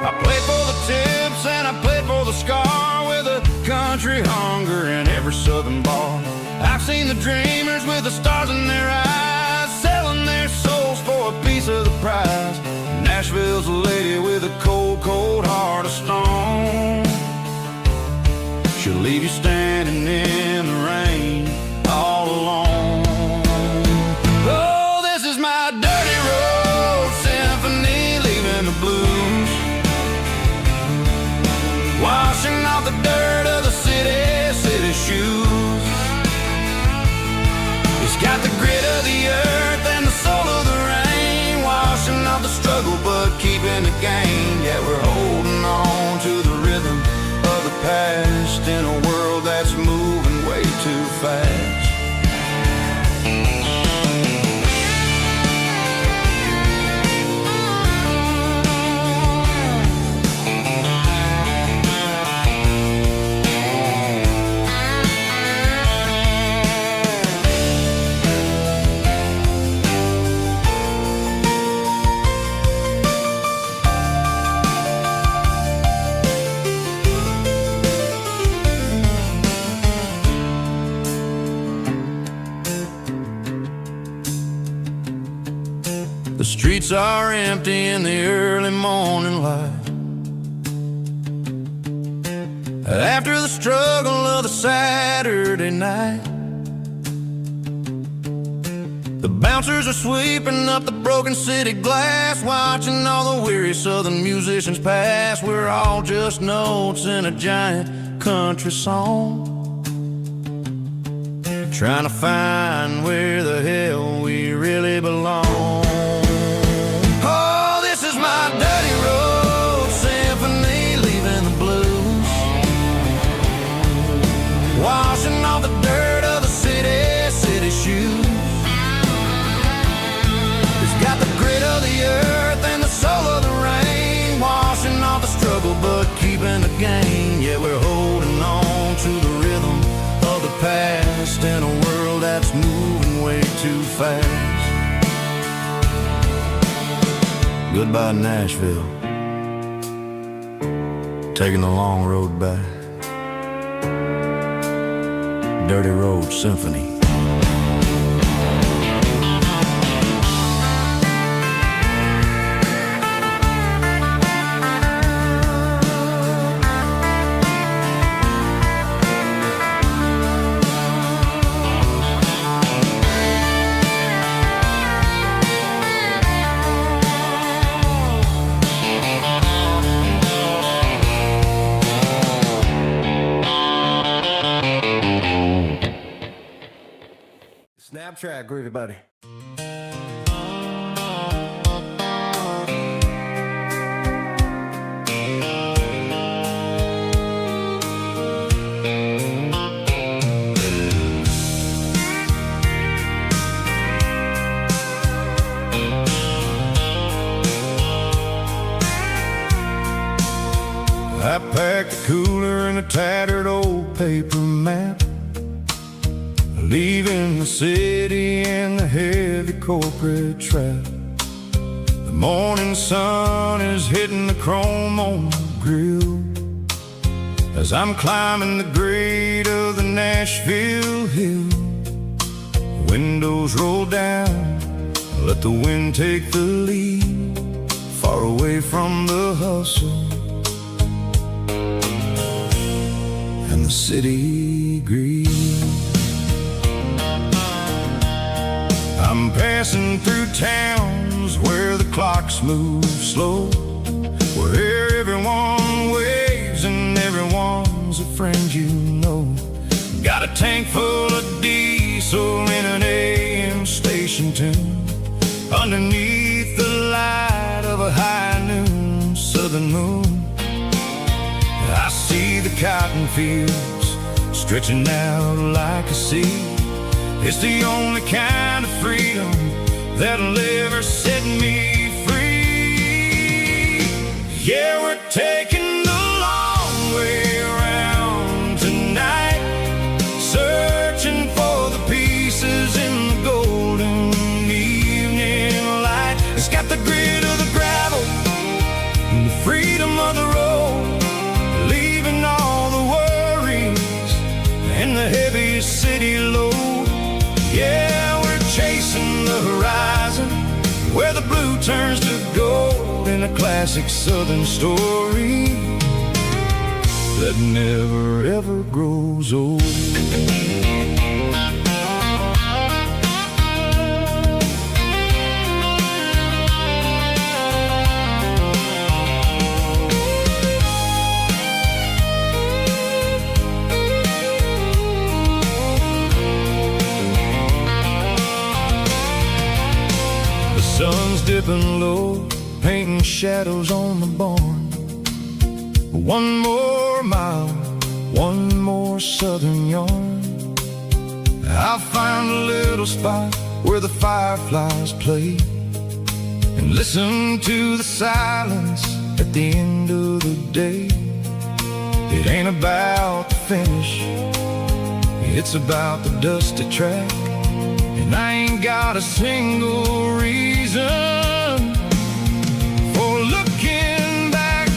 I played for the tips and I played for the scar, with a country hunger in every southern bar. I've seen the dreamers with the stars in their eyes, selling their souls for a piece of the prize. Nashville's a lady with a cold, cold heart of stone. She'll leave you standing in the rain all alone. Oh, this is my dirty road symphony, leaving the blues, washing off the dirt of the city shoes. It's got the grit of the earth and the soul of the rain, washing off the struggle but keeping the gain. Yeah, we're holding on to the rhythm of the past in a world that's moving way too fast. The streets are empty in the early morning light. After the struggle of the Saturday night, the bouncers are sweeping up the broken city glass, watching all the weary southern musicians pass. We're all just notes in a giant country song, trying to find where the hell we really belong. Oh, this is my dirty road symphony, leaving the blues, washing off the dirt of the city shoes. It's got the grit of the earth and the soul of the rain, washing off the struggle but keeping the gain. Yeah, we're holding on to the rhythm of the past in a world that's moving way too fast. Goodbye Nashville, taking the long road back. Dirty Road Symphony. Snap track, groovy buddy. I packed a cooler and a tattered old paper map, leaving the city and the heavy corporate trap. The morning sun is hitting the chrome on the grill as I'm climbing the grade of the Nashville hill. Windows roll down, let the wind take the lead, far away from the hustle and the city greed. I'm passing through towns where the clocks move slow, where everyone waves and everyone's a friend you know. Got a tank full of diesel in an AM station tune, underneath the light of a high noon southern moon. I see the cotton fields stretching out like a sea. It's the only kind of freedom that'll ever set me free. Yeah, we're taking the long way around tonight, searching for the pieces in the golden evening light. It's got the grit of the gravel and the freedom of the road, leaving all the worries and the heavy city load. Yeah, we're chasing the horizon, where the blue turns to gold, in a classic southern story that never ever grows old. Sun's dipping low, painting shadows on the barn. One more mile, one more southern yarn. I'll find a little spot where the fireflies play, and listen to the silence at the end of the day. It ain't about the finish, it's about the dusty track. And I ain't got a single reason for looking back.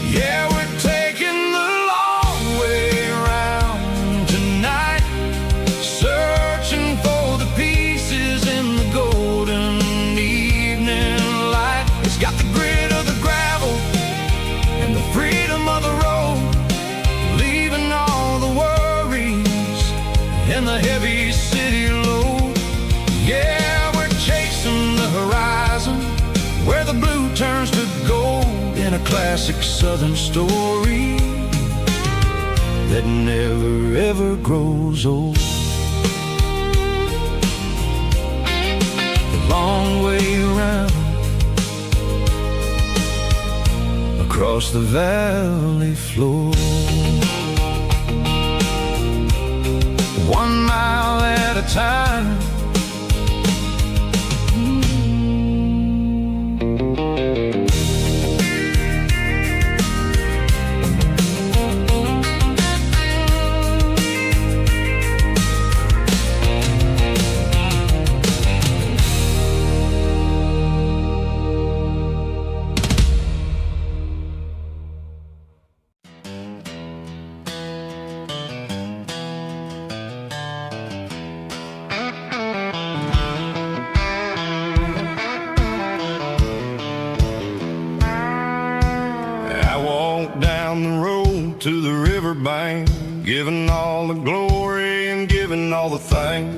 Yeah, we're taking the long way around tonight, searching for the pieces in the golden evening classic southern story that never ever grows old. The long way around across the valley floor, 1 mile at a time. Down the road to the riverbank, giving all the glory and giving all the thanks.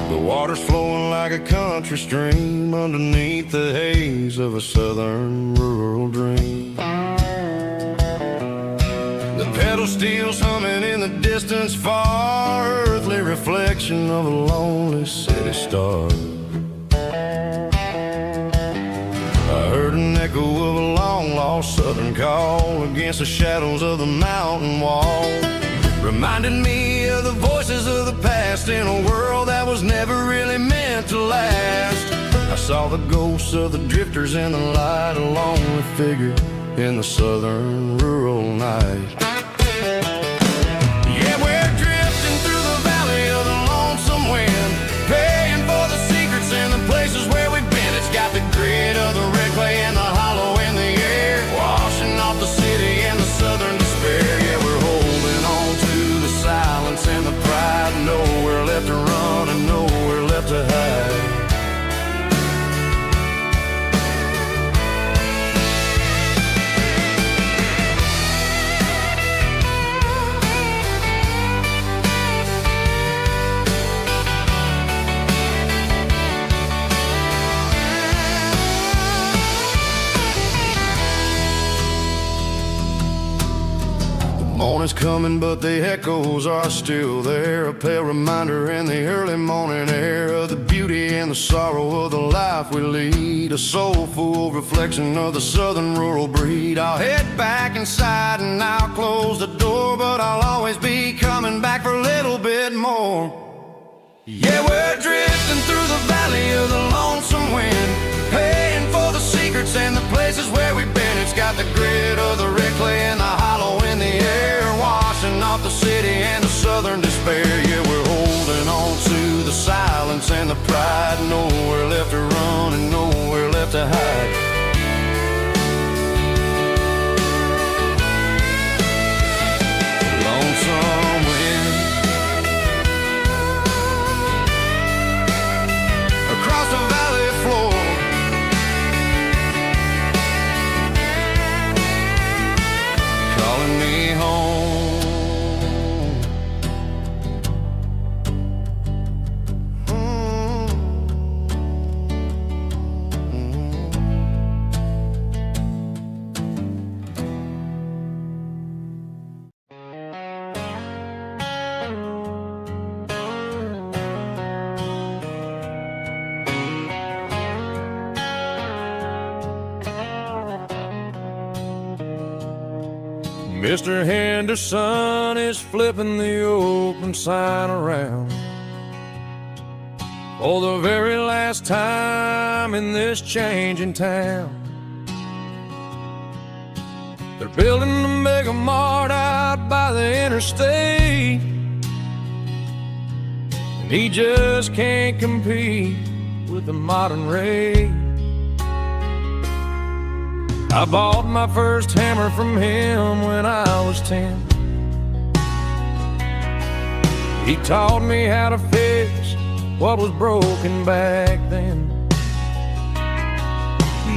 The water's flowing like a country stream underneath the haze of a southern rural dream. The pedal steel's humming in the distance far, earthly reflection of a lonely city star. I heard an echo of a long-lost southern call against the shadows of the mountain wall, reminded me of the voices of the past in a world that was never really meant to last. I saw the ghosts of the drifters in the light, a lonely figure in the southern rural night. Yeah, we're drifting through the valley of the lonesome wind, paying for the secrets and the places where we've been. It's got the grit of the red clay and the hollow in the air, washing off the city and the southern despair. Yeah, we're holding on to the silence and the pride, nowhere left to run and nowhere left to hide. Morning's coming, but the echoes are still there, a pale reminder in the early morning air of the beauty and the sorrow of the life we lead, a soulful reflection of the southern rural breed. I'll head back inside and I'll close the door, but I'll always be coming back for a little bit more. Yeah, we're drifting through the valley of the lonesome wind, paying for the secrets and the places where we've been. It's got the grit of the red clay and the hollow in the air, washing off the city and the southern despair. Yeah, we're holding on to the silence and the pride, nowhere left to run and nowhere left to hide. Lonesome wind across the valley floor, calling me home. Mr. Henderson is flipping the open sign around for the very last time in this changing town. They're building a mega mart out by the interstate, and he just can't compete with the modern rate. I bought my first hammer from him when I was 10. He taught me how to fix what was broken back then.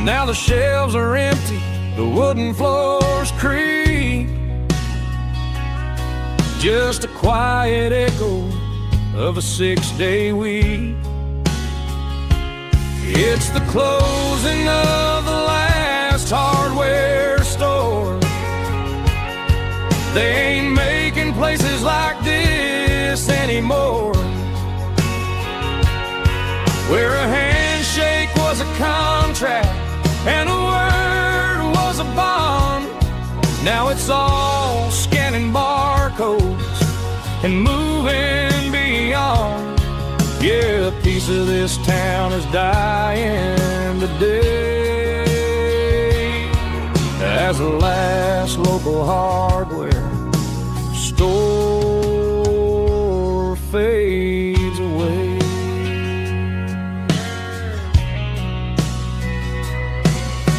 Now the shelves are empty, the wooden floors creak, just a quiet echo of a 6-day week. It's the closing of the last They ain't making places like this anymore, where a handshake was a contract and a word was a bond. Now it's all scanning barcodes and moving beyond. Yeah, a piece of this town is dying today as the last local hardware store fades away.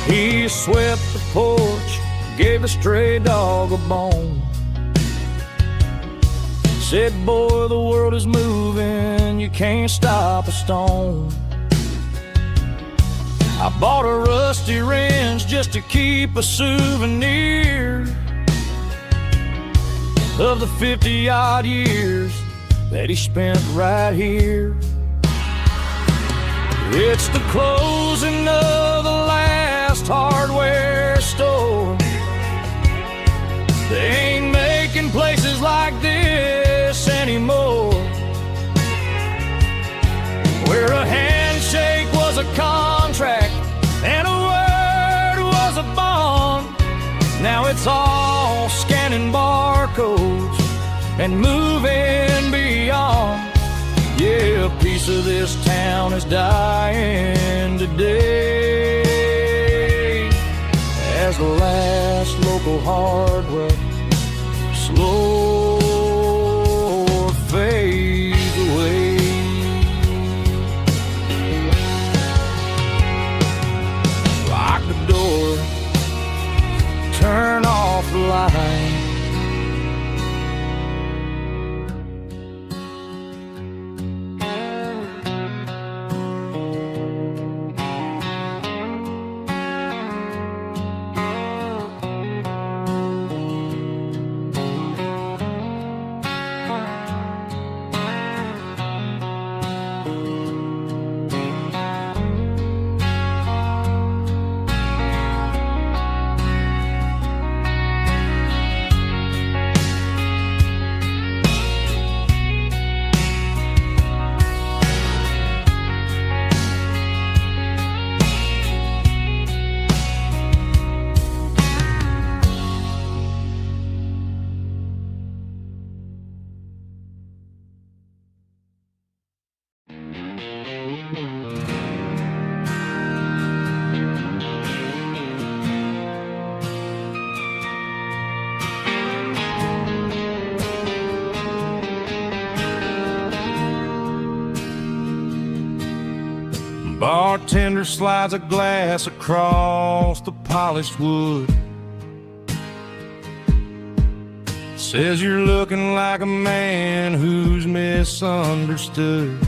He swept the porch, gave a stray dog a bone, said, boy, the world is moving, you can't stop a stone. I bought a rusty wrench just to keep a souvenir of the 50-odd years that he spent right here. It's the closing of the last hardware store. They ain't making places like this anymore, where a handshake was a contract and a word was a bond. Now it's all scanning barcodes and moving beyond. Yeah, a piece of this town is dying today as the last local hardware slow fades away. Lock the door, turn off the light. Bartender slides a glass across the polished wood, says you're looking like a man who's misunderstood.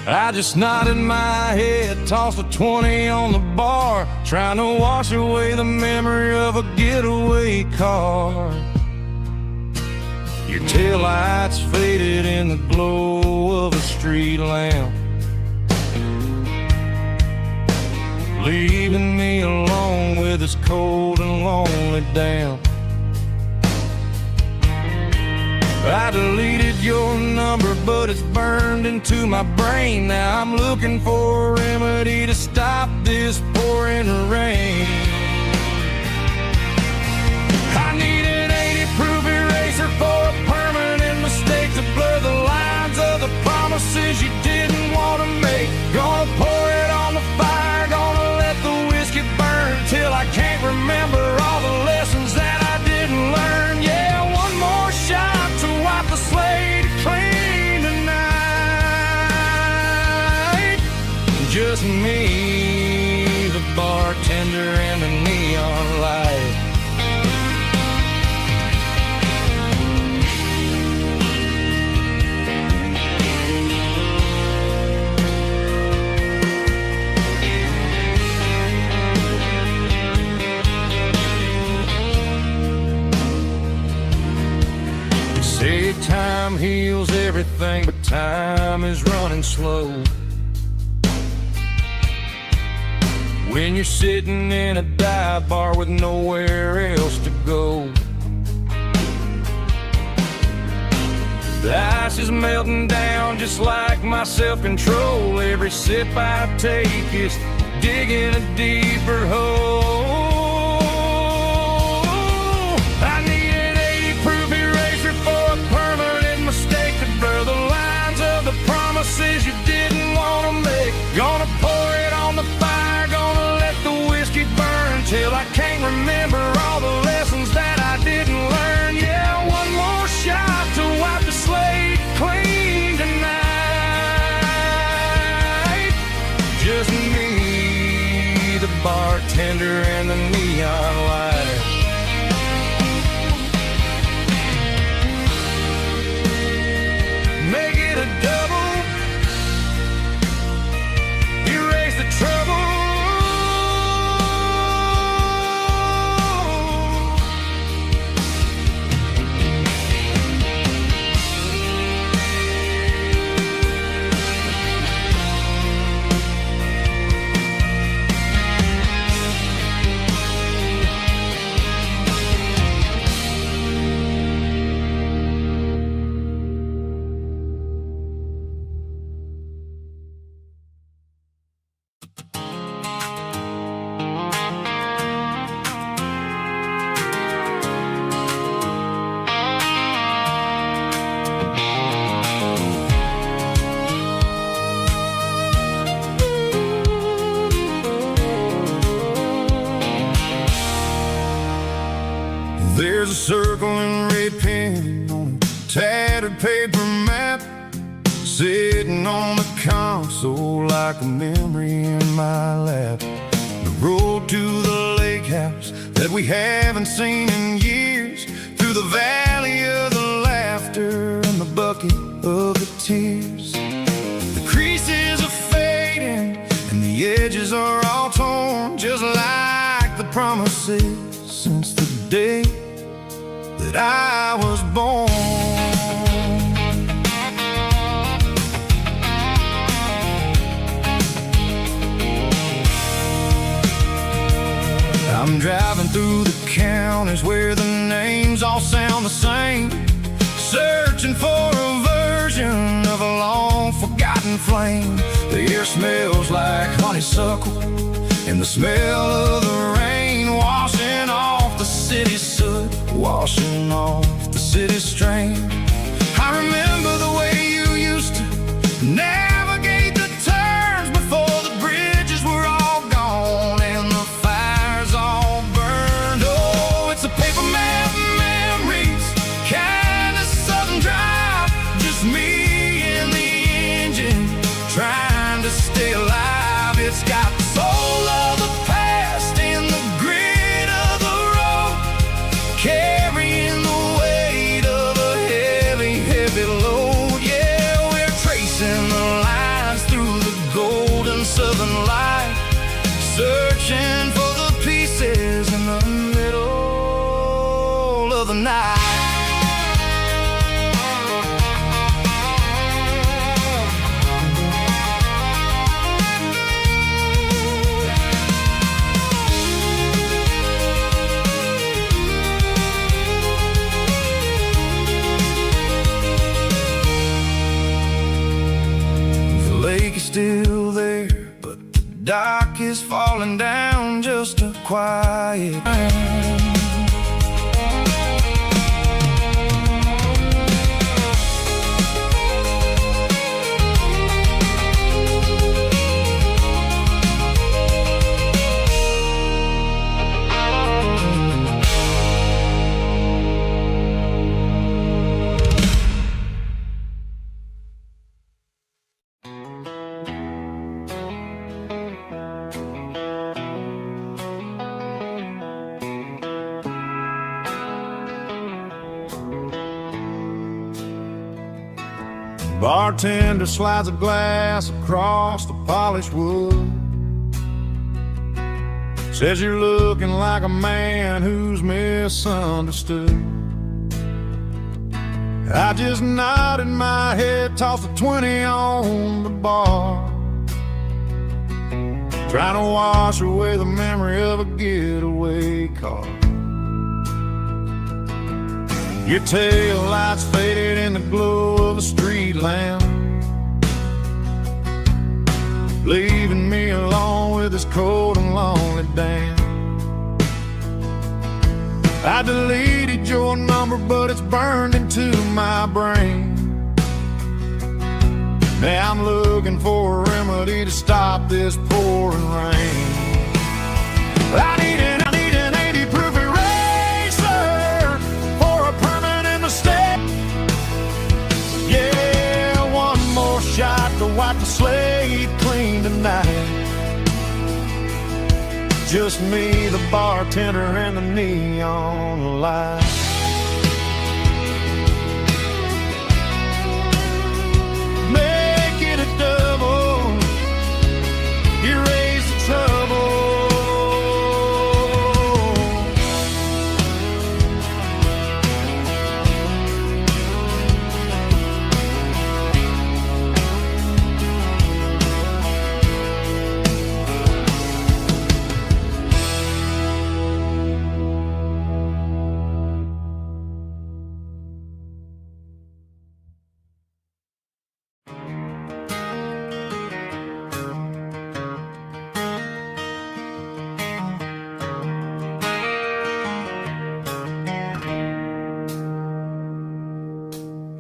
I just nodded my head, tossed a 20 on the bar, trying to wash away the memory of a getaway car. Your taillights faded in the glow of a street lamp, leaving me alone with this cold and lonely damp. I deleted your number, but it's burned into my brain. Now I'm looking for a remedy to stop this pouring rain. I need an 80-proof eraser for a permanent mistake to blur the lines of the promises you didn't want to make. Gonna pour it on the fire, gonna let the whiskey burn till I can't remember all the lessons that I didn't learn. Yeah, one more shot to wipe the slate clean tonight. Just me, the bartender, and the neon light. Say time heals everything, but time is running slow. when you're sitting in a dive bar with nowhere else to go. The ice is melting down just like my self-control. Every sip I take is digging a deeper hole. I need an 80-proof eraser for a permanent mistake to blur the lines of the promises you didn't want to make. Gonna pour it on the fire, gonna let the whiskey burn till I can't remember all the lessons that I didn't learn. Yeah, one more shot to wipe the slate clean tonight. Just me, the bartender, and the neon light. Make it a double, erase the trouble. There's a circle in red pen on a tattered paper map, sitting on the console like a memory in my lap. The road to the lake house that we haven't seen in years, through the valley of the laughter and the bucket of the tears. The creases are fading and the edges are all torn, just like the promises since the day that I was born. I'm driving through the counties where the names all sound the same, searching for a version of a long-forgotten flame. The air smells like honeysuckle, and the smell of the rain washing off the city's soot, washing off the city's strain. I remember the way you used to navigate the turns before the bridges were all gone and the fires all burned. Oh, it's a paper map memories, kind of southern drive, just me and the engine trying to stay alive. It's got the soul of the past in the grit of the road, carrying the weight of a heavy, heavy load. Yeah, we're tracing the lines through the golden southern light, searching for the pieces in the middle of the night. The lake is still there, but the dock is falling down, just a quiet Bartender slides a glass across the polished wood, says you're looking like a man who's misunderstood. I just nodded my head, tossed a 20 on the bar, trying to wash away the memory of a getaway car. Your tail lights faded in the glow of a street lamp, leaving me alone with this cold and lonely damn. I deleted your number, but it's burned into my brain. Now I'm looking for a remedy to stop this pouring rain. I need an 80 proof eraser for a permanent mistake. Yeah, one more shot to wipe the slate clean tonight. Just me, the bartender, and the neon light. Make it a double, erase the trouble.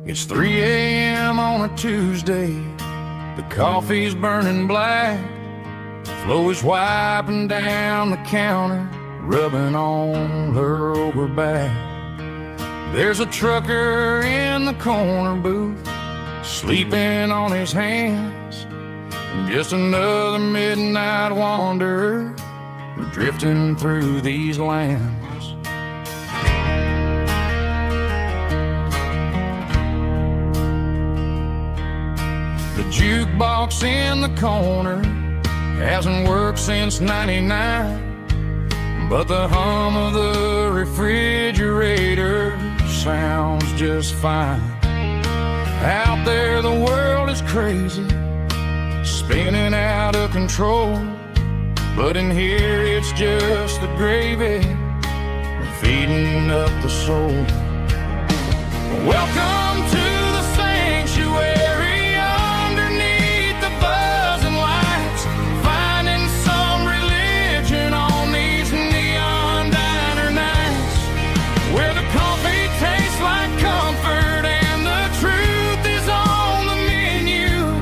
It's 3 a.m. on a Tuesday. The coffee's burning black. Flo is wiping down the counter, rubbing on her over back. There's a trucker in the corner booth, sleeping on his hands. Just another midnight wanderer, drifting through these lands. The jukebox in the corner hasn't worked since '99, but the hum of the refrigerator sounds just fine. Out there the world is crazy, spinning out of control, but in here it's just the gravy feeding up the soul. Welcome to the sanctuary underneath the buzzing lights, finding some religion on these neon diner nights, where the coffee tastes like comfort and the truth is on the menu.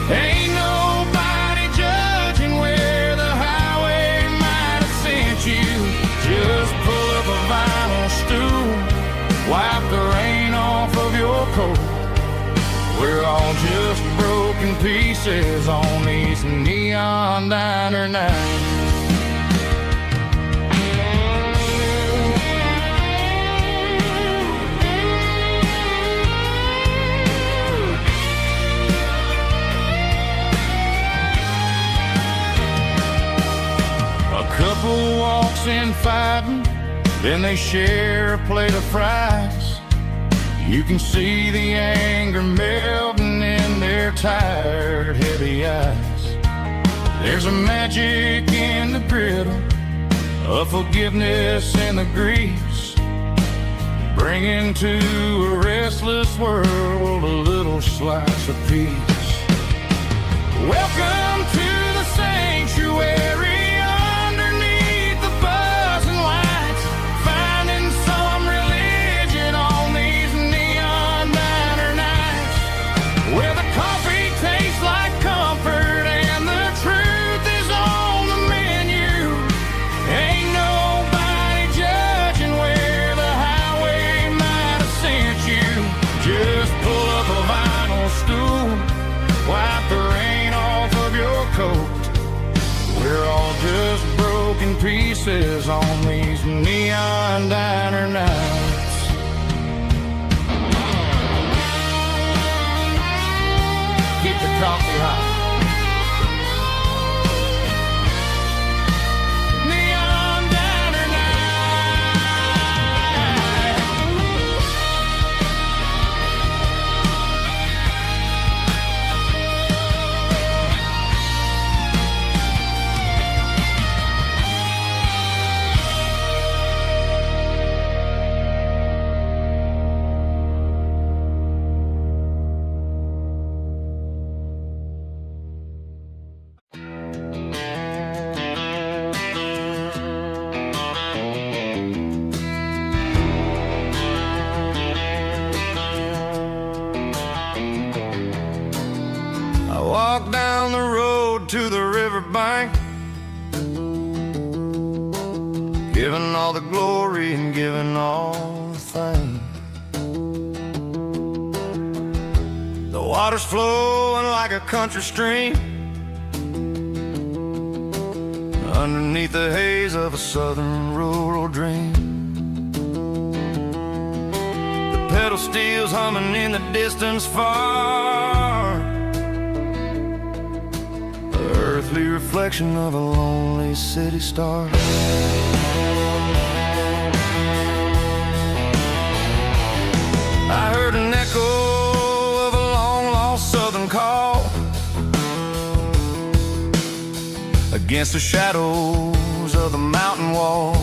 Ain't nobody judging where the highway might have sent you. Just pull up a vinyl stool, wipe the rain off of your coat. We're all just broken pieces on these neon diner nights. A couple walks in fighting, then they share a plate of fries. You can see the anger melting in their tired, heavy eyes. There's a magic in the griddle, a forgiveness in the grease, bringing to a restless world a little slice of peace. Welcome to the sanctuary underneath the buzzing lights, finding some religion on these neon diner nights, where the coffee tastes like comfort and the truth is on the menu. Ain't nobody judging where the highway might have sent you. Just pull up a vinyl stool, wipe the rain off of your coat. We're all just broken pieces on these neon diner nights. Keep the coffee hot. Neon diner night. walk down the road to the riverbank, giving all the glory and giving all the thanks. The water's flowing like a country stream underneath the haze of a southern rural dream. The pedal steel's humming in the distance far, the earthly reflection of a lonely city star. I heard an echo of a long-lost southern call against the shadows of the mountain wall,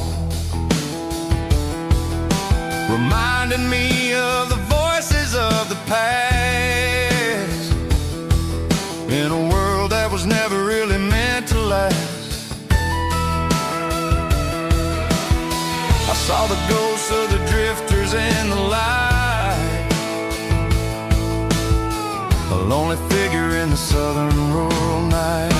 reminding me of the voices of the past in a world that was never really meant to last. I saw the ghosts of the drifters in the light, a lonely figure in the southern rural night.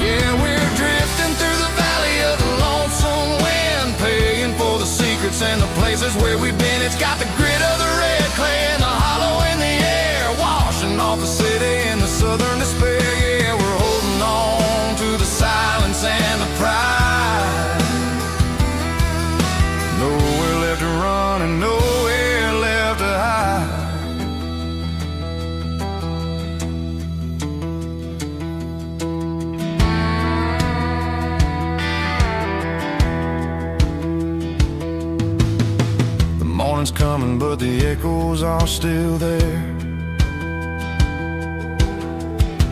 Yeah, we're drifting through the valley of the lonesome wind, paying for the secrets and the places where we've been. It's got the grit of the red clay and the hollow in the air, washing off the city and the southern despair. Yeah, we're holding on to the silence and the pride. Nowhere left to run and nowhere left to hide. Morning's coming, but the echoes are still there.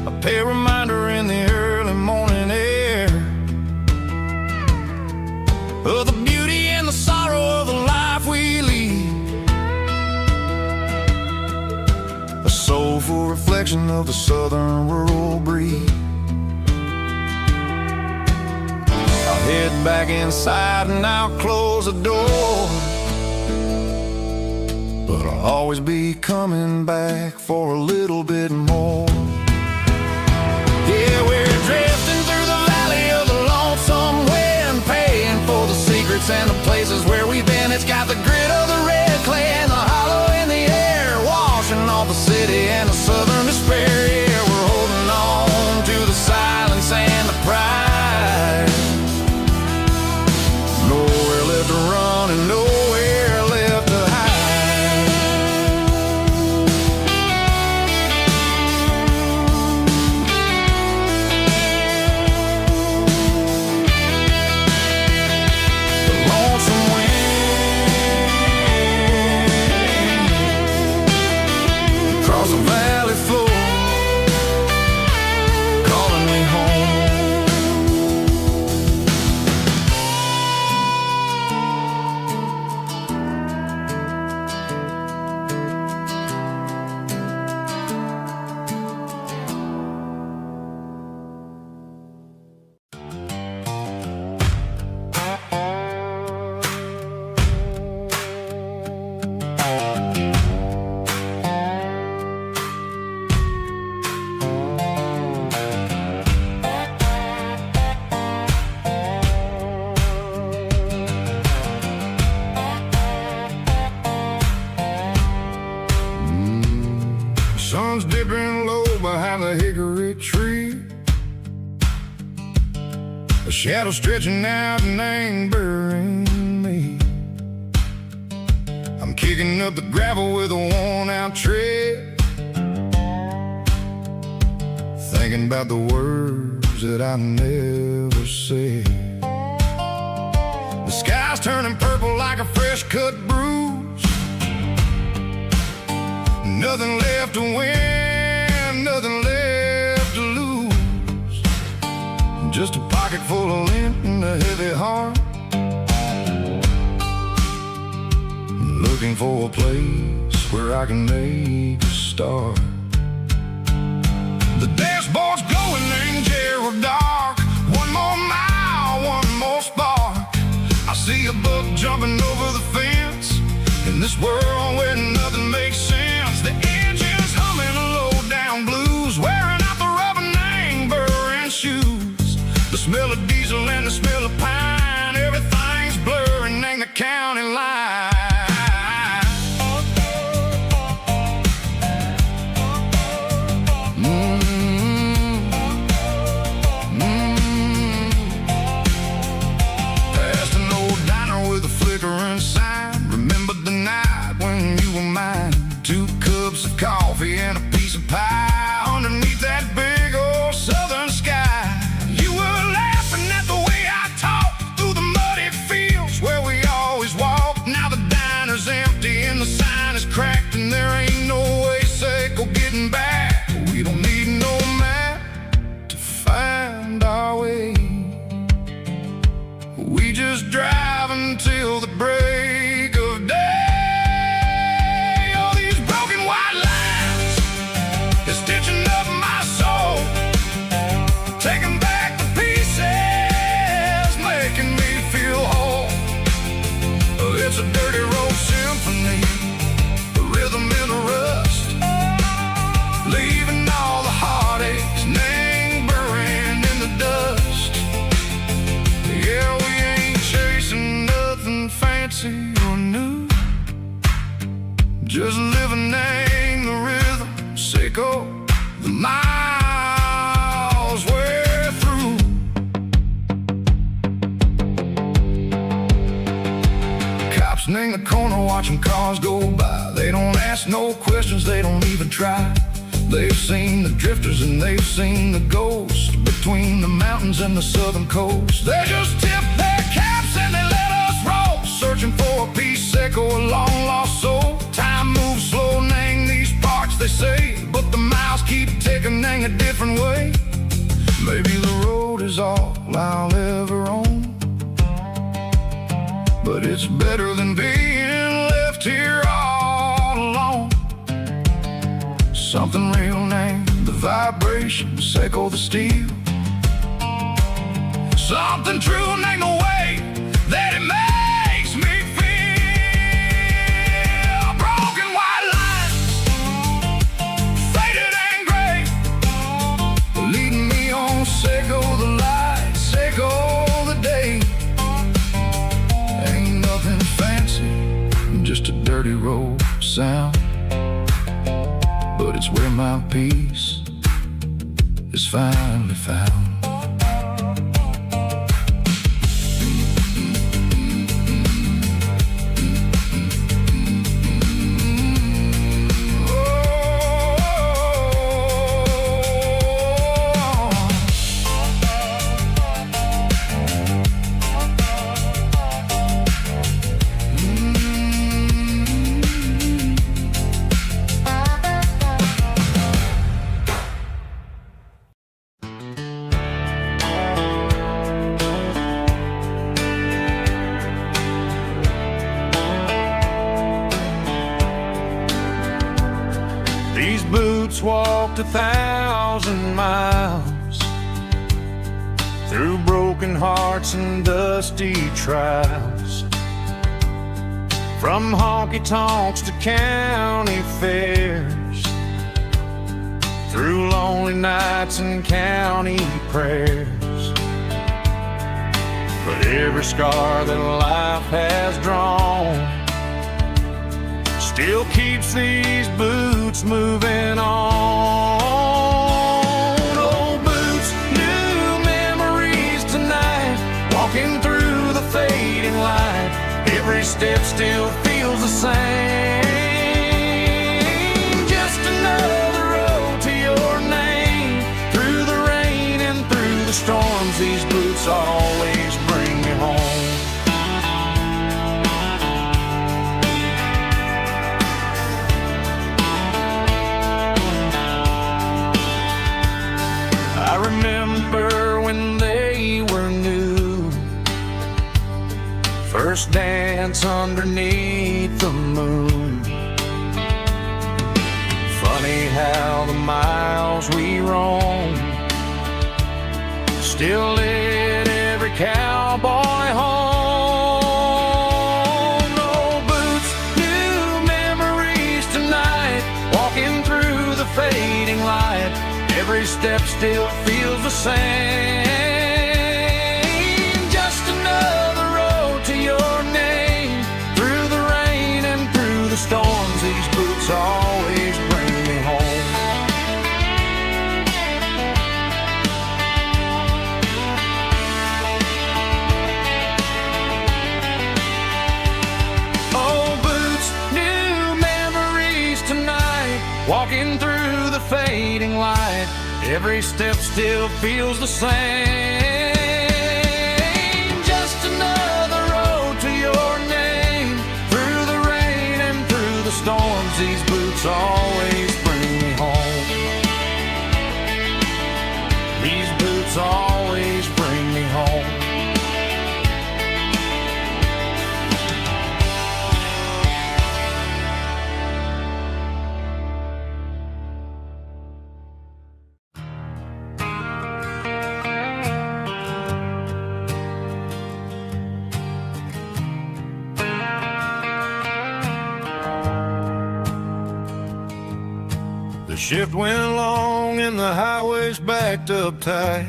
A pale reminder in the early morning air of the beauty and the sorrow of the life we lead, a soulful reflection of the southern rural breed. I'll head back inside and I'll close the door, but I'll always be coming back for a little bit more. Yeah, we're drifting through the valley of the lonesome wind, paying for the secrets and the places where we've been. It's got the grit of the red clay and the hollow in the air, washing off the city and the southern despair. Yeah, we're holding on to the silence and the pride. Nowhere left to run and nowhere left to hide. Across the valley floor, calling me home. Sun's dipping low behind the hickory tree, a shadow stretching out and angering me. I'm kicking up the gravel with a worn-out tread, thinking about the words that I never said. The sky's turning purple like a fresh-cut bruise, nothing left to win, nothing left to lose, just a pocket full of lint and a heavy heart, looking for a place where I can make a start. The dashboard's glowing in Gerald dark, one more mile, one more spark. I see a buck jumping over the fence, in this world where nothing makes sense. The engine's humming a low down blues, just living in the rhythm, Seco, the miles we're through. Cops in the corner watching cars go by. They don't ask no questions, they don't even try. They've seen the drifters and they've seen the ghosts between the mountains and the southern coast. They just tip their caps and they let us roll, searching for a piece, Seco, a long lost soul. Time moves slow, Nang, these parts they say, but the miles keep ticking, Nang, a different way. Maybe the road is all I'll ever own, but it's better than being left here all alone. Something real, Nang, the vibration, Seco, the steel. Something true, Nang, the way that it makes me feel. Broken white lines, faded and gray, leading me on, Seco, the light, Seco, the day. Ain't nothing fancy, just a dirty road sound, but it's where my peace is finally found. These boots walked 1,000 miles through broken hearts and dusty trials, from honky-tonks to county fairs, through lonely nights and county prayers. But every scar that life has drawn still keeps these boots moving on. Old boots, new memories tonight, walking through the fading light. Every step still feels the same. Just another road to your name. Through the rain and through the storms, these boots always bring me home. I remember when they were new, first dance underneath the moon. Funny how the miles we roam still lit every cowboy home. Old boots, new memories tonight, walking through the fading light. Every step still feels the same. Just another road to your name. Through the rain and through the storms, these boots always bring me home. Old boots, new memories tonight, walking through the fading light. Every step still feels the same. Just another road to your name. Through the rain and through the storms, these boots always bring me home. These boots always bring me home. The shift went long and the highway's backed up tight.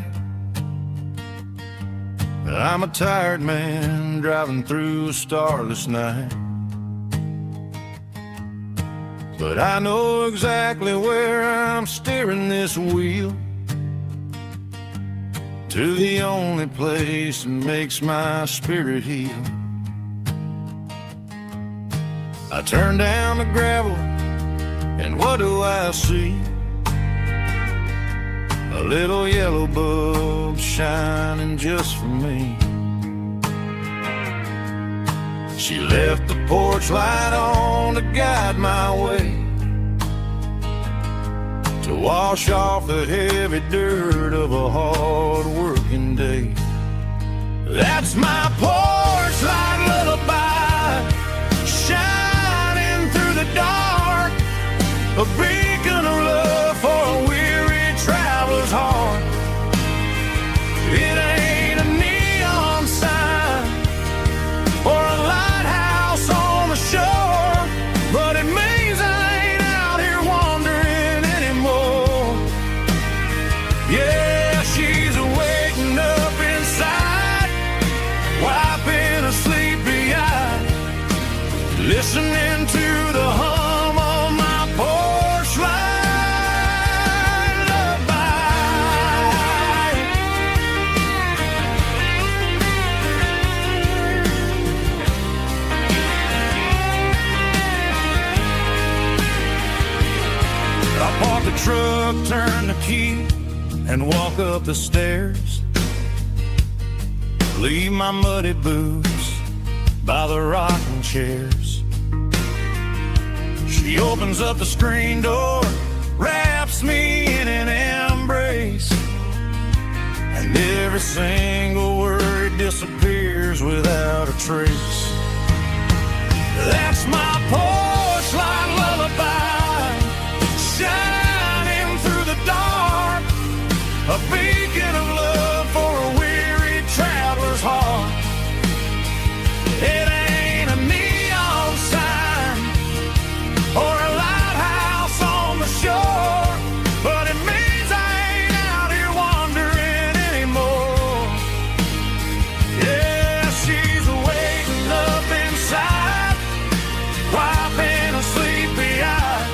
I'm a tired man driving through a starless night. but I know exactly where I'm steering this wheel, to the only place that makes my spirit heal. I turn down the gravel, and what do I see? A little yellow bulb shining just for me. She left the porch light on to guide my way, to wash off the heavy dirt of a hard-working day. That's my porch light lullaby, shining through the dark, a beacon of love for a weary traveler's heart. It ain't a neon sign or a lighthouse on the shore, but it means I ain't out here wandering anymore. Yeah, she's waking up inside, wiping a sleepy eye, listening to the hum of my porch light lullaby. I park the truck, turn the key, and walk up the stairs. Leave my muddy boots by the rocking chairs. She opens up the screen door, wraps me in an embrace, and every single word disappears without a trace. That's my porch light lullaby, shining through the dark, a beacon of love for a weary traveler's heart. It ain't a neon sign or a lighthouse on the shore, but it means I ain't out here wandering anymore. Yeah, she's waking up inside, wiping a sleepy eye,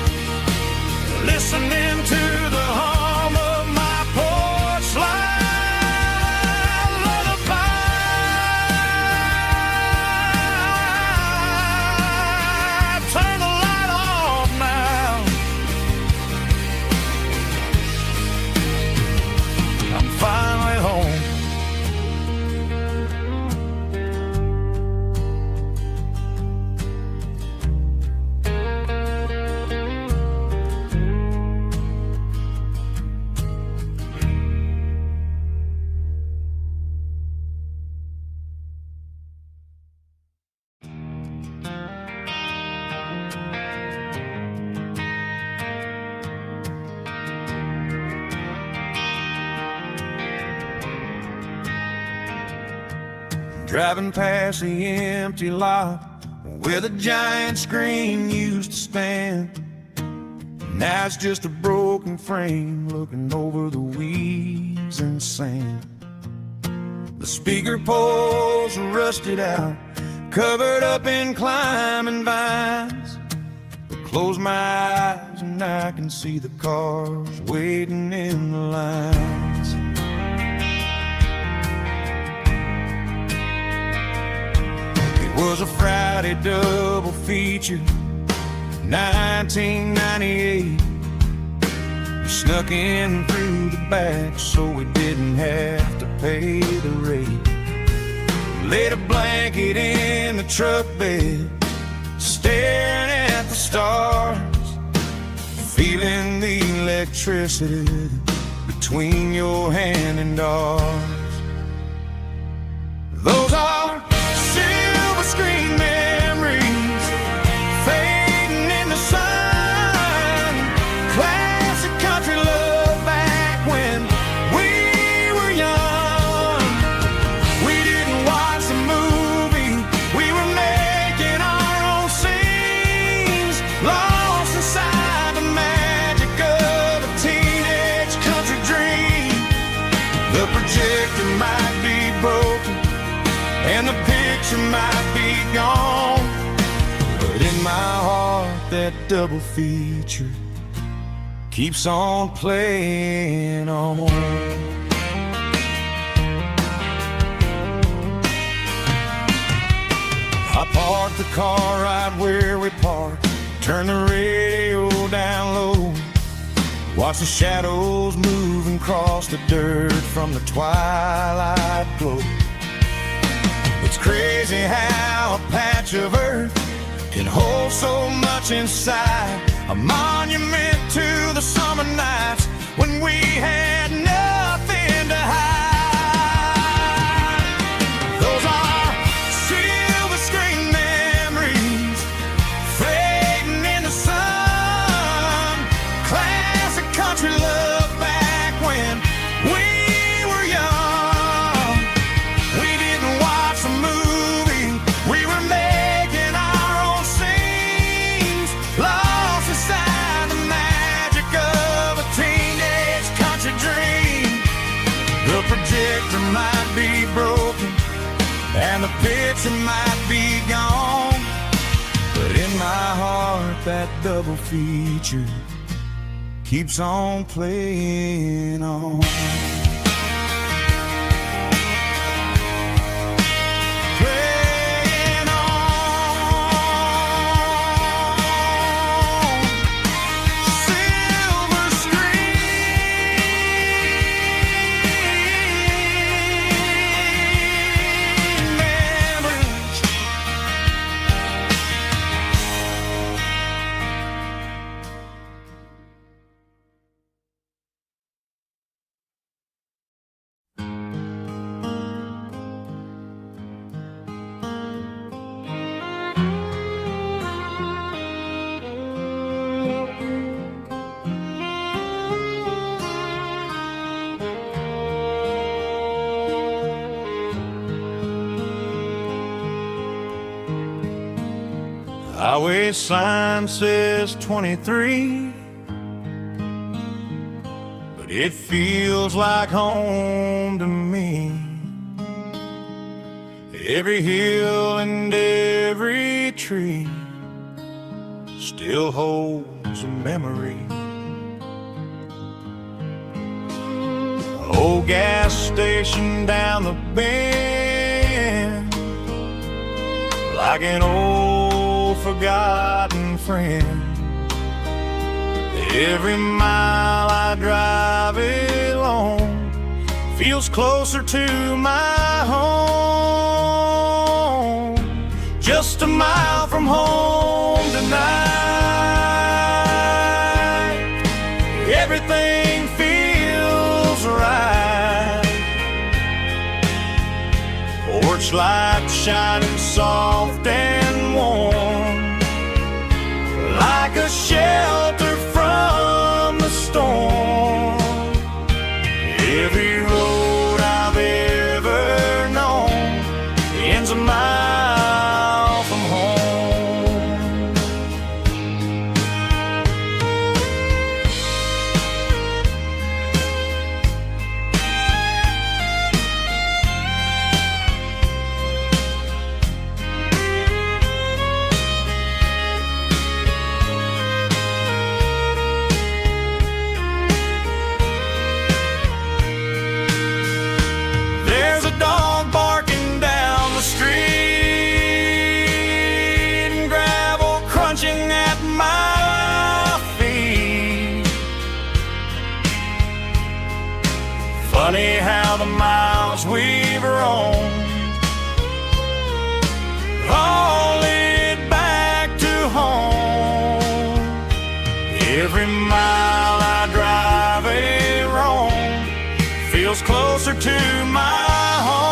listening to the hum of my porch light lullaby. Turn the light off now. I'm finally home. Driving past the empty lot where the giant screen used to stand. Now it's just a broken frame looking over the weeds and sand. The speaker poles are rusted out, covered up in climbing vines. But close my eyes and I can see the cars waiting in the lines. Was a Friday double feature, 1998. We snuck in through the back so we didn't have to pay the rate. Laid a blanket in the truck bed, staring at the stars, feeling the electricity between your hand and ours. Those are silver screen memories fading in the sun. Classic country love back when we were young. We didn't watch the movie, we were making our own scenes, lost inside the magic of a teenage country dream. The projector might be broken and the that double feature keeps on playing on. I parked the car right where we parked, turn the radio down low, watch the shadows move and cross the dirt from the twilight glow. It's crazy how a patch of earth can hold so much inside, a monument to the summer nights when we had nothing to hide. Those are silver screen memories fading in the sun, classic country love back when we were young. We didn't watch a movie, we were making our own scenes, lost inside the magic of a teenage country dream. The projector might be broken and the picture might be gone, but in my heart that double feature keeps on playing on. Playing on. Silver screen memories. Highway sign says 23, but it feels like home to me. Every hill and every tree still holds a memory. Old gas station down the bend, like an old forgotten friend. Every mile I drive along feels closer to my home. Just a mile from home tonight, everything feels right. Porch light shining soft and warm, like a shelter from the storm. Every road I've ever known ends a mile from home. There's a dog barking down the street and gravel crunching at my feet. Funny how the miles we've roamed all lead back to home. Every mile I drive roam feels closer to my home.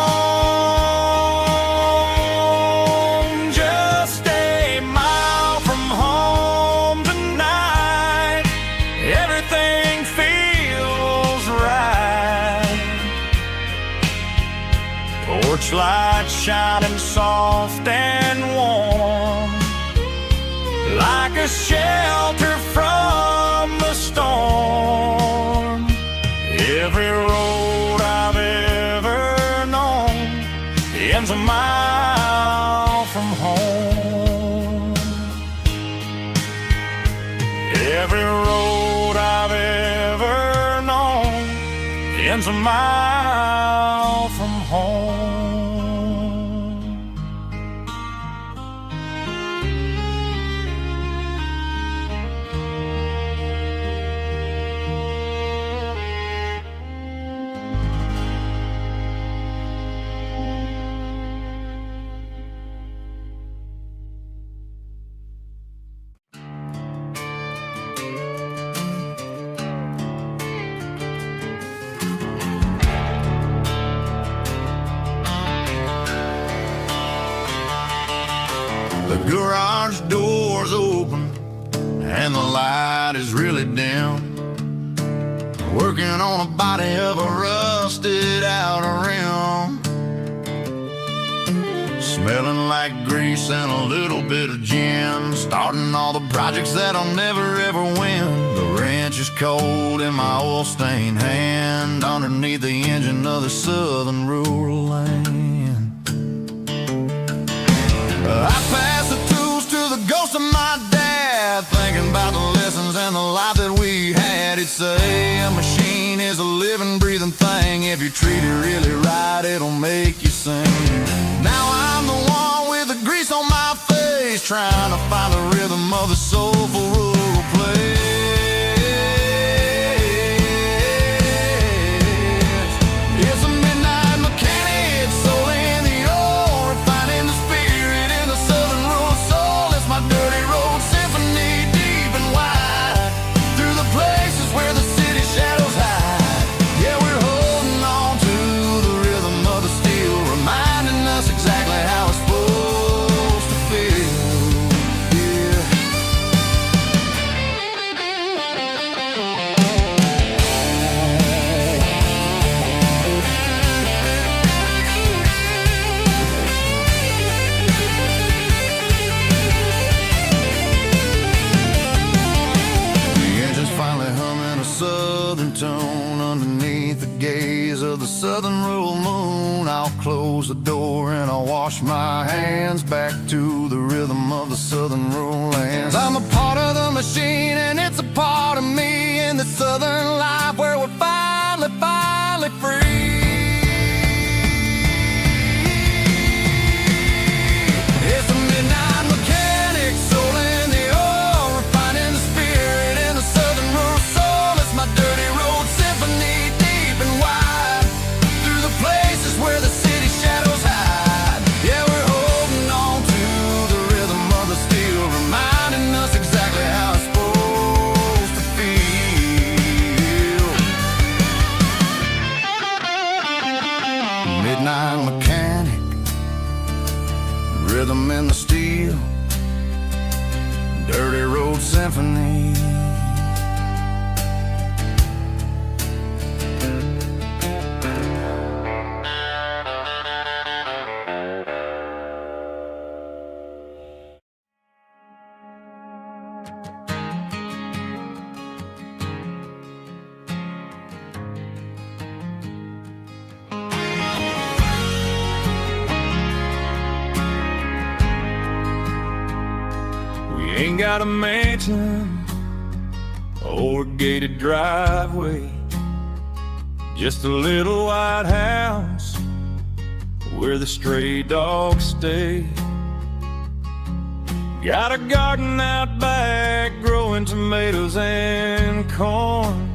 Just a mile from home tonight, everything feels right. Porch light shining soft and warm, like a shelter from the storm. Every road I've ever known ends a mile from home. Every road I've ever known ends a mile from home. The garage door's open and the light is really dim. Working on a body of a rusted out rim. Smelling like grease and a little bit of gin. Starting all the projects that I'll never ever win. The wrench is cold in my oil-stained hand underneath the engine of the southern rural land. I pass the tools to the ghost of my dad, thinking about the lessons and the life that we had. He'd say a machine is a living, breathing thing. If you treat it really right, it'll make you sing. Now I'm the one with the grease on my face, trying to find the rhythm of the soulful rural place. It's a midnight mechanic, soul in the ore, refining the spirit in the southern rural soul. It's my dirty road symphony, deep and wide, through the places where the city shadows hide. Yeah, we're holding on to the rhythm of the steel, reminding us exactly how it's supposed to feel. Yeah. The engine's finally humming a southern tone underneath the gaze of the southern rural moon. I'll close the door and I'll wash my hands back to the rhythm of the southern rural lands. I'm a part of the machine and it's a part of me in the southern life where we're finally free. It's a midnight mechanic, soul in the ore, refining the spirit in the southern rural soul. It's my dirty road symphony, deep and wide, through the places where the city shadows hide. Yeah, we're holding on to the rhythm of the steel, reminding us exactly how it's supposed to feel. Midnight mechanic, rhythm in the steel, dirty road symphony. Ain't got a mansion or a gated driveway, just a little white house where the stray dogs stay. Got a garden out back growing tomatoes and corn,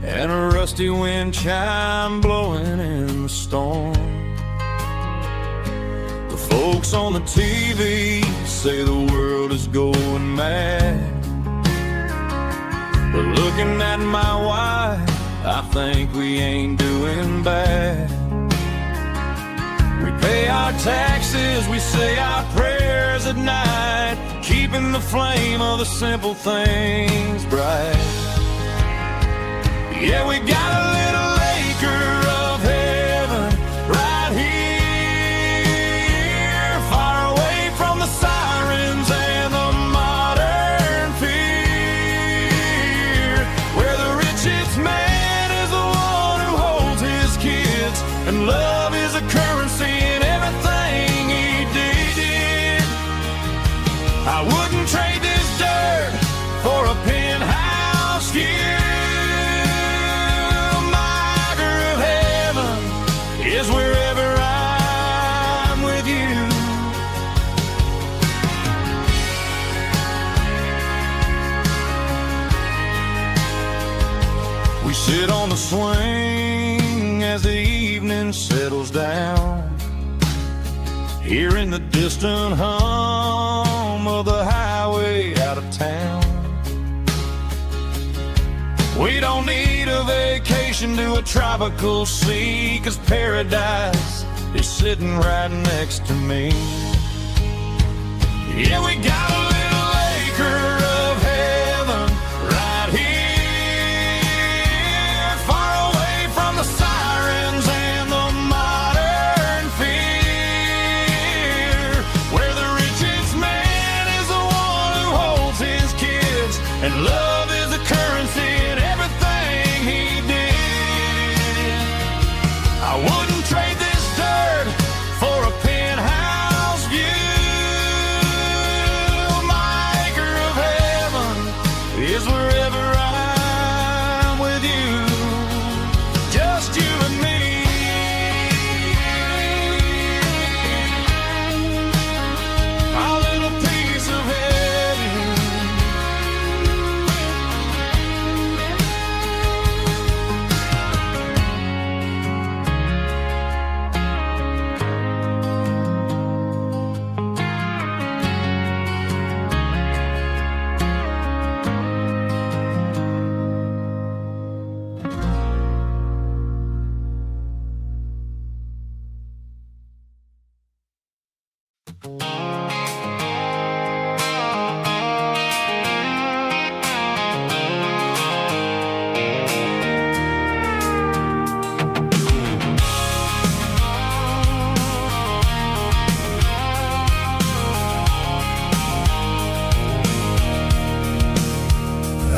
and a rusty wind chime blowing in the storm. The folks on the TV say the world is going mad, but looking at my wife, I think we ain't doing bad. We pay our taxes, we say our prayers at night, keeping the flame of the simple things bright. Yeah, we got a little acre of heaven right here, far away from the sirens and the modern fear, where the richest man is the one who holds his kids, and love is a currency in everything he did. I wouldn't trade this dirt We sit on the swing as the evening settles down, hearing the distant hum of the highway out of town. We don't need a vacation to a tropical sea, 'cause paradise is sitting right next to me. Yeah, we got a little acre of heaven right here, far away from the sirens and the modern fear, where the richest man is the one who holds his kids, and love is the currency in everything he did. I wouldn't trade this dirt for a penthouse view. My acre of heaven is wherever I'm with you, just you and me. Our little piece of heaven.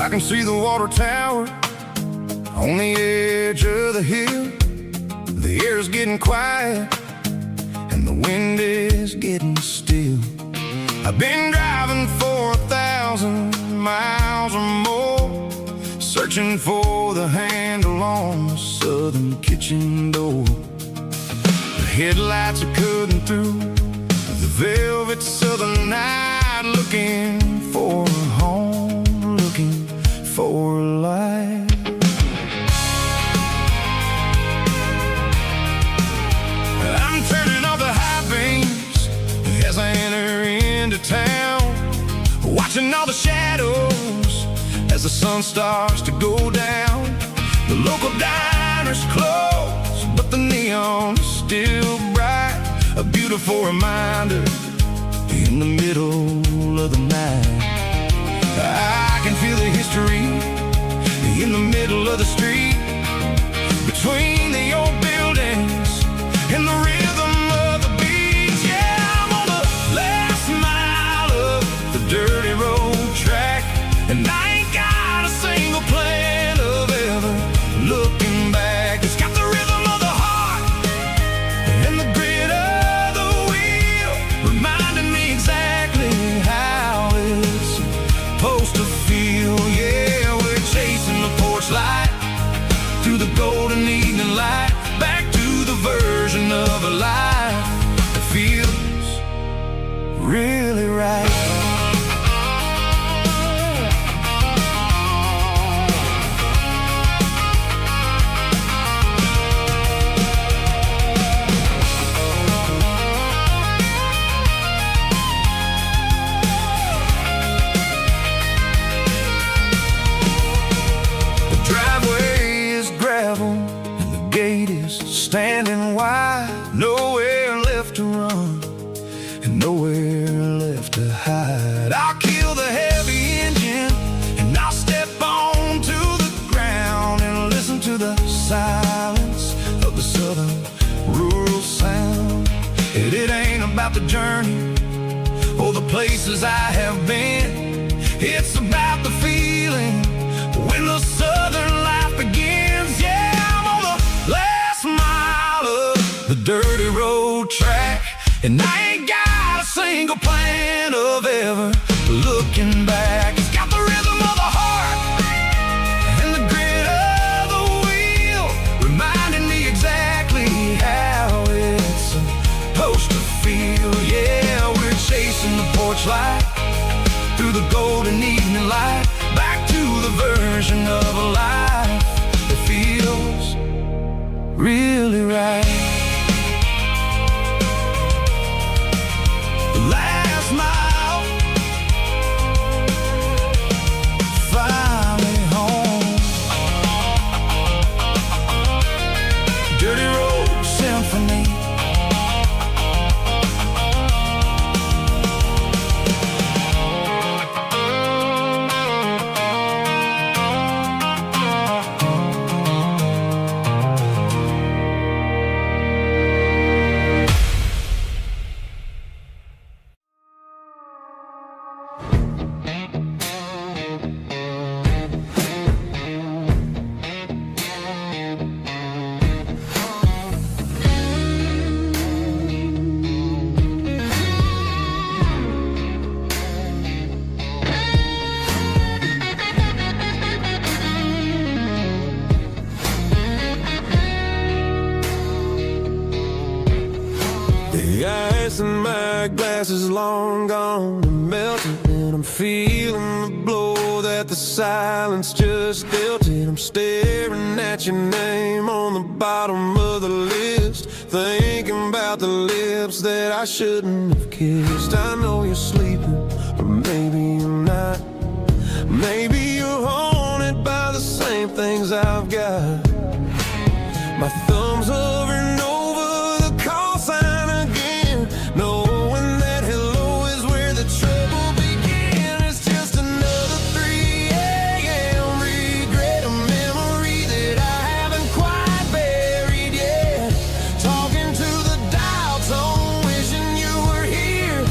I can see the water tower on the edge of the hill. The air's getting quiet and the wind is getting still. I've been driving for 1,000 miles or more, searching for the handle on the southern kitchen door. The headlights are cutting through the velvet southern night, looking for a home, looking for life. I'm turning off the high beams as I enter into town, watching all the shadows as the sun starts to go down. The local diner's closed, but the neon's still bright, a beautiful reminder in the middle of the night. I can feel the history in the middle of the street, between the old buildings and the rhythm of the beats. Yeah, I'm on the last mile of the dirty road track, and I ain't got a single plan of ever looking back. It's got the rhythm of the heart and the grit of the wheel, reminding me exactly how it's supposed to feel. Yeah, we're chasing the porch light through the golden evening light, back to the version of a life that feels really right. Standing wide, nowhere left to run and nowhere left to hide. I'll kill the heavy engine and I'll step onto the ground and listen to the silence of the southern rural sound. It ain't about the journey or the places I have been, it's about the feeling when the southern life begins. Yeah, I'm on the last mile of the dirty road track, and I ain't got a single plan of ever looking back. It's got the rhythm of the heart and the grit of the wheel, reminding me exactly how it's supposed to feel. Yeah, we're chasing the porch light through the golden evening light, that glass is long gone and melted, and I'm feeling the blow that the silence just dealt it. I'm staring at your name on the bottom of the list, thinking about the lips that I shouldn't have kissed. I know you're sleeping, but maybe you're not. Maybe you're haunted by the same things I've got. My thumb's hovering over the call sign again, knowing that hello is where the trouble began. It's just another 3 a.m. regret, a memory that I haven't quite buried yet. Talking to the dial tone, wishing you were here,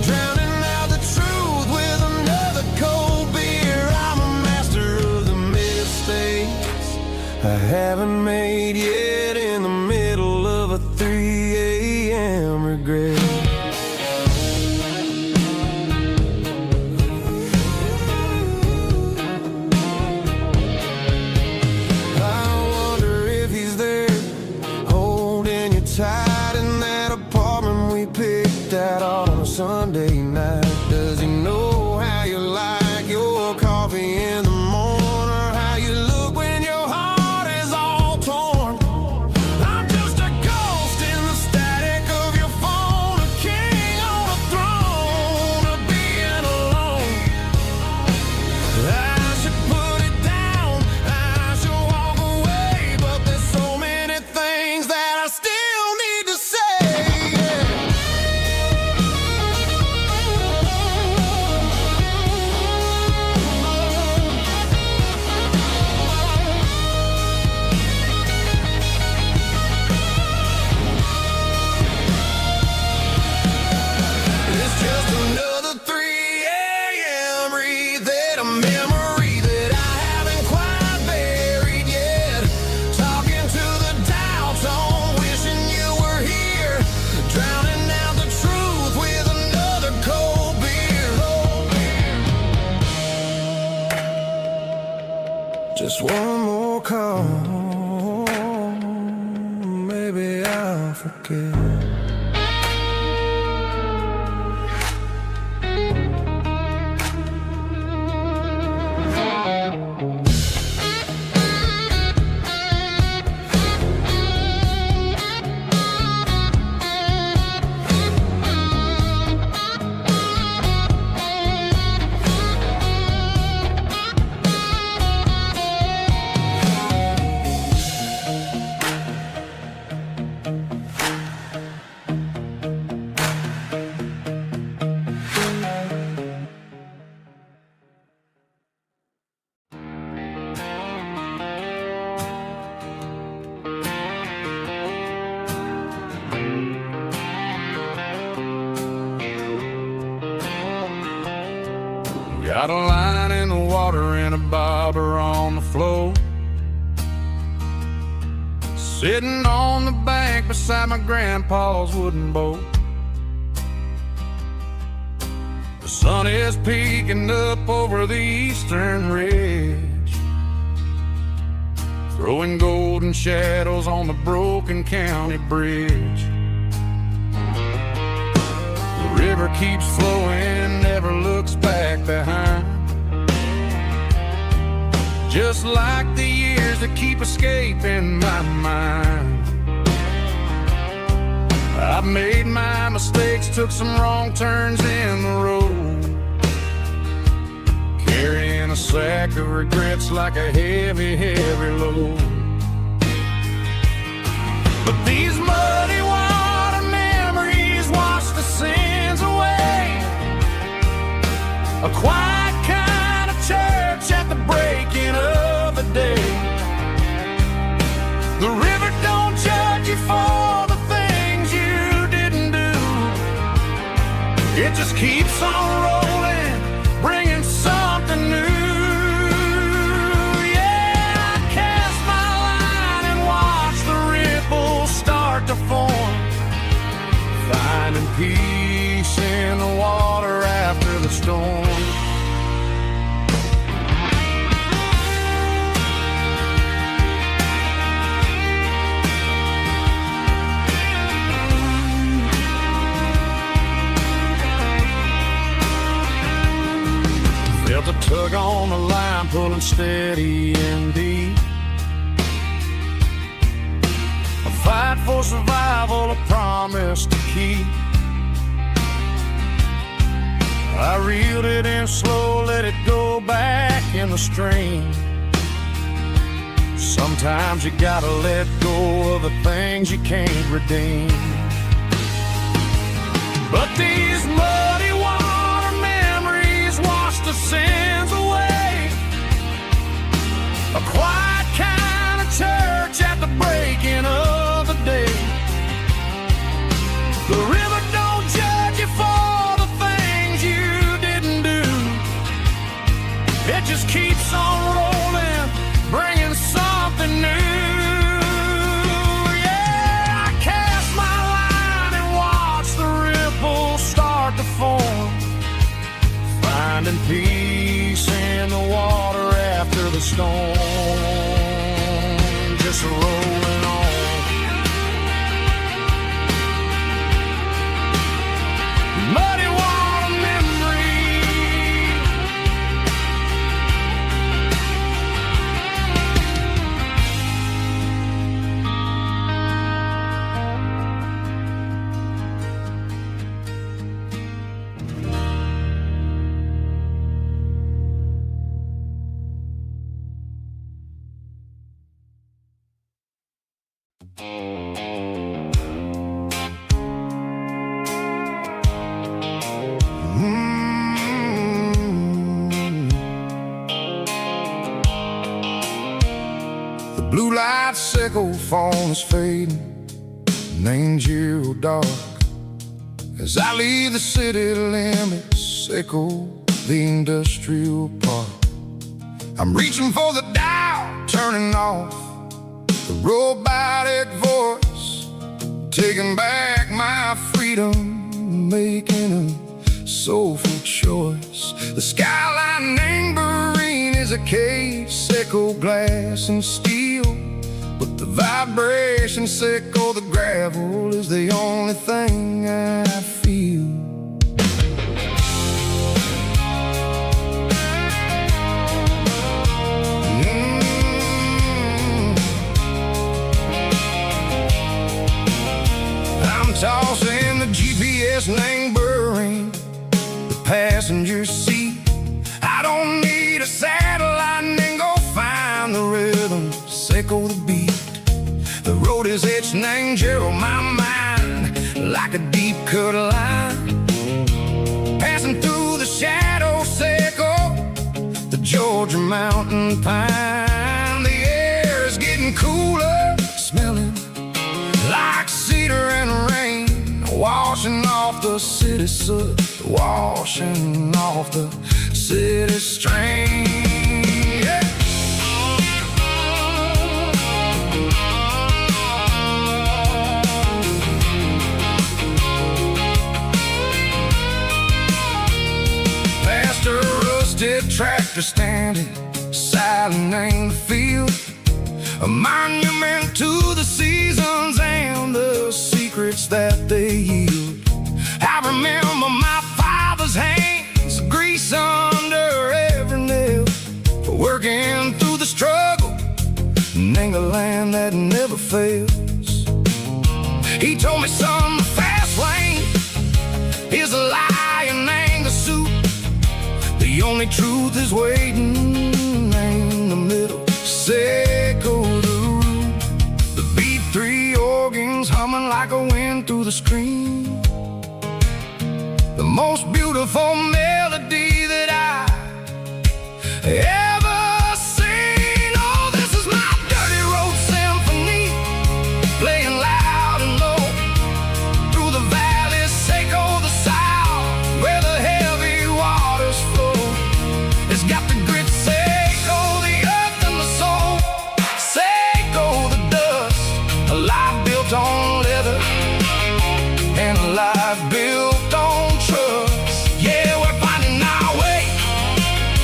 drowning out the truth with another cold beer. I'm a master of the mistakes I haven't made yet, in the middle of a 3 a.m. regret. I wonder if he's there, holding you tight in that apartment we picked out on a Sunday night. Does he know how you like your coffee in the morning, or how you look when your heart is all torn? I'm just a ghost in the static of your phone, a king on a throne of being alone. I should put it down, I should walk away, but there's so many things that I still need to say. It's just another 3 a.m. read, a memory that I haven't quite buried yet. Talking to the dial tone, wishing you were here, drowning out the truth with another cold beer. Just one more call, maybe I'll forget. Got a line in the water and a bobber on the floor, sitting on the bank beside my grandpa's wooden boat. The sun is peeking up over the eastern ridge, throwing golden shadows on the broken county bridge. The river keeps flowing, never looks back behind, just like the years that keep escaping my mind. I've made my mistakes, took some wrong turns in the road, carrying a sack of regrets like a heavy, heavy load. But these muddy water memories wash the sins away. A quiet kind of church at the breaking of the day. The river don't judge you for the things you didn't do. It just keeps on rolling, bringing something new. Yeah, I cast my line and watch the ripples start to form, finding peace in the water after the storm. on the line, pulling steady and deep. A fight for survival, a promise to keep. I reeled it in slow, let it go back in the stream. Sometimes you gotta let go of the things you can't redeem. But these muddy water memories wash the sins away. A quiet kind of church at the breaking of the day. The river don't judge you for the things you didn't do. It just keeps on rolling, bringing something new. Yeah, I cast my line and watch the ripples start to form, finding peace in the water after the storm, just rolling on. Muddy water memory. The blue light sickle phone is fading, named zero dark. As I leave the city limits, sickle the industrial park. I'm reaching for the dial, turning off the robotic voice, taking back my freedom, making a soulful choice. The skyline neighboring is a cave, sickle glass and steel, but the vibration sickle, the gravel is the only thing I feel. I'm tossing the GPS neighboring the passenger seat. I don't need a satellite and go find the rhythm, sickle the beat. The road is etched named Gerald, my mind, like a deep cut line. Passing through the shadow sickle, the Georgia mountain pine. The air is getting cooler, smelling like cedar and rain, washing off the city soot, washing off the city strain. Yeah. Past a rusted tractor standing silent in the field, a monument to the seasons and the secrets that they yield. I remember my father's hands, grease under every nail, for working through the struggle, in the land that never fails. He told me, son, the fast lane is a lie and ain't a suit. The only truth is waiting in the middle, sickle the root. The B3 organs humming like a wind through the screen, the most beautiful melody that I ever seen. Oh, this is my dirty road symphony, playing loud and low through the valleys, sickle the south, where the heavy waters flow. It's got the grit, sickle the earth and the soul, sickle the dust, a life built on leather and a life built on trust. Yeah, we're finding our way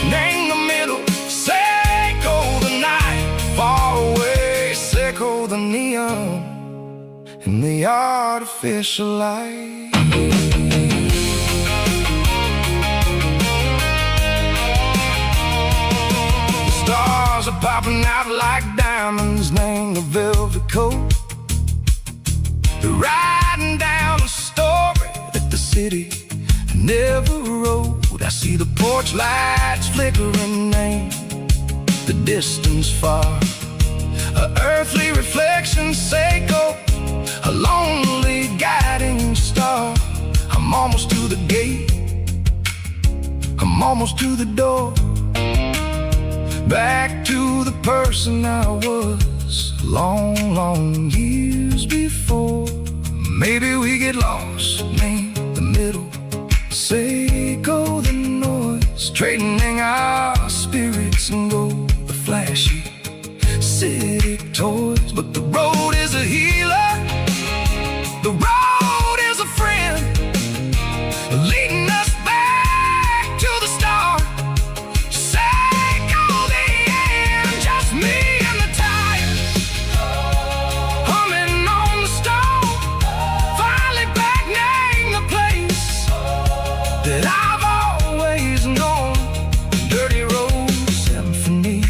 in the middle, sickle the night, far away, sickle the neon and the artificial light. stars are popping out like diamonds, named the velvet coat. Riding down a story that the city never wrote. I see the porch lights flickering in the distance far. An earthly reflection, Seiko, a lonely guiding star. I'm almost to the gate, I'm almost to the door. Back to the person I was long, long years before. Maybe we get lost in the middle, Seiko the noise, trading our spirits and go the flashy city toys. But the road is a healer, the road is a friend, leading us back to the start. Seiko the end, just me and the tires, humming on the stove. Finally back, name the place that I've always known. Dirty Road Symphony,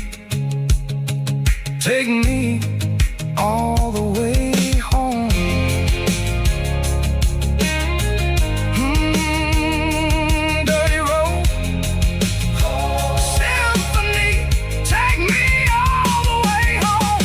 take me all the way home. Dirty Road Symphony, take me all the way home.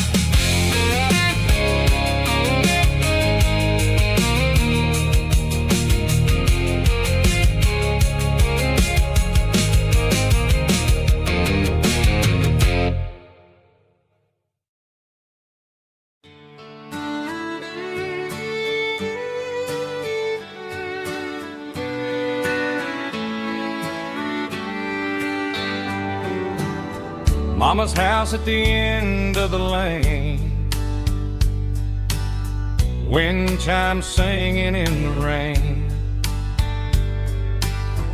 Mama's house at the end of the lane, wind chimes singing in the rain.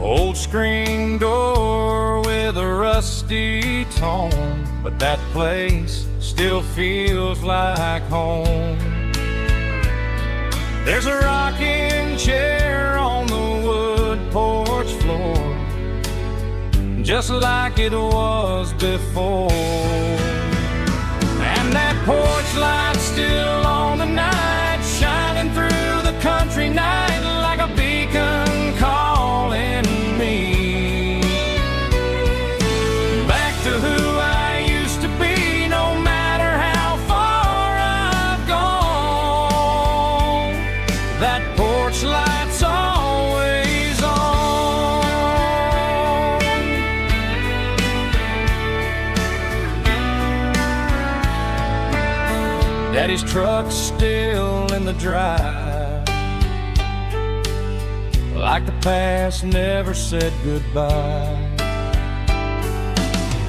Old screen door with a rusty tone, but that place still feels like home. There's a rocking chair on the wood porch floor, just like it was before. And that porch light's still on tonight, shining through the country night like a beacon calling me back to who I used to be. No matter how far I've gone, that porch light's always on. Daddy's truck's still in the drive, like the past never said goodbye.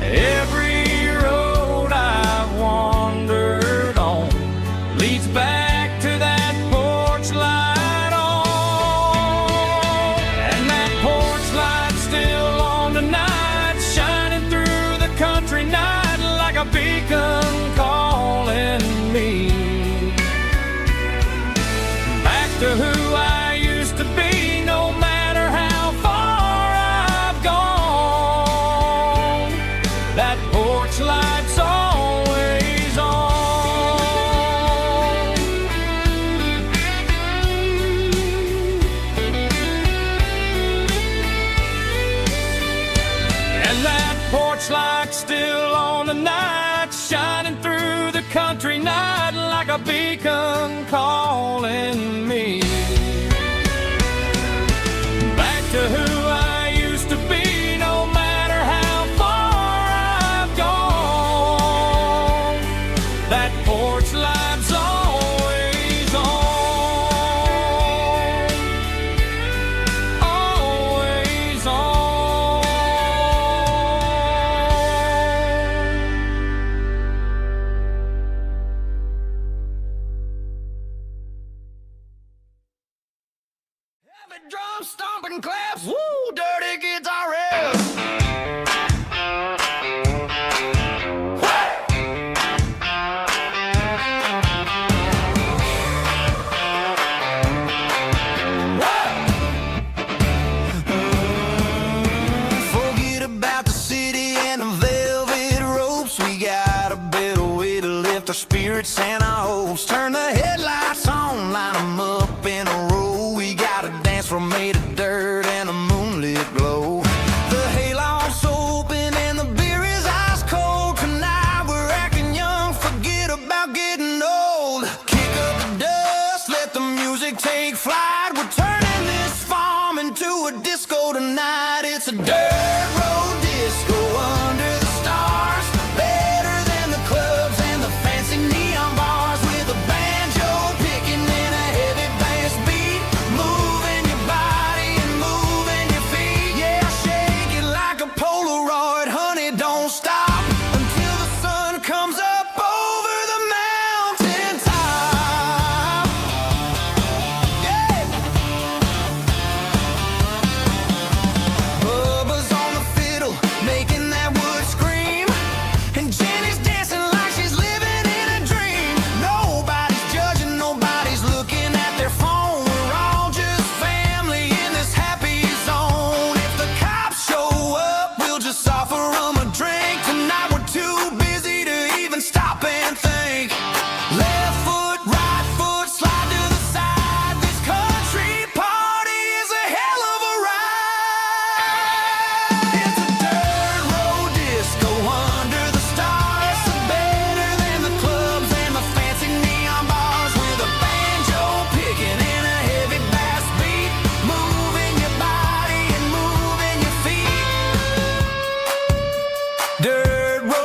Every road I've wandered on leads back to that porch light on. And that porch light's still on tonight, shining through the country night like a beacon calling me back to who I used to be. No matter how far I've gone, that porch light's always on. And that porch light's still on tonight, shining through the country night like a beacon calling me.